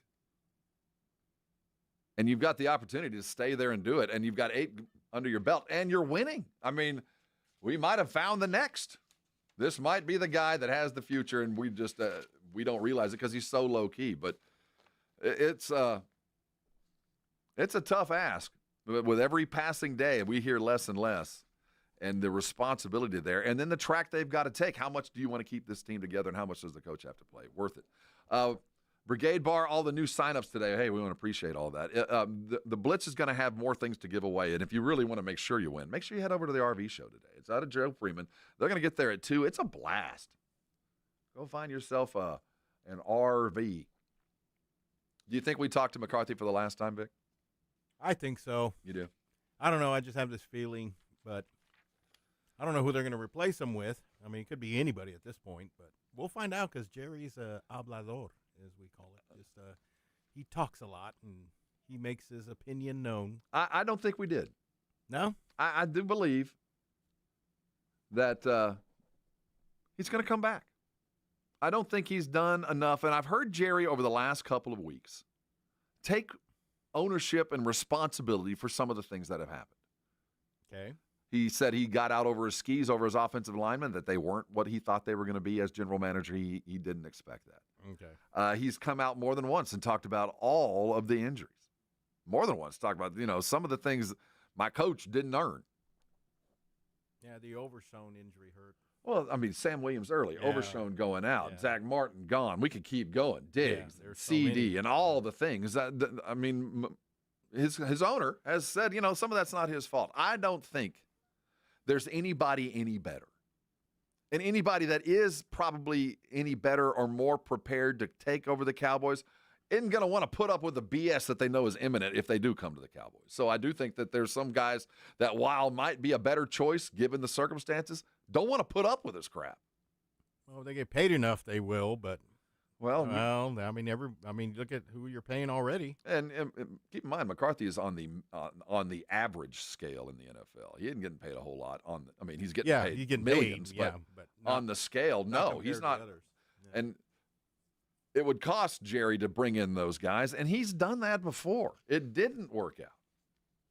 And you've got the opportunity to stay there and do it, and you've got 8 under your belt, and you're winning. I mean, we might have found the next. This might be the guy that has the future, and we just we don't realize it because he's so low key. But it's a tough ask. But with every passing day, we hear less and less, and the responsibility there, and then the track they've got to take. How much do you want to keep this team together, and how much does the coach have to play? Worth it. Brigade Bar, all the new signups today. Hey, we want to appreciate all that. The Blitz is going to have more things to give away, and if you really want to make sure you win, make sure you head over to the RV show today. It's out of Joe Freeman. They're going to get there at 2. It's a blast. Go find yourself an RV. Do you think we talked to McCarthy for the last time, Vic? I think so. You do? I don't know. I just have this feeling, but I don't know who they're going to replace him with. I mean, it could be anybody at this point, but we'll find out because Jerry's hablador, as we call it. Just he talks a lot, and he makes his opinion known. I don't think we did. No? I do believe that he's going to come back. I don't think he's done enough, and I've heard Jerry over the last couple of weeks take ownership and responsibility for some of the things that have happened. Okay. He said he got out over his skis over his offensive linemen, that they weren't what he thought they were going to be as general manager. He didn't expect that. Okay. He's come out more than once and talked about all of the injuries. More than once. Talked about, some of the things my coach didn't earn. Yeah, the Overshown injury hurt. Well, I mean, Sam Williams early, Overshown going out, Zach Martin gone. We could keep going. Diggs, CD, and all the things. His owner has said, some of that's not his fault. I don't think there's anybody any better. And anybody that is probably any better or more prepared to take over the Cowboys isn't going to want to put up with the BS that they know is imminent if they do come to the Cowboys. So I do think that there's some guys that, while might be a better choice given the circumstances, don't want to put up with this crap. Well, if they get paid enough, they will, but look at who you're paying already. And keep in mind, McCarthy is on the average scale in the NFL. He isn't getting paid a whole lot he's getting paid millions, but on the scale, no, he's not. Yeah. And it would cost Jerry to bring in those guys, and he's done that before. It didn't work out.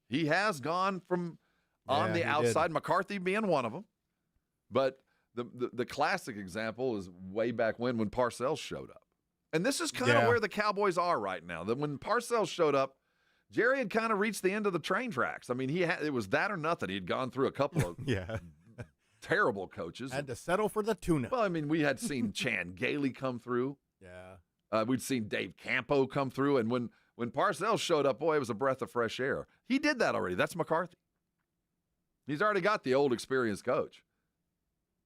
He has gone from on the outside, McCarthy being one of them. But the classic example is way back when Parcells showed up. And this is kind of where the Cowboys are right now. That when Parcells showed up, Jerry had kind of reached the end of the train tracks. I mean, it was that or nothing. He had gone through a couple of terrible coaches. Had to settle for the tuna. Well, I mean, we had seen Chan Gailey come through. Yeah. We'd seen Dave Campo come through. And when Parcells showed up, boy, it was a breath of fresh air. He did that already. That's McCarthy. He's already got the old experienced coach.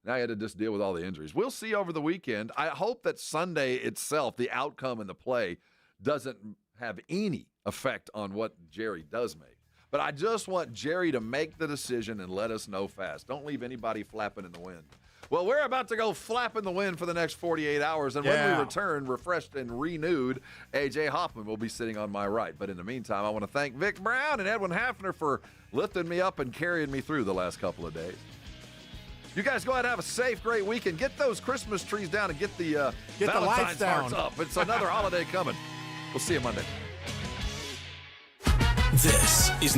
Now he had to just deal with all the injuries. We'll see over the weekend. I hope that Sunday itself, the outcome and the play, doesn't have any effect on what Jerry does make. But I just want Jerry to make the decision and let us know fast. Don't leave anybody flapping in the wind. Well, we're about to go flap in the wind for the next 48 hours, and when we return, refreshed and renewed, AJ Hoffman will be sitting on my right. But in the meantime, I want to thank Vic Brown and Edwin Hafner for lifting me up and carrying me through the last couple of days. You guys go ahead and have a safe, great weekend. Get those Christmas trees down and get the Valentine's hearts up. It's another holiday coming. We'll see you Monday. This is